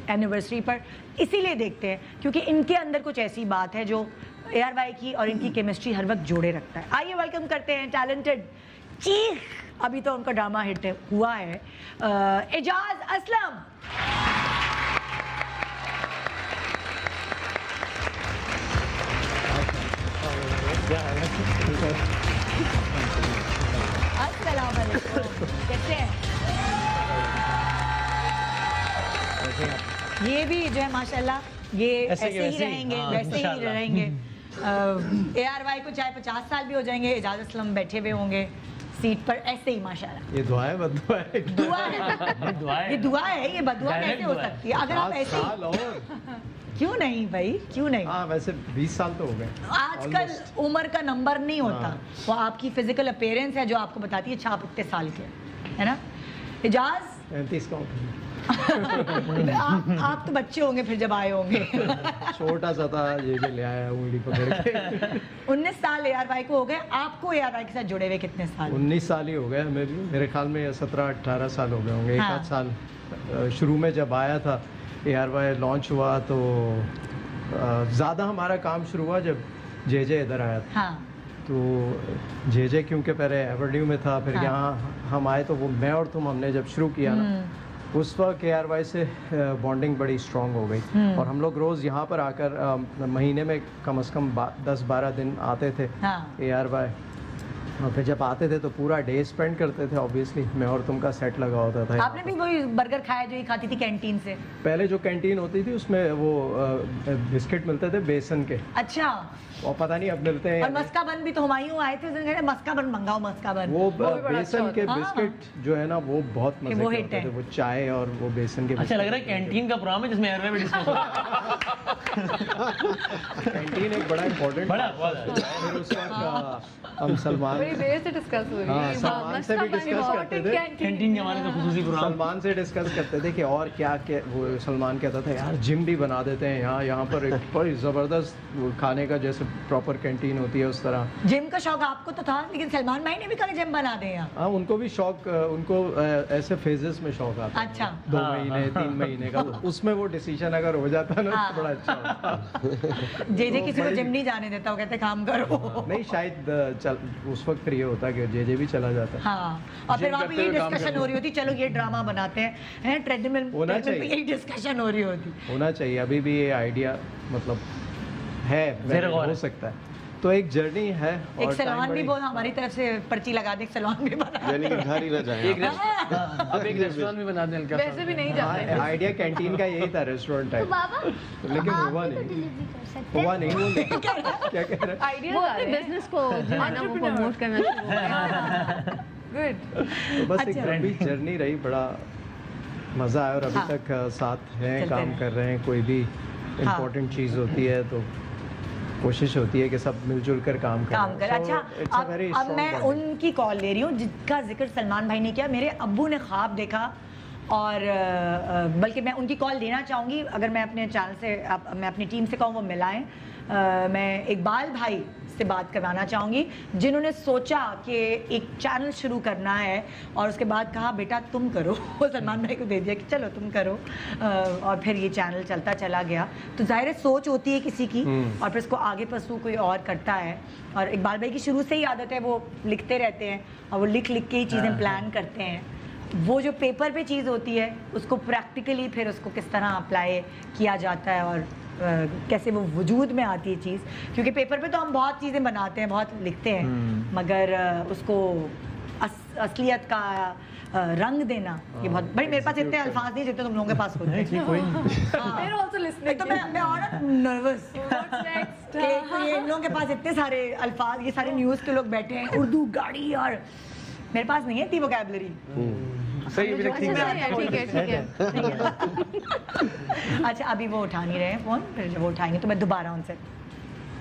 एनिवर्सरी पर इसीलिए देखते हैं क्योंकि इनके अंदर कुछ ऐसी बात है जो ARY की और इनकी केमिस्ट्री हर वक्त जोड़े रखता है। आइए वेलकम करते हैं टैलेंटेड चीख, अभी तो उनका ड्रामा हिट हुआ है, एजाज असलम। अस्सलाम वालेकुम, कैसे हैं? ये भी जो है माशाल्लाह, ये ऐसे ही रहेंगे, वैसे ही रहेंगे। ARY को चाहे 50 साल भी हो जाएंगे, एजाज असलम बैठे हुए होंगे सीट पर ऐसे ही माशाल्लाह। ये दुआ है, बददुआ है? दुआ है, ये दुआ है, ये बददुआ कैसे हो सकती है अगर आप ऐसे ही? क्यों नहीं भाई, क्यों नहीं? हाँ, वैसे 20 साल तो हो गए। आजकल उम्र का नंबर नहीं होता, वो आपकी फिजिकल अपीयरेंस है जो आपको बताती है छाप इतने साल के, है ना? एजाज 35 का आप तो बच्चे होंगे फिर जब आए होंगे। छोटा सा था, ये भी ले आया उंगली पकड़ के। 19 साल ARY को हो गए, आपको ARY के साथ जुड़े हुए कितने साल? 19 साल ही हो गए हमें भी, मेरे ख्याल में 17-18 साल हो गए होंगे। एक आध साल शुरू में जब आया था ARY लॉन्च हुआ तो ज़्यादा हमारा काम शुरू हुआ जब JJ इधर आया था। तो JJ क्योंकि पहले एवर्ड्यू में था, फिर यहाँ हम आए तो वो मैं और तुम हमने जब शुरू किया ना, उस वक्त ARY से बॉन्डिंग बड़ी स्ट्रॉन्ग हो गई और हम लोग रोज़ यहाँ पर आकर महीने में कम से कम 10-12 दिन आते थे ARY, और फिर जब आते थे तो पूरा डे स्पेंड करते थे। ऑब्वियसली मैं और तुम का सेट लगा होता था। आपने भी वही बर्गर खाया जो ही खाती थी कैंटीन से? पहले जो कैंटीन होती थी उसमें वो बिस्किट मिलते थे बेसन के। अच्छा, और पता नहीं अब मिलते हैं। और मस्का बन भी तो हुमायूं आए थे, उसने कहा मस्का बन मंगाओ, मस्का बन। वो बेसन के बिस्किट जो है ना वो बहुत मजे के होते थे, वो चाय और वो बेसन के। अच्छा लग रहा है कैंटीन का प्रोग्राम है जिसमें ARY में डिस्कस हो रहा है। कैंटीन एक बड़ा इम्पोर्टेंट, फिर उसके बाद हम सलमान से डिस्कस हो रही है, सलमान से भी डिस्कस करते थे, कैंटीन के हमारे तो खुसूसी प्रोग्राम, सलमान से डिस्कस करते थे कि और क्या क्या। वो सलमान कहता था यार जिम भी बना देते हैं यहाँ पर, एक बड़ी ज़बरदस्त खाने का जैसे प्रॉपर कैंटीन होती है उस तरह। जिम का शौक आपको तो था, लेकिन सलमान भाई ने भी कहा जिम बना दें यहाँ। हाँ, उनको भी शौक, उनको ऐसे फेजेस में शौक आता है। अच्छा, 2 महीने 3 महीने का, उसमें वो डिसीजन अगर हो जाता ना तो बड़ा अच्छा होता। JJ किसी को जिम नहीं जाने देता, वो कहते काम करो। नहीं, शायद उस वक्त ये होता कि JJ भी चला जाता। हाँ, और फिर वहाँ पे ये डिस्कशन हो रही होती, चलो ये ड्रामा बनाते हैं, ट्रेडमिल पे यही डिस्कशन हो रही होती। होना चाहिए, अभी भी ये आइडिया मतलब है, हो सकता है। तो एक जर्नी है। एक सलमान भी बोल, हमारी तरफ से पर्ची लगा दे, सलमान भी बना, यानी कि घर ही ना जाए, अब एक रेस्टोरेंट भी बना दें। वैसे भी नहीं जाते। आइडिया कैंटीन का यही था, रेस्टोरेंट टाइप, लेकिन हुआ नहीं। हुआ नहीं, वो क्या कह रहे हैं? आइडिया अपने बिजनेस को जो है ना वो प्रमोट करना शुरू किया। गुड। तो बस एक लंबी जर्नी रही, बड़ा मज़ा आया और अभी तक साथ हैं, काम कर रहे हैं। कोई भी इम्पोर्टेंट चीज़ होती है तो कोशिश होती है कि सब मिलजुल कर काम करें। अच्छा, अब मैं उनकी कॉल ले रही हूँ जिसका जिक्र सलमान भाई ने किया। मेरे अब्बू ने ख्वाब देखा और बल्कि मैं उनकी कॉल लेना चाहूँगी, अगर मैं अपने चैनल से, मैं अपनी टीम से कहूँ वो मिलाएं। मैं इकबाल भाई से बात करवाना चाहूँगी जिन्होंने सोचा कि एक चैनल शुरू करना है और उसके बाद कहा बेटा तुम करो। वो सलमान भाई को दे दिया कि चलो तुम करो, और फिर ये चैनल चलता चला गया। तो ज़ाहिर सोच होती है किसी की और फिर उसको आगे परसू कोई और करता है। और इकबाल भाई की शुरू से ही आदत है, वो लिखते रहते हैं और वो लिख के ही चीज़ें प्लान करते हैं। वो जो पेपर पे चीज़ होती है उसको प्रैक्टिकली फिर उसको किस तरह अप्लाई किया जाता है और कैसे वो वजूद में आती है चीज़। क्योंकि पेपर पे तो हम बहुत चीज़ें बनाते हैं, बहुत लिखते हैं, मगर उसको असलियत का रंग देना, ये बहुत भाई मेरे पास इतने अल्फाज नहीं जितने तुम लोगों के पास होते हैं। कोई नहीं। They're also listening. तो मैं और नर्वस What's next? कि ये इन लोगों के पास इतने सारे अल्फाज, ये सारे न्यूज़ के लोग बैठे हैं, उर्दू गाड़ी, और मेरे पास नहीं है इतनी वोकैबुलरी। सही अभी तक ठीक है। ठीक है। अच्छा अभी वो उठा नहीं रहे हैं फोन, फिर जब वो उठाएंगे तो मैं दोबारा उनसे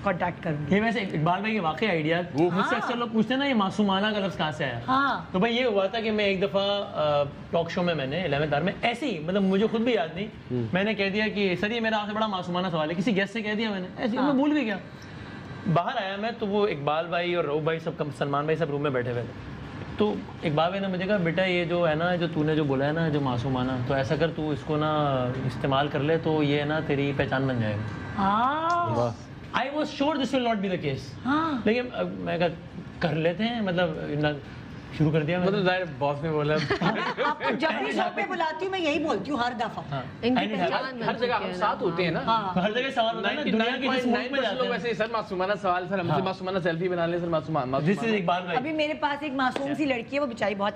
कांटेक्ट करूंगी। ये वैसे इकबाल भाई के वाकई आइडिया, वो मुझसे अक्सर लोग पूछते हैं ना ये मासूमाना का लफ्ज़ कहाँ से आया। हाँ। तो भाई ये हुआ था कि मैं एक दफ़ा टॉक शो में मैंने 11th आवर में ऐसे ही, मतलब मुझे खुद भी याद नहीं, मैंने कह दिया कि सर ये मेरा आपसे बड़ा मासूमाना सवाल है, किसी गेस्ट से कह दिया मैंने, ऐसे मैं भूल भी गया। बाहर आया मैं तो वो इकबाल भाई और रऊफ भाई सब, सलमान भाई सब रूम में बैठे हुए थे। तो इकबाल भाई ने मुझे कहा बेटा ये जो है ना, जो तूने जो बोला है ना, जो मासूमाना, तो ऐसा कर तू इसको ना इस्तेमाल कर ले तो ये ना तेरी पहचान बन जाएगा। I was sure this will not be the case, लेकिन मैं कर लेते हैं, मतलब शुरू कर दिया, मतलब बॉस ने बोला। आपको जब भी शो पे बुलाती हूँ मैं यही बोलती हूँ हर दफा। हर जगह हम साथ होते हैं ना, हर जगह सवाल होता है ना, दुनिया के जिस मुल्क में जाते लोग हैं। वैसे सर मासूमाना सवाल, सर हमसे मासूमाना सेल्फी बना ले, सर मासूमाना। दिस इज इकबाल भाई। अभी मेरे पास एक मासूम सी लड़की है, वो बेचारी बहुत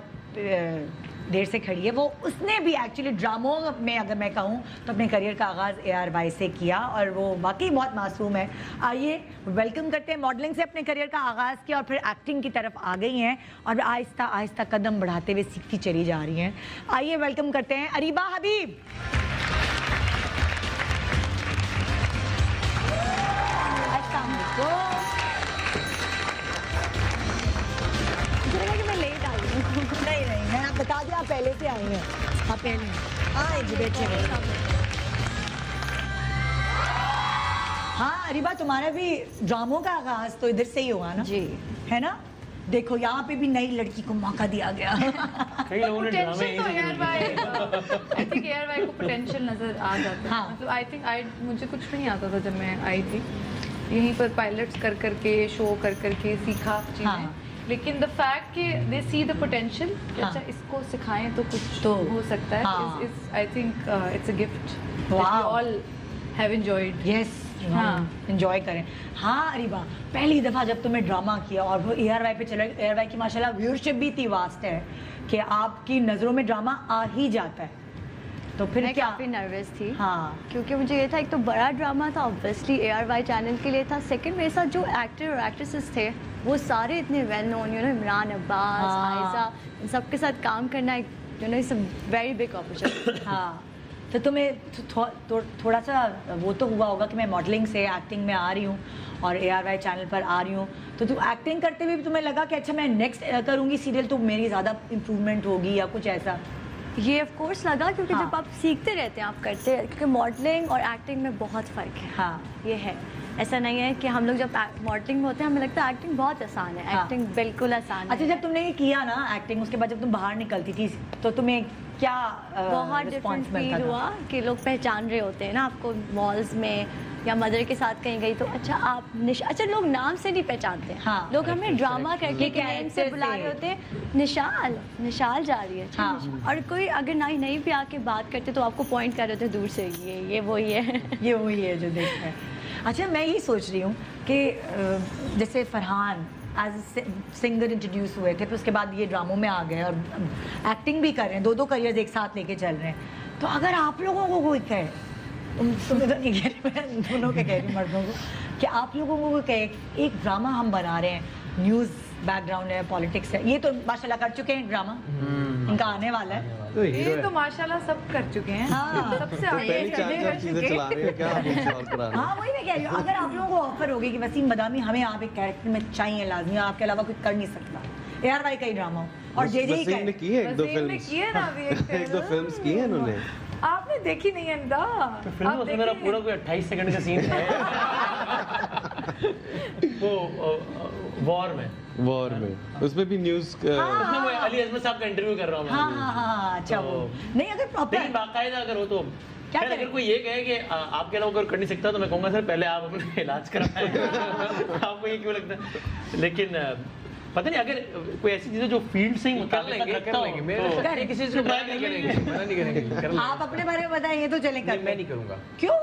देर से खड़ी है, वो उसने भी एक्चुअली ड्रामों में अगर मैं कहूँ तो अपने करियर का आगाज़ ARY से किया, और वो वाकई बहुत मासूम है। आइए वेलकम करते हैं, मॉडलिंग से अपने करियर का आगाज़ किया और फिर एक्टिंग की तरफ आ गई हैं और आहिस्ता आहिस्ता कदम बढ़ाते हुए सीखती चली जा रही हैं। आइए वेलकम करते हैं अरीबा हबीब। अस्सलाम वालेकुम। नहीं मैं आप बता दें, आप पहले से आई हैं, आप पहले आए जी, बैठे हाँ। अरीबा तुम्हारा भी ड्रामों का आगाज तो इधर से ही हुआ ना जी, है ना? देखो यहाँ पे भी नई लड़की को मौका दिया गया। कई लोगों ने ड्रामे आई थिंक ARY को पोटेंशियल नजर आ जाता है। मतलब आई थिंक मुझे कुछ नहीं आता था जब मैं आई थी, यहीं पर पायलट्स कर करके, शो कर करके सीखा चीज़ें। लेकिन द फैक्ट कि दे सी द पोटेंशियल, अच्छा इसको सिखाएं तो कुछ तो हो सकता है, आई think it's a gift all have enjoyed. Yes, हाँ एंजॉय करें। हाँ अरीबा, पहली दफ़ा जब तुमने ड्रामा किया और वो ARY पे चला, ARY की माशाल्लाह व्यूअरशिप भी इतनी वास्ट है कि आपकी नज़रों में ड्रामा आ ही जाता है, तो फिर मैं क्या? काफ़ी नर्वस थी, हाँ, क्योंकि मुझे ये था, एक तो बड़ा ड्रामा था ऑब्वियसली ARY चैनल के लिए था, सेकंड मेरे साथ जो एक्टर और एक्ट्रेसेस थे वो सारे इतने well known, you know Imran Abbas, Ayeza, इन सबके साथ काम करना, you know it's a very big opportunity. हाँ, तो तुम्हें थोड़ा सा वो तो हुआ होगा कि मैं मॉडलिंग से एक्टिंग में आ रही हूँ और ARY चैनल पर आ रही हूँ, तो तुम एक्टिंग करते हुए भी तुम्हें लगा कि अच्छा मैं नेक्स्ट करूँगी सीरियल तो मेरी ज़्यादा इम्प्रूवमेंट होगी या कुछ ऐसा? ये ऑफ कोर्स लगा, क्योंकि जब आप सीखते रहते हैं आप करते हैं, क्योंकि मॉडलिंग और एक्टिंग में बहुत फ़र्क है। हाँ, ये है, ऐसा नहीं है कि हम लोग जब मॉडलिंग में होते हैं हमें लगता है एक्टिंग बहुत आसान है। हाँ, एक्टिंग बिल्कुल आसान है। अच्छा, जब तुमने ये किया ना एक्टिंग, उसके बाद जब तुम बाहर निकलती थी तो तुम्हें क्या बहुत डिफरेंट फील हुआ कि लोग पहचान रहे होते हैं ना आपको मॉल्स में, या मदर के साथ कहीं गई तो अच्छा आप अच्छा लोग नाम से नहीं पहचानते हैं। हाँ, लोग हमें ड्रामा करके नेम से बुला रहे होते हैं, निशाल जा रही है। हाँ, और कोई अगर नहीं भी आके बात करते तो आपको पॉइंट कर रहे होते दूर से, ये वही है। ये वही है जो देख रहे हैं। अच्छा, मैं यही सोच रही हूँ कि जैसे फरहान एज सिंगर इंट्रोड्यूस हुए थे, फिर उसके बाद ये ड्रामों में आ गए और एक्टिंग भी कर रहे हैं, दो करियर्स एक साथ लेके चल रहे हैं। तो अगर आप लोगों को कोई कहे, तुम्हें तो नहीं कह रही मैं, दोनों के कह रही मर्दों को, कि आप लोगों को कहे एक ड्रामा हम बना रहे हैं, न्यूज़ बैकग्राउंड है, पॉलिटिक्स है, ये तो माशाल्लाह कर चुके हैं ड्रामा, इनका आने वाला है, तो ये तो माशाल्लाह सब कर चुके हैं। हाँ, सबसे आगे चीजें चला रहे हैं क्या? हाँ, वही मैं कह रही हूँ, अगर आप लोगों को ऑफर होगी कि वसीम बदामी हमें आप एक कैरेक्टर में चाहिए लाजमी, आपके अलावा कोई कर नहीं सकता, ARY का ही ड्रामा हो और जे ने की है एक दो फिल्म्स की है इन्होंने, आपने देखी नहीं है ना? तो फिल्म में मेरा पूरा कोई 28 सेकंड का सीन है वो वॉर में उसमें भी न्यूज़ उसमें वो अली अजमत साहब का इंटरव्यू कर रहा हूँ। हाँ, अच्छा, वो नहीं, अगर प्रॉपर लेकिन बाकायदा अगर हो तो क्या अगर कोई ये कहे कि आपके अलावा कोई कर नहीं सकता तो मैं कहूँगा सर पहले आप अपना इलाज कराएं। आपको ये क्यों लगता है? लेकिन पता नहीं, अगर कोई ऐसी चीजें जो फील्ड से ही कर लेंगे मेरे किसी से मना नहीं करेंगे। आप अपने बारे में बताएंगे तो चलें, मैं नहीं करूँगा। क्यों?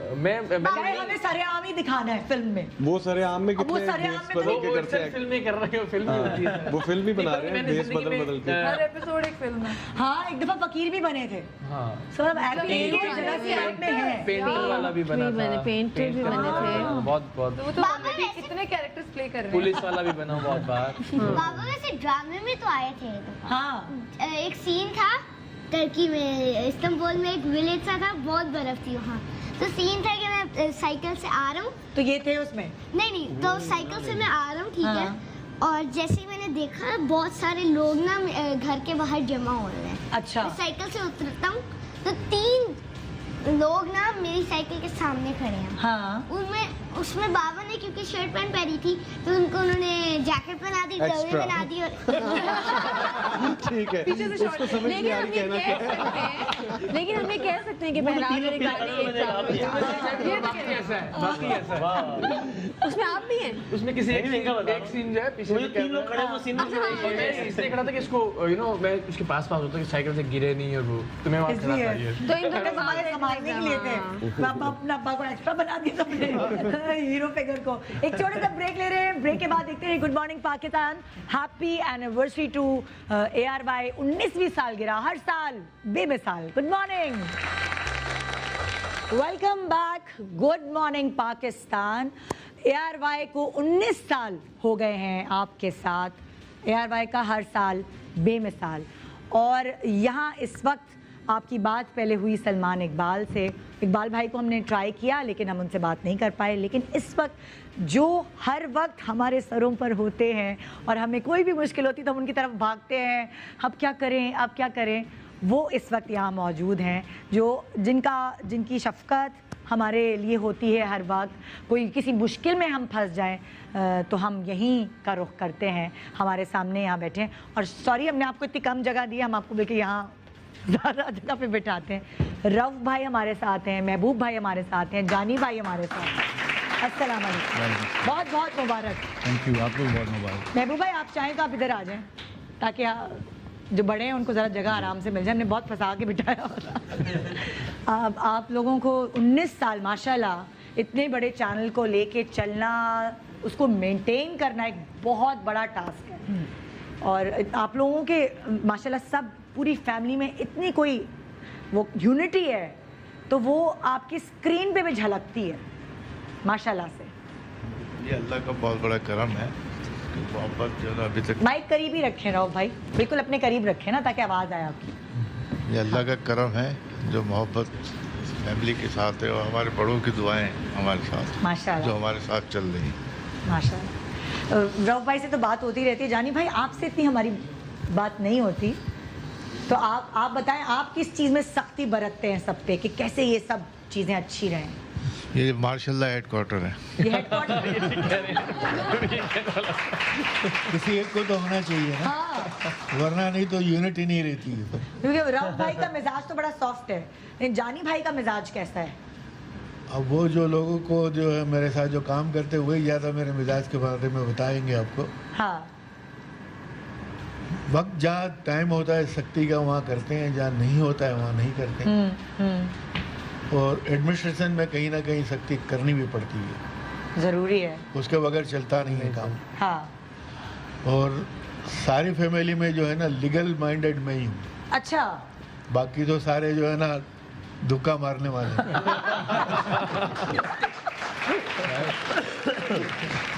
चाहे हमें सरेआम ही दिखाना है फिल्म में। वो सरेआम में कितने सरेआम बेस में बदल के वो करते हैं। फिल्म में कर रहे हैं, फिल्म होती है। वो फिल्म ही बना रहे हैं बेस बदल के। हर एपिसोड एक फिल्म है। हाँ, एक दफा फकीर भी बने थे। हाँ, सब एक्टिंग एक जगह से लाइफ में है। पेंटर वाला भी बना था, पेंटर भी बने थे। बहुत तो वो तो ऑलरेडी कितने कैरेक्टर्स प्ले कर रहे हैं। पुलिस वाला भी बना बहुत बार। बाबा वैसे ड्रामे में तो आए थे। हाँ, एक सीन था टर्की में, इस्तांबुल में एक विलेज सा था, बहुत बर्फ थी वहाँ। तो सीन था कि मैं साइकिल से आ रहा हूँ। तो ये थे उसमें? नहीं, तो साइकिल से मैं आ रहा हूँ, ठीक है। और जैसे ही मैंने देखा बहुत सारे लोग ना घर के बाहर जमा हो रहे हैं। अच्छा। मैं साइकिल से उतरता हूँ तो 3 लोग ना मेरी साइकिल के सामने खड़े हैं। हाँ। उसमें बाबा ने क्योंकि शर्ट पैंट पहनी थी तो उन्होंने जैकेट पहना दी, टॉवेल पहना दी और ठीक है, उसको समझ नहीं आ रही कहना क्या है। लेकिन हम ये कह सकते हैं कि पहनावे निकाले उसमें आप भी हैं। उसमें किसी एक सीन जो है पीछे में 3 लोग खड़े, वो सीन मैं इसलिए खड़ा था कि इसको मैं उसके पास होता कि साइकिल से गिरे नहीं और वो तुम्हें बात करा था ये। तो इन दोनों हमारे संभालने के लिए थे। पापा अपना अब्बा को एक्स्ट्रा बना दिया सबने हीरो फिगर को। एक छोटा सा ब्रेक ले रहे हैं, ब्रेक के बाद देखते हैं good morning Pakistan. Happy anniversary to ARY 19वीं सालगिरह, हर साल बेमिसाल। Good morning, welcome back. Good morning Pakistan. ARY को 19 साल हो गए हैं आपके साथ। ARY का हर साल बेमिसाल। और यहाँ इस वक्त आपकी बात पहले हुई सलमान इकबाल से। इकबाल भाई को हमने ट्राई किया लेकिन हम उनसे बात नहीं कर पाए। लेकिन इस वक्त जो हर वक्त हमारे सरों पर होते हैं और हमें कोई भी मुश्किल होती तो हम उनकी तरफ भागते हैं, अब क्या करें अब क्या करें, वो इस वक्त यहाँ मौजूद हैं। जिनकी शफ़क़त हमारे लिए होती है हर वक्त। कोई किसी मुश्किल में हम फंस जाएं तो हम यहीं का रुख करते हैं। हमारे सामने यहाँ बैठे हैं। और सॉरी हमने आपको इतनी कम जगह दी, हम आपको बिल्कुल यहाँ ज़्यादा जगह पे बिठाते हैं। रऊफ भाई हमारे साथ हैं, महबूब भाई हमारे साथ हैं, जानी भाई हमारे साथ हैं। अस्सलाम वालेकुम, बहुत बहुत मुबारक। थैंक यू, आपको भी बहुत मुबारक। महबूब भाई आप चाहें तो आप इधर आ जाएं ताकि जो बड़े हैं उनको ज़रा जगह आराम से मिल जाए। हमने बहुत फंसा के बिठाया आप लोगों को 19 साल माशाल्लाह इतने बड़े चैनल को लेके चलना, उसको मेंटेन करना एक बहुत बड़ा टास्क है। और आप लोगों के माशाल्लाह सब पूरी फैमिली में इतनी कोई वो यूनिटी है तो वो आपकी स्क्रीन पे भी झलकती है माशाल्लाह से। ये अल्लाह का बहुत बड़ा करम है कि मोहब्बत जो है अभी तक। माइक करीब ही रखें रऊफ भाई, बिल्कुल अपने करीब रखें ना ताकि आवाज़ आए आपकी। ये अल्लाह का करम है जो मोहब्बत फैमिली के साथ है और हमारे बड़ों की दुआएं हमारे साथ माशाल्लाह जो हमारे साथ चल रही। माशाल्लाह। रऊफ भाई से तो बात होती रहती है, जानी भाई आपसे इतनी हमारी बात नहीं होती, तो आप बताएं आप किस चीज़ में सख्ती बरतते हैं सब पे कि कैसे ये सब चीज़ें अच्छी रहें। ये मार्शल्लाह हेडक्वार्टर है। ये हेडक्वार्टर किसी एक को तो होना चाहिए ना, वरना नहीं तो यूनिटी नहीं रहती है। क्योंकि रऊफ भाई का मिजाज तो बड़ा सॉफ्ट है, लेकिन जानी भाई का मिजाज कैसा है? अब वो जो लोगों को जो है मेरे साथ जो काम करते वही ज़्यादा मेरे मिजाज के बारे में बताएंगे आपको। हाँ, वक्त जहाँ टाइम होता है सख्ती का वहाँ करते हैं, जहाँ नहीं होता है वहाँ नहीं करते हैं। और एडमिनिस्ट्रेशन में कहीं ना कहीं सख्ती करनी भी पड़ती है, ज़रूरी है, उसके बगैर चलता नहीं है काम। हाँ। और सारी फैमिली में जो है ना लीगल माइंडेड मैं ही हूँ। अच्छा, बाकी तो सारे जो है ना धुक्का मारने वाले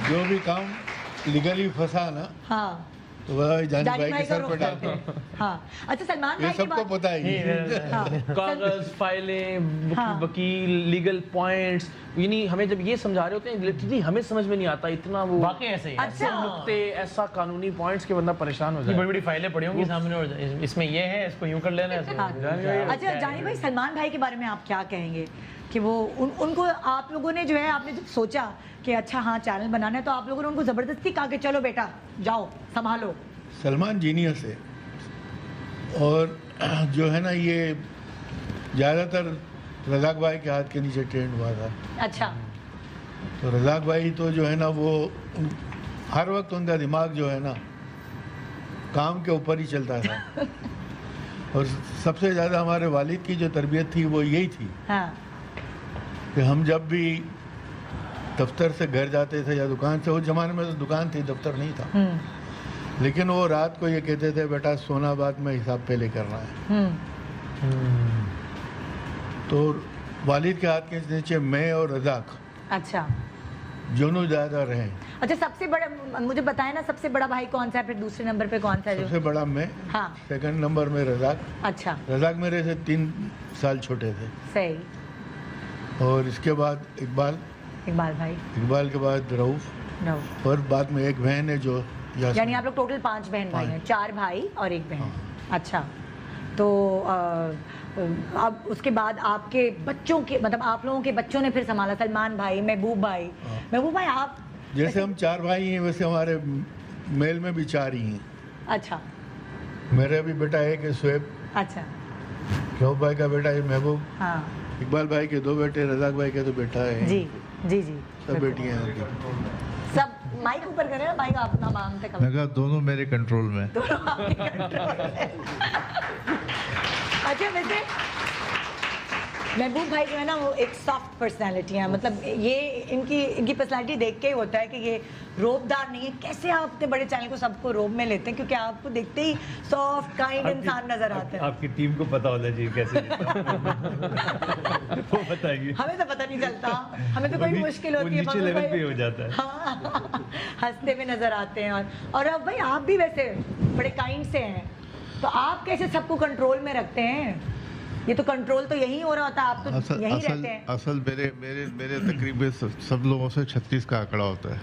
जो भी काम लीगली फंसा ना, हाँ, तो वह जानी भाई के सर पर डालते हैं। हाँ। अच्छा सलमान भाई ये सबको पता है। कागज, फाइलें, वकील, लीगल पॉइंट्स, यानी हमें जब ये समझा रहे होते हैं लिटरली हमें समझ में नहीं आता इतना वो वाकई ऐसे ही है। अच्छा। नुक्ते ऐसा कानूनी पॉइंट्स के बंदा परेशान हो जाए। बड़ी बड़ी फाइलें पड़ी होंगी सामने और इसमें ये है, इसको यूं कर लेना है। अच्छा जानी भाई सलमान भाई के बारे में आप क्या कहेंगे कि वो उनको आप लोगों ने जो है आपने जब सोचा कि अच्छा हाँ चैनल बनाना है तो आप लोगों ने उनको ज़बरदस्ती कहा कि चलो बेटा जाओ संभालो? सलमान जीनियस है और जो है ना ये ज़्यादातर रज़ाक भाई के हाथ के नीचे ट्रेंड हुआ था। अच्छा। तो रज़ाक भाई तो जो है ना वो हर वक्त उनका दिमाग जो है ना काम के ऊपर ही चलता था। और सबसे ज़्यादा हमारे वालिद की जो तरबियत थी वो यही थी हाँ। कि हम जब भी दफ्तर से घर जाते थे या दुकान से, उस ज़माने में तो दुकान थी, दफ्तर नहीं था, लेकिन वो रात को ये कहते थे बेटा सोना बाद में हिसाब पहले करना है। तो वालिद के हाथ के नीचे मैं और रज़ाक, अच्छा, दोनों ज़्यादा रहे। अच्छा, सबसे बड़ा मुझे बताया ना, सबसे बड़ा भाई कौन सा है, फिर दूसरे नंबर पे कौन सा है? सबसे बड़ा मैं, हाँ, सेकंड नंबर में रज़ाक। अच्छा, रज़ाक मेरे से 3 साल छोटे थे। सही। और इसके बाद इकबाल भाई, इकबाल के बाद रऊफ, और बाद में एक बहन है जो यानी आप लोग टोटल 5 बहन भाई हैं, 4 भाई और 1 बहन। अच्छा, तो अब उसके बाद आपके बच्चों के, मतलब आप लोगों के बच्चों ने फिर संभाला, सलमान भाई, महबूब भाई आप जैसे हम 4 भाई हैं वैसे हमारे मेल में भी 4 ही हैं। अच्छा, मेरा भी बेटा एक है शुएब, अच्छा, रऊफ भाई का बेटा है महबूब, हाँ, इकबाल भाई के 2 बेटे, रज़ाक भाई के तो बेटा है। जी जी जी, सब बेटियां हैं। सब माइक ऊपर करें ना, माइक अपना मांगते कब? मैं कहा दोनों मेरे कंट्रोल में। दोनों आपके कंट्रोल में। अच्छा, वैसे महबूब भाई जो है ना, वो एक सॉफ्ट पर्सनालिटी है, मतलब ये इनकी पर्सनालिटी देख के ही होता है कि ये रोबदार नहीं है। कैसे आप अपने बड़े चैनल को सबको रोब में लेते हैं, क्योंकि आपको देखते ही सॉफ्ट काइंड इंसान नजर आते हैं। आपकी टीम को पता होना चाहिए कैसे वो बताएंगे। हमें तो पता नहीं चलता, हमें तो कोई मुश्किल होती है, नीचे लेवल पे हो जाता है। हाँ, हंसते हुए नजर आते हैं। और अब भाई आप भी वैसे बड़े काइंड से हैं, तो आप कैसे सबको कंट्रोल में रखते हैं? ये तो कंट्रोल तो यही हो रहा होता है, आप तो यही रहते हैं। असल मेरे तकरीबन सब लोगों से 36 का आंकड़ा होता है।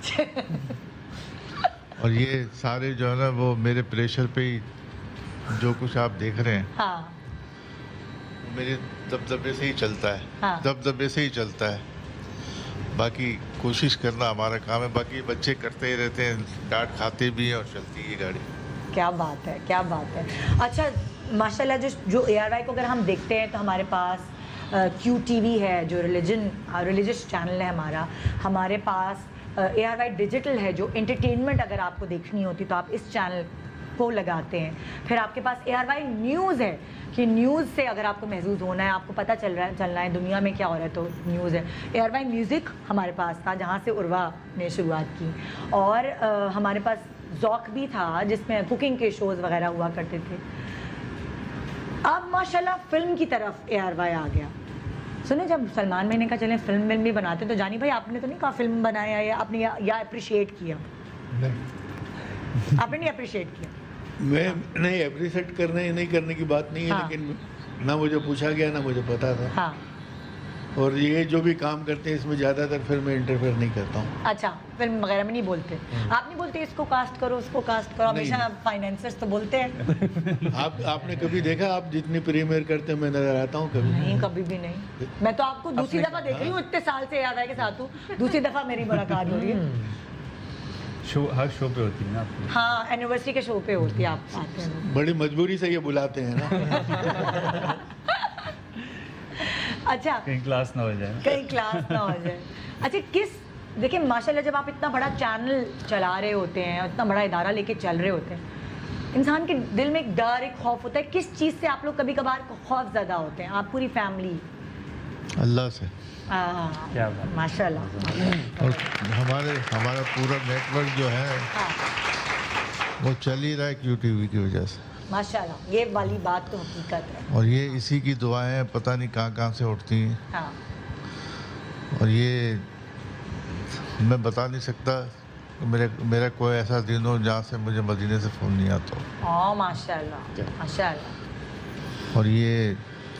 और ये सारे जो है ना, वो मेरे प्रेशर पे ही जो कुछ आप देख रहे हैं, हाँ, मेरे दबदबे से ही चलता है, हाँ, दबदबे से ही चलता है। बाकी कोशिश करना हमारा काम है, बाकी बच्चे करते ही रहते हैं, डांट खाते भी हैं और चलती है गाड़ी। क्या बात है, क्या बात है। अच्छा, माशाल्लाह, जो ARY को अगर हम देखते हैं तो हमारे पास QTV है, जो रिलीजियस चैनल है हमारे पास ARY डिजिटल है, जो एंटरटेनमेंट अगर आपको देखनी होती तो आप इस चैनल को लगाते हैं। फिर आपके पास ARY न्यूज़ है कि न्यूज़ से अगर आपको महसूस होना है, आपको पता चलना है दुनिया में क्या हो रहा है, तो न्यूज़ है। ARY म्यूज़िक हमारे पास था, जहाँ से उर्वा ने शुरुआत की, और हमारे पास ज़ौक भी था जिसमें कुकिंग के शोज़ वगैरह हुआ करते थे। अब माशाल्लाह फिल्म की तरफ ARY आ गया। सुने, जब सलमान भाई ने कहा चलें फिल्म भी बनाते, तो जानी भाई आपने तो नहीं कहा फिल्म बनाया, या आपने या अप्रिशिएट किया? नहीं, आपने नहीं अप्रिशिएट किया। मैं नहीं अप्रिशिएट नहीं करने की बात नहीं है, हाँ, लेकिन ना मुझे पूछा गया, ना मुझे पता था, हाँ, और ये जो भी काम करते हैं इसमें ज़्यादातर फिल्म में इंटरफेयर नहीं करता हूँ। अच्छा, फिल्म वगैरह में नहीं बोलते? आप नहीं बोलते इसको कास्ट करो, उसको कास्ट करो? हमेशा फाइनेंसर्स तो बोलते हैं। आपने कभी देखा, आप जितनी प्रीमियर करते हैं मैं नजर आता हूँ? कभी नहीं, कभी भी नहीं। मैं तो आपको दूसरी दफा देख रही हूँ, इतने साल से ARY के साथ हूँ, दूसरी दफा मेरी मुलाकात हो रही है। हर शो पे होती है ना? हाँ, एनिवर्सरी के शो पे होती है, आप आते हैं। बड़ी मजबूरी से ये बुलाते हैं ना। अच्छा, कहीं क्लास ना हो जाए। अच्छा, देखिए माशाल्लाह, जब आप इतना बड़ा चैनल चला रहे होते हैं, इतना बड़ा इदारा लेके चल रहे होते हैं, इंसान के दिल में एक डर, एक खौफ होता है। किस चीज़ से आप लोग कभी कभार खौफ ज़्यादा होते हैं, आप पूरी फैमिली? अल्लाह से। क्या बात, माशाल्लाह। और हमारा पूरा नेटवर्क जो है, हाँ, वो चल ही रहा है QTV की वजह से, माशाल्लाह। ये वाली बात तो हकीकत है। और ये इसी की दुआएं पता नहीं कहाँ से उठती हैं, हाँ, और ये मैं बता नहीं सकता। मेरा कोई ऐसा दिन हो जहाँ से मुझे मदीने से फ़ोन नहीं आता हो। माशाल्लाह, माशाल्लाह। और ये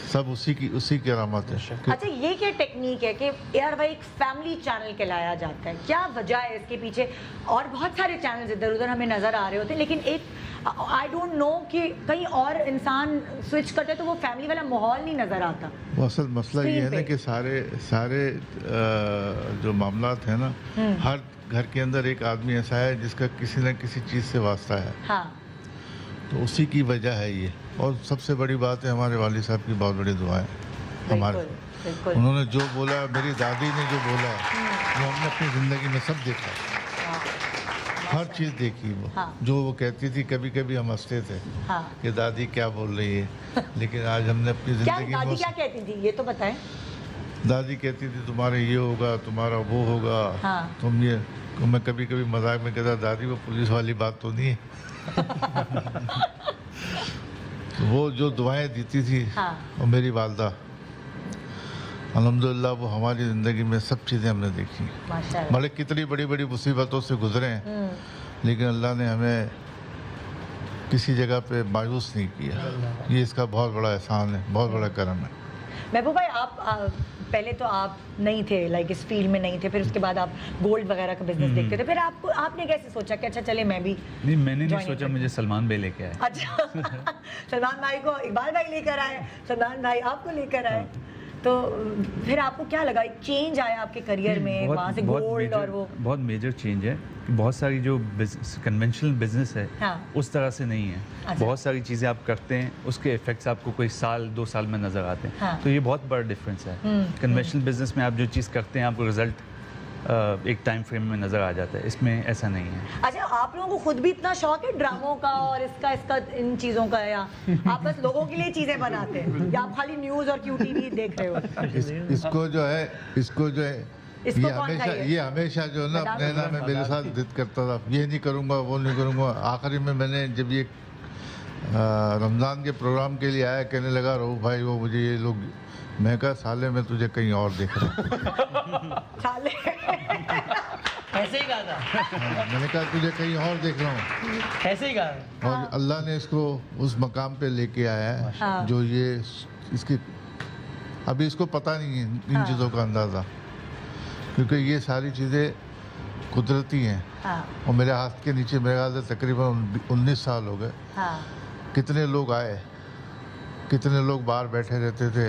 सब उसी की करामत है। अच्छा, ये क्या टेक्निक है कि ARY एक फैमिली चैनल कहलाया जाता है? क्या वजह है इसके पीछे? और बहुत सारे चैनल्स इधर उधर हमें नज़र आ रहे होते हैं, लेकिन एक आई डोंट नो कि कहीं और इंसान स्विच करते तो वो फैमिली वाला माहौल नहीं नज़र आता। वो असल मसला ये है ना कि सारे जो मामलात है ना, हर घर के अंदर एक आदमी ऐसा है जिसका किसी न किसी चीज़ से वास्ता है, हाँ, तो उसी की वजह है ये। और सबसे बड़ी बात है हमारे वालिद साहब की बहुत बड़ी दुआ है हमारे। उन्होंने जो बोला, मेरी दादी ने जो बोला, वो हमने अपनी ज़िंदगी में सब देखा, हर चीज़ देखी। वो हाँ, जो वो कहती थी, कभी कभी हम हंसते थे, हाँ, कि दादी क्या बोल रही है, लेकिन आज हमने अपनी ज़िंदगी में। दादी क्या कहती थी ये तो बताएं? दादी कहती थी तुम्हारे ये होगा, तुम्हारा वो होगा, तुम ये, तो मैं कभी कभी मजाक में कहता दादी वो पुलिस वाली बात तो नहीं है। तो वो जो दुआएं देती थी और मेरी वालदा, अल्हम्दुलिल्लाह वो हमारी ज़िंदगी में सब चीज़ें हमने देखी। भले कितनी बड़ी बड़ी मुसीबतों से गुजरे हैं, लेकिन अल्लाह ने हमें किसी जगह पे मायूस नहीं किया। ये इसका बहुत बड़ा एहसान है, बहुत बड़ा करम है। महबूब भाई, आप पहले तो आप नहीं थे, लाइक इस फील्ड में नहीं थे, फिर उसके बाद आप गोल्ड वगैरह का बिजनेस देखते थे, फिर आपने कैसे सोचा कि अच्छा चले मैं भी? नहीं, मैंने नहीं सोचा, मुझे सलमान भाई लेके आए। अच्छा सलमान भाई को इकबाल भाई लेकर आए, सलमान भाई आपको लेकर आए, तो फिर आपको क्या लगा, एक चेंज आया आपके करियर में वहाँ से गोल्ड? और वो बहुत मेजर चेंज है कि बहुत सारी जो कन्वेंशनल बिजनेस है उस तरह से नहीं है। अच्छा। बहुत सारी चीज़ें आप करते हैं, उसके इफेक्ट्स आपको कोई साल 2 साल में नज़र आते हैं। तो ये बहुत बड़ा डिफरेंस है। कन्वेंशनल बिजनेस में आप जो चीज़ करते हैं आपको रिजल्ट एक टाइम फ्रेम में नज़र आ जाता है, इसमें ऐसा नहीं है। अच्छा, आप लोगों को खुद भी इतना शौक है ड्रामों का और इसका इन चीज़ों का, या आप बस लोगों के लिए चीज़ें बनाते हैं, या आप खाली न्यूज़ और QTV देख रहे हो? इसको जो है ये हमेशा जो है ना अपने ना में मेरे साथ जिद करता था, ये नहीं करूँगा वो नहीं करूँगा। आखिरी में मैंने जब ये रमज़ान के प्रोग्राम के लिए आया, कहने लगा रऊफ भाई वो मुझे ये लोग, मैं कहा साले मैं तुझे कहीं और देख रहा हूँ। साले ऐसे ही कहा था। मैंने कहा तुझे कहीं और देख रहा हूँ, ऐसे ही कहा। और अल्लाह ने इसको उस मकाम पे लेके आया है जो ये इसकी अभी इसको पता नहीं है इन चीज़ों का अंदाज़ा, क्योंकि ये सारी चीज़ें कुदरती हैं। और मेरे हाथ के नीचे मेरे ख्याल से तकरीबन 19 साल हो गए। कितने लोग आए, कितने लोग बाहर बैठे रहते थे,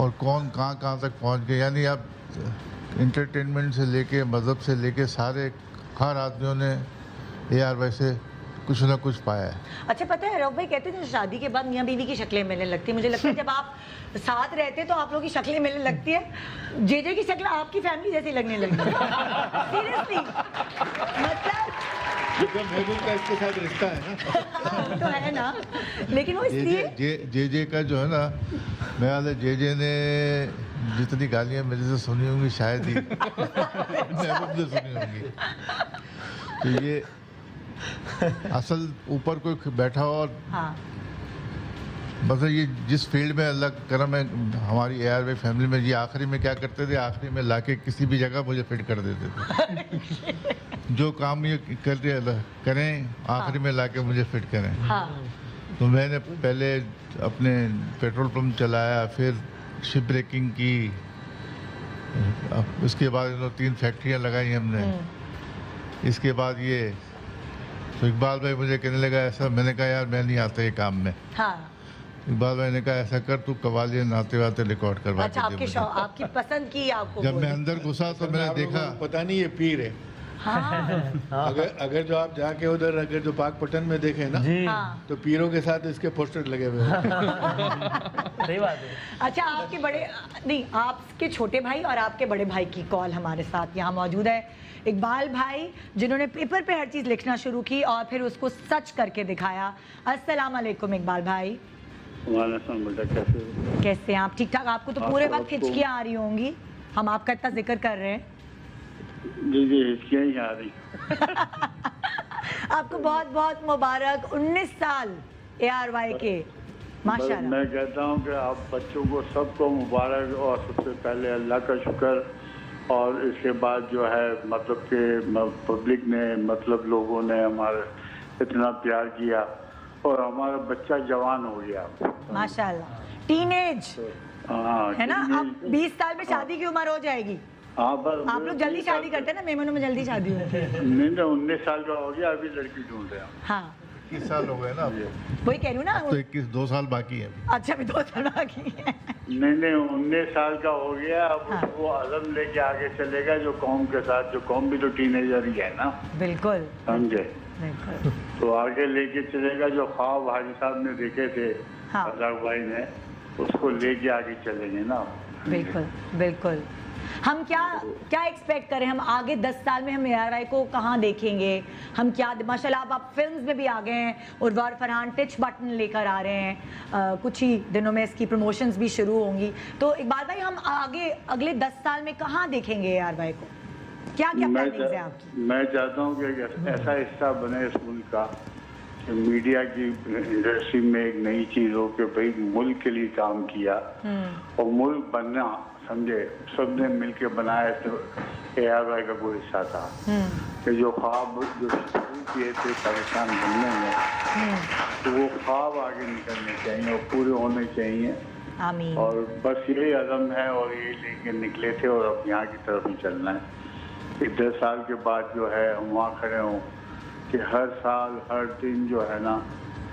और कौन कहाँ तक पहुँच गए। यानी आप इंटरटेनमेंट से लेके मज़हब से लेके सारे हर आदमियों ने AR भाई से कुछ ना कुछ पाया है। अच्छा, पता है रऊफ भाई कहते थे शादी के बाद मियाँ बीवी की शक्लें मिलने लगती है। मुझे लगता है जब आप साथ रहते तो आप लोगों की शक्लें मिलने लगती है। जेजे की शक्ल आपकी फैमिली जैसी लगने लगी सीरियसली, मतलब महबूब का इसके साथ रिश्ता है ना। तो है ना, लेकिन वो इसलिए जेजे का जो है ना, मैं जेजे ने जितनी गालियाँ मेरे से सुनी होंगी शायद ही महबूब ने सुनी होंगी। तो ये असल ऊपर कोई बैठा हो, और बस ये जिस फील्ड में अल्लाह का करम है, हमारी AR भाई फैमिली में ये आखिरी में क्या करते थे, आखिरी में लाके किसी भी जगह मुझे फिट कर देते थे। जो काम ये करें आखिरी में लाके मुझे फिट करें। तो मैंने पहले अपने पेट्रोल पंप चलाया, फिर शिप ब्रेकिंग की, उसके बाद 3 फैक्ट्रियाँ लगाई हमने। इसके बाद ये तो इकबाल भाई मुझे कहने लगा ऐसा, मैंने कहा यार मैं नहीं आता ये काम में। इकबाल भाई ने कहा ऐसा कर, तू कवालियाँ नाते वाते रिकॉर्ड करवा। अच्छा, आपकी पसंद की आपको? जब मैं अंदर घुसा तो मैंने देखा, पता नहीं ये पीर है। अगर जो आप जाके उधर अगर जो पाकपटन में देखें ना, तो पीरों के साथ इसके पोस्टर लगे हुए हैं। सही बात है। अच्छा, आपके बड़े नहीं, आपके छोटे भाई और आपके बड़े भाई की कॉल हमारे साथ यहाँ मौजूद है। इकबाल भाई जिन्होंने पेपर पे हर चीज़ लिखना शुरू की और फिर उसको सच करके दिखाया। अस्सलाम वालेकुम इकबाल भाई। कैसे हैं आप? ठीक ठाक? आपको तो पूरे वक्त हिचकियाँ आ रही होंगी, हम आपका इतना जिक्र कर रहे हैं। जी हिचकियाँ ही आ रही। आपको बहुत बहुत मुबारक 19 साल ARY के, माशाल्लाह। मैं कहता हूँ कि आप बच्चों को सबको मुबारक, और सबसे पहले अल्लाह का शुक्र, और इसके बाद जो है मतलब कि पब्लिक ने, मतलब लोगों ने हमारे इतना प्यार किया, और हमारा बच्चा जवान हो गया माशाल्लाह, टीनेज है ना। अब 20 साल में शादी की उम्र हो जाएगी। आप लोग जल्दी शादी करते हैं ना, मेमनों में जल्दी शादी होती है। नहीं 19 साल का हो गया, अभी लड़की ढूंढ रहे हैं। हाँ 21 साल हो गए ना, वही कह रही हूँ ना। तो 2 साल बाकी है। अच्छा, अभी 2 साल बाकी है। नहीं 19 साल का हो गया, अब वो आज़म लेके आगे चलेगा जो कौम के साथ, जो कौम भी तो टीनेजर ही है ना। बिल्कुल, समझे। तो आगे लेके चलेगा, जो ख्वाब हाजी साहब ने देखे थे रज़ाक भाई ने, उसको लेके आगे चलेंगे ना। बिल्कुल बिल्कुल। हम क्या एक्सपेक्ट करें? हम आगे 10 साल में हम ARY को कहाँ देखेंगे? हम क्या माशाल्लाह आप फिल्म्स में भी आ गए हैं और फरहान टिच बटन लेकर आ रहे हैं, कुछ ही दिनों में इसकी प्रमोशंस भी शुरू होंगी। तो इकबाल भाई हम आगे अगले 10 साल में कहाँ देखेंगे ARY को? क्या प्लानिंग्स है आपकी? मैं चाहता हूँ कि ऐसा हिस्सा बने इस मुल्क का, मीडिया की इंडस्ट्री में एक नई चीज हो कि भाई मुल्क के लिए काम किया और मुल्क बनना, समझे, सबने मिलके बनाया। तो ARY का कोई हिस्सा था कि जो ख्वाब जो शुरू किए थे पाकिस्तान बनने में, तो वो ख्वाब आगे निकलने चाहिए और पूरे होने चाहिए। आमीन। और बस यही अज़म है और यही लेके निकले थे और अब यहाँ की तरफ ही चलना है कि 10 साल के बाद जो है हम वहाँ खड़े हों कि हर साल हर दिन जो है ना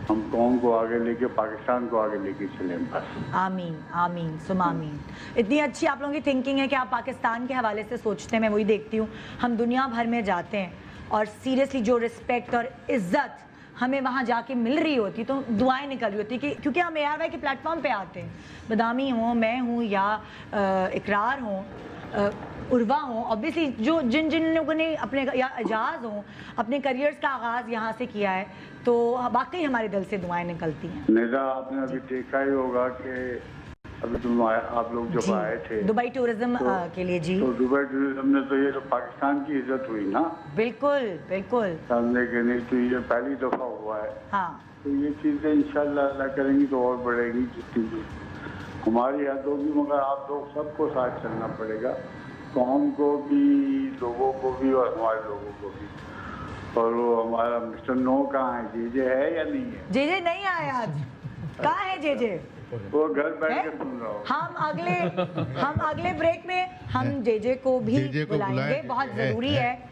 हम कौम को आगे लेके, पाकिस्तान को आगे लेके चलें बस। आमीन आमीन सुम आमीन। इतनी अच्छी आप लोगों की थिंकिंग है कि आप पाकिस्तान के हवाले से सोचते हैं। मैं वही देखती हूँ, हम दुनिया भर में जाते हैं और सीरियसली जो रिस्पेक्ट और इज्जत हमें वहाँ जाके मिल रही होती तो दुआएं निकल रही होती कि क्योंकि हम ARY के प्लेटफॉर्म पे आते हैं, बदामी हों, मैं हूँ या इकरार हों, उर्वा हों, ऑब्वियसली जो जिन लोगों ने अपने या एजाज हों अपने करियर्स का आगाज़ यहाँ से किया है, तो वाकई हमारे दिल से दुआएं निकलती हैं। निदा, आपने अभी देखा ही होगा कि अभी आप लोग जब आए थे दुबई टूरिज्म के लिए, जी, तो दुबई टूरिज्म ने तो ये तो पाकिस्तान की इज्जत हुई ना। बिल्कुल बिल्कुल, समझे कि नहीं, तो ये पहली दफ़ा हुआ है। हाँ, तो ये चीज़ें इंशाल्लाह अल्लाह करेंगी तो और बढ़ेगी, जितनी भी हमारी हद होगी, मगर आप लोग सबको साथ चलना पड़ेगा, कौम को भी, लोगों को भी और हमारे लोगों को भी। और वो हमारा मिस्टर नो कहाँ है? जेजे है या नहीं है? जेजे नहीं आया आज। कहाँ है जेजे? वो घर बैठ के सुन रहा हो। हम अगले ब्रेक में हम जेजे को भी बुलाएंगे, बहुत जरूरी है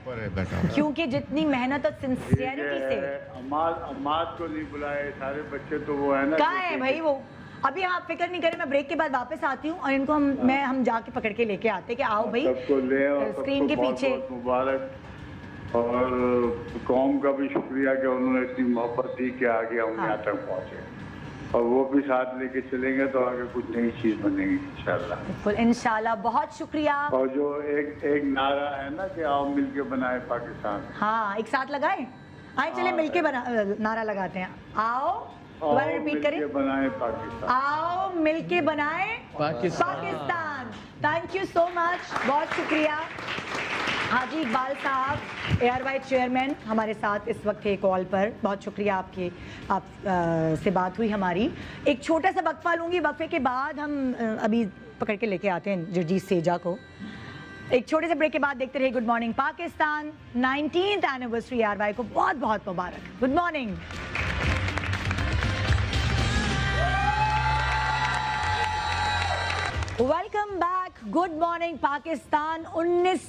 क्योंकि जितनी मेहनत और सिंसियरिटी से। अम्माद को नहीं बुलाए, सारे बच्चे तो वो है ना। कहाँ है भाई वो? अभी आप फिक्र नहीं करें, मैं ब्रेक के बाद वापस आती हूँ और इनको हम जाके पकड़ के लेके आते कि आओ भाई स्क्रीन के पीछे। मुबारक, और कौम का भी शुक्रिया कि उन्होंने इतनी मोहब्बत दी कि आगे हम यहाँ तक पहुँचे, और वो भी साथ लेके चलेंगे तो आगे कुछ नई चीज बनेगी इंशाल्लाह। बिल्कुल इंशाल्लाह, बहुत शुक्रिया। और जो एक नारा है ना कि आओ मिलके बनाए पाकिस्तान, हाँ एक साथ लगाए, आए चले मिलके नारा लगाते हैं। आओ, दोबारा रिपीट करें, बनाए पाकिस्तान, आओ मिलके बनाए Pakistan. Thank you so much, बहुत शुक्रिया। हाजी इकबाल साहब, ARY चेयरमैन हमारे साथ इस वक्त थे कॉल पर, बहुत शुक्रिया आप से बात हुई हमारी। एक छोटा सा वक्फा लूँगी, वक्फे के बाद हम अभी पकड़ के लेके आते हैं जर्जीस सेजा को। एक छोटे से ब्रेक के बाद देखते रहिए good morning Pakistan. 19th anniversary ARY को बहुत बहुत मुबारक। Good morning. Welcome back, good morning Pakistan. 19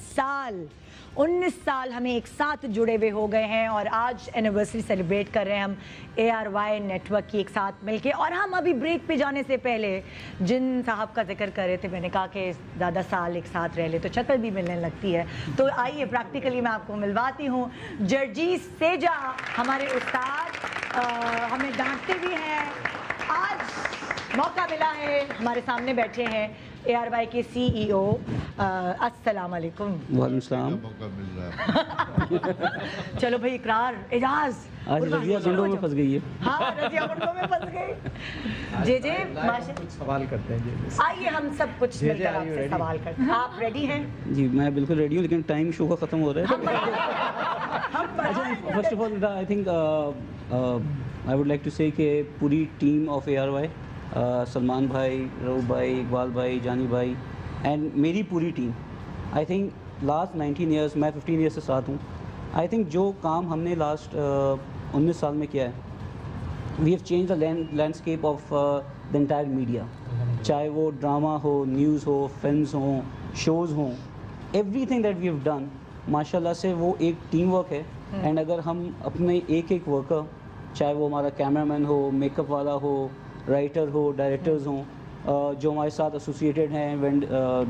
साल हमें एक साथ जुड़े हुए हो गए हैं और आज एनिवर्सरी सेलिब्रेट कर रहे हैं हम ARY नेटवर्क की एक साथ मिलके। और हम अभी ब्रेक पे जाने से पहले जिन साहब का जिक्र कर रहे थे, मैंने कहा कि ज़्यादा साल एक साथ रह ले तो शक्ल भी मिलने लगती है, तो आइए प्रैक्टिकली मैं आपको मिलवाती हूँ। जर्जीस सेजा हमारे उस्ताद हमें डांटते भी हैं, आज मौका मिला है, हमारे सामने बैठे हैं ARY के CEO। अस्सलाम वालेकुम। वालेकुम सलाम। चलो भाई, इकरार, एजाज, आज रजिया गुंडों में फंस गई है। हाँ, रजिया गुंडों में फंस गई। जेजे कुछ सवाल करते हैं, आइए हम सब कुछ मिलकर आपसे सवाल करते हैं। आप रेडी हैं? जी मैं बिल्कुल रेडी हूँ, लेकिन टाइम शो का ख़त्म हो रहा है। First of all I think I would like to say कि पूरी टीम ऑफ ARY, सलमान भाई, रऊफ भाई, इकबाल भाई, जानी भाई एंड मेरी पूरी team, I think last 19 years, मैं 15 ईयर्स से साथ हूँ। आई थिंक जो काम हमने लास्ट 19 साल में किया है, we have change the landscape of the entire media, चाहे वो ड्रामा हो, न्यूज़ हो, फिल्म्स हो, शोज़ हों, everything that we have done माशाल्लाह से वो एक टीम वर्क है। एंड अगर हम अपने एक वर्कर, चाहे वो हमारा कैमरामैन हो, मेकअप वाला हो, राइटर हो, डायरेक्टर्स हों, जो हमारे साथ एसोसिएटेड हैं,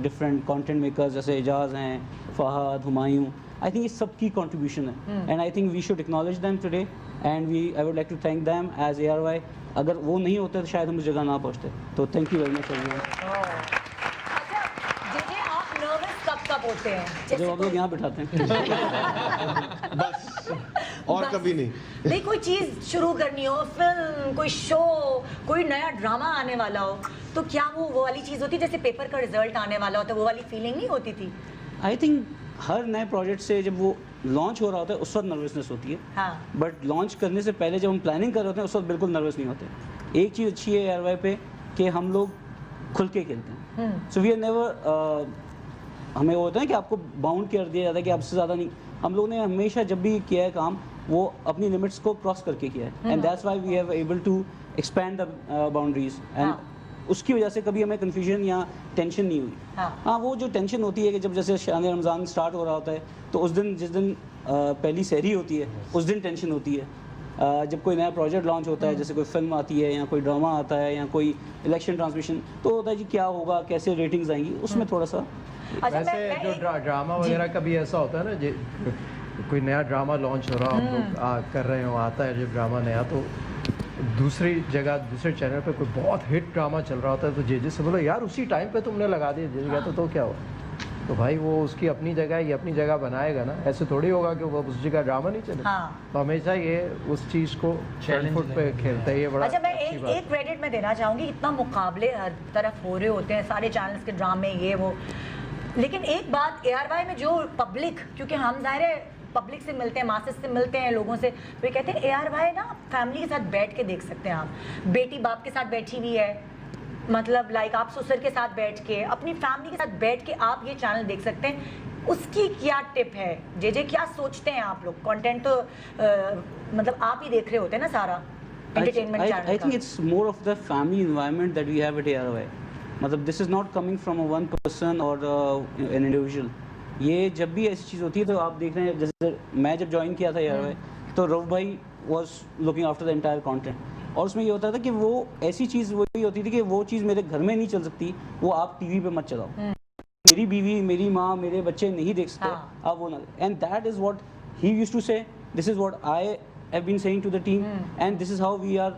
डिफरेंट कंटेंट मेकर्स जैसे एजाज हैं, फहद, हुमायूं, आई थिंक ये सब की कंट्रीब्यूशन है and I think we should acknowledge them today and I would like to thank them as ARY। अगर वो नहीं होते तो शायद हम उस जगह ना पहुँचते, तो thank you very much everyone. कब होते हैं? जब आप लोग यहाँ बिठाते हैं। बस और कभी नहीं। नहीं, कोई चीज शुरू करनी हो, फिल्म, कोई शो, कोई नया ड्रामा आने वाला हो, तो क्या वो वाली चीज होती है जैसे पेपर का रिजल्ट आने वाला होता है, वो वाली फीलिंग नहीं होती थी? आई थिंक हर नए प्रोजेक्ट से जब वो लॉन्च हो रहा होता है उस वक्त नर्वसनेस होती है, हाँ। बट लॉन्च करने से पहले जब हम प्लानिंग कर रहे होते हैं उस वक्त बिल्कुल नर्वस नहीं होते। एक चीज़ अच्छी है ARY पे कि हम लोग खुल के खेलते हैं। सो वी आर नेवर, हमें वो होता है कि आपको बाउंड कर दिया जाता है कि आपसे ज़्यादा नहीं। हम लोगों ने हमेशा जब भी किया है काम वो अपनी लिमिट्स को क्रॉस करके किया है, and that's why we have able to expand the boundaries, and उसकी वजह से कभी हमें कन्फ्यूजन या टेंशन नहीं हुई। हाँ, वो जो टेंशन होती है कि जब जैसे शान रमज़ान स्टार्ट हो रहा होता है तो उस दिन, जिस दिन पहली सहरी होती है उस दिन टेंशन होती है। जब कोई नया प्रोजेक्ट लॉन्च होता है, जैसे कोई फिल्म आती है या कोई ड्रामा आता है या कोई इलेक्शन ट्रांसमिशन, तो होता है जी क्या होगा, कैसे रेटिंग्स आएंगी, उसमें थोड़ा सा। वैसे जो ड्रामा वगैरह का भी ऐसा होता है ना, कोई नया ड्रामा लॉन्च हो रहा हो, आप लोग कर रहे हो, आता है जब ड्रामा नया, तो दूसरी जगह दूसरे चैनल पे कोई बहुत हिट ड्रामा चल रहा होता है तो जे से बोलो यार उसी टाइम पे तुमने लगा दिया, गया तो क्या हुआ? तो भाई वो उसकी अपनी जगह, ये अपनी जगह बनाएगा ना, ऐसे थोड़ी होगा कि वो उस जगह ड्रामा नहीं चले। तो हमेशा ये उस चीज़ को चैलेंज पे खेलते हैं, ये बड़ा। अच्छा, मैं एक क्रेडिट में देना चाहूँगी, इतना मुकाबले हर तरफ हो रहे होते हैं, सारे चैनल्स के ड्रामे ये वो, लेकिन एक बात ARY में जो पब्लिक, क्योंकि हम ज़ाहिर है पब्लिक से मिलते हैं, मासेस से मिलते हैं, लोगों से, वे कहते हैं ARY ना फैमिली के साथ बैठ के देख सकते हैं आप। बेटी बाप के साथ बैठी हुई है, मतलब लाइक आप ससुर के साथ बैठ के, अपनी फैमिली के साथ बैठ के आप ये चैनल देख सकते हैं। उसकी क्या टिप है? जे क्या सोचते हैं आप लोग? कंटेंट तो मतलब आप ही देख रहे होते हैं ना सारा एंटरटेनमेंट चैनल का। I think it's more of the family environment that we have at ARY। मतलब this is not coming from a one person और एन इंडिविजुअल। ये जब भी ऐसी चीज़ होती है तो आप देख रहे हैं, जैसे मैं जब ज्वाइन किया था ARY तो रऊफ भाई was looking after the entire content, और उसमें ये होता था कि वो ऐसी चीज़ वही होती थी कि वो चीज़ मेरे घर में नहीं चल सकती, वो आप टीवी पे मत चलाओ, मेरी बीवी, मेरी माँ, मेरे बच्चे नहीं देख सकते, आप वो ना। And that is what he used to say, this is what I have been saying to the team, and this is how we are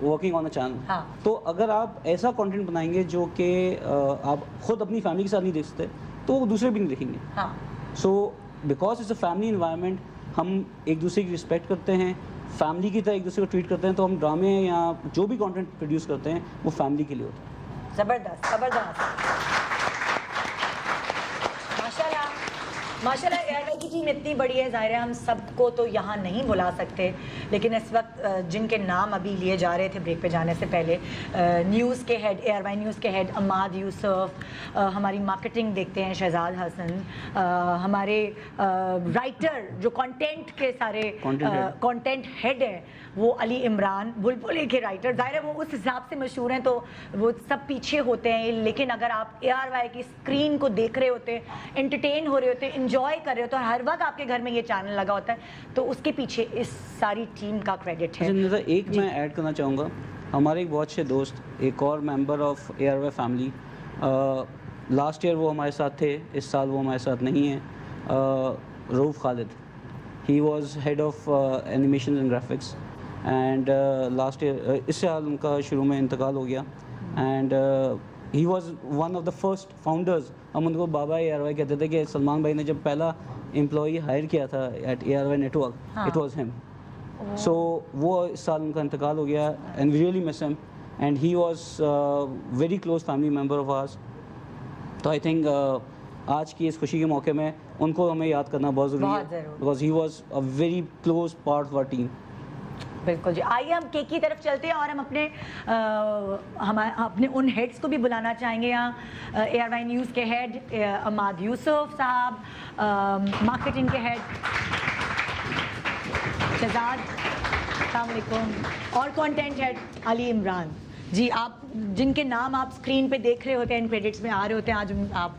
working on the channel. तो अगर आप ऐसा कंटेंट बनाएंगे जो कि आप खुद अपनी फैमिली के साथ नहीं देख सकते तो वो दूसरे भी नहीं देखेंगे। So because it's a family environment, हम एक दूसरे की रिस्पेक्ट करते हैं, फैमिली की तरह एक दूसरे को ट्रीट करते हैं, तो हम ड्रामे या जो भी कंटेंट प्रोड्यूस करते हैं वो फैमिली के लिए होता है। ज़बरदस्त, ज़बरदस्त, माशाल्लाह, माशाल्लाह। ARY की टीम इतनी बड़ी है, ज़ाहिर है हम सबको तो यहाँ नहीं बुला सकते, लेकिन इस वक्त जिनके नाम अभी लिए जा रहे थे ब्रेक पे जाने से पहले, न्यूज़ के हेड, ARY न्यूज़ के हेड अमाद यूसुफ, हमारी मार्केटिंग देखते हैं शहजाद हसन, हमारे राइटर जो कंटेंट के सारे कंटेंट हेड हैं वो अली इमरान, बुलबुल के राइटर, ज़ाहिर है वो उस हिसाब से मशहूर हैं तो वो सब पीछे होते हैं, लेकिन अगर आप ARY की स्क्रीन को देख रहे होते हैं, एंटरटेन हो रहे होते हैं, इंजॉय कर रहे होते हैं, हर वक्त आपके घर में ये चैनल लगा होता है, तो उसके पीछे इस सारी टीम का क्रेडिट है। एक मैं ऐड करना चाहूँगा, हमारे एक बहुत अच्छे दोस्त, एक और member of ARY family, last year वो हमारे साथ थे, इस साल वो हमारे साथ नहीं है, Rauf Khalid. He was head of animation and graphics, and last year इस साल उनका शुरू में इंतकाल हो गया, and he was one of the first founders. हम उनको बाबा ARY कहते थे कि सलमान भाई ने जब पहला एम्प्लॉई हायर किया था at ARY network, it was him. So वो इस साल उनका इंतकाल हो गया, and we really miss him, and he was very close family member of ours. तो आई थिंक आज की इस खुशी के मौके में उनको हमें याद करना बहुत ज़रूरी है, because he was a very close part of our team. बिल्कुल जी। आइए हम केक की तरफ चलते हैं और हम अपने उन हेड्स को भी बुलाना चाहेंगे यहाँ। ARY न्यूज़ के हेड अमाद यूसुफ साहब, मार्केटिंग के हेड शहजाद, अस्सलाम वालेकुम, और कंटेंट हेड अली इमरान जी। आप जिनके नाम आप स्क्रीन पे देख रहे होते हैं, इन क्रेडिट्स में आ रहे होते हैं, आज आप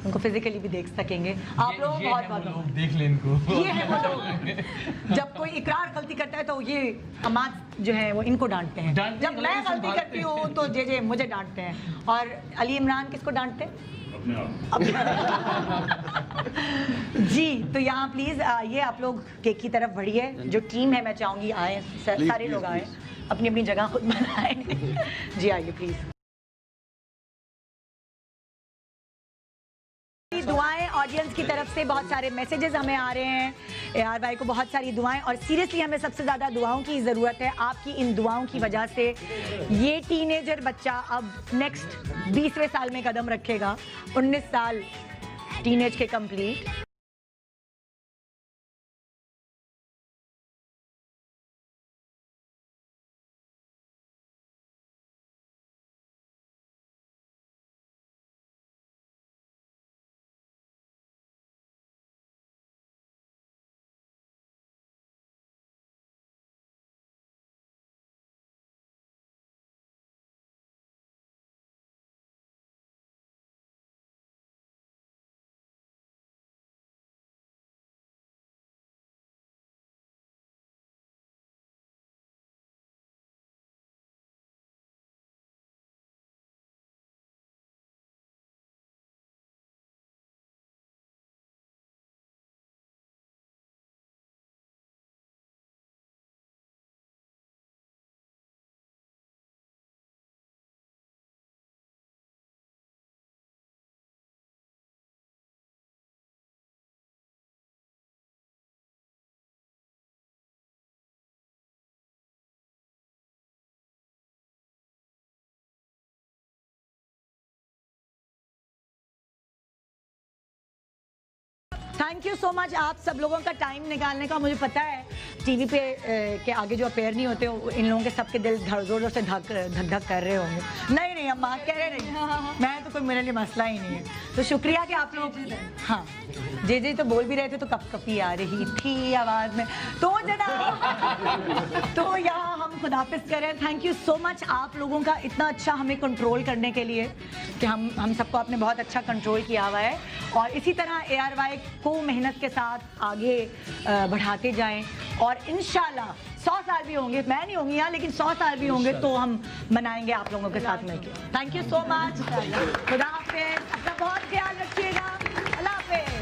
उनको फिजिकली भी देख सकेंगे। आप लोग बहुत देख लें इनको, ये है वो लोग। जब कोई इकरार गलती करता है तो ये अमाद जो है वो इनको डांटते हैं, जब मैं गलती करती हूँ तो जे मुझे डांटते हैं, और अली इमरान किसको डांटते हैं? जी। तो यहाँ प्लीज ये आप लोग केक की तरफ बढ़िए, जो टीम है मैं चाहूँगी आए, सारे लोग आए, अपनी अपनी जगह खुद बनाए। जी आइए प्लीज। दुआएं ऑडियंस ऑडियंस की तरफ से बहुत सारे मैसेजेस हमें आ रहे हैं, AR भाई को बहुत सारी दुआएं, और सीरियसली हमें सबसे ज़्यादा दुआओं की ज़रूरत है। आपकी इन दुआओं की वजह से ये टीनेजर बच्चा अब नेक्स्ट 20वें साल में कदम रखेगा, 19 साल टीनेज के complete. Thank you so much आप सब लोगों का टाइम निकालने का। मुझे पता है टीवी पे के आगे जो अपेयर नहीं होते इन लोगों के सबके दिल जोर से धक धक कर रहे होंगे। नहीं नहीं अम्मा कह रहे नहीं, मैं तो कोई मेरे लिए मसला ही नहीं है। तो शुक्रिया कि आप लोग, हाँ जे तो बोल भी रहे थे तो कपकपी आ रही थी आवाज़ में, तो जनाब तो यहाँ हम खुदाफिज कर रहे हैं। थैंक यू सो मच आप लोगों का इतना अच्छा हमें कंट्रोल करने के लिए, कि हम सबको आपने बहुत अच्छा कंट्रोल किया हुआ है, और इसी तरह ARY को मेहनत के साथ आगे बढ़ाते जाएं, और इंशाल्लाह 100 साल भी होंगे, मैं नहीं होंगी यहाँ लेकिन 100 साल भी होंगे तो हम मनाएंगे आप लोगों के साथ मिलकर। थैंक यू सो मच, खुदा हाफिज़, अपना बहुत ख्याल रखिएगा, अल्लाह हाफिज़।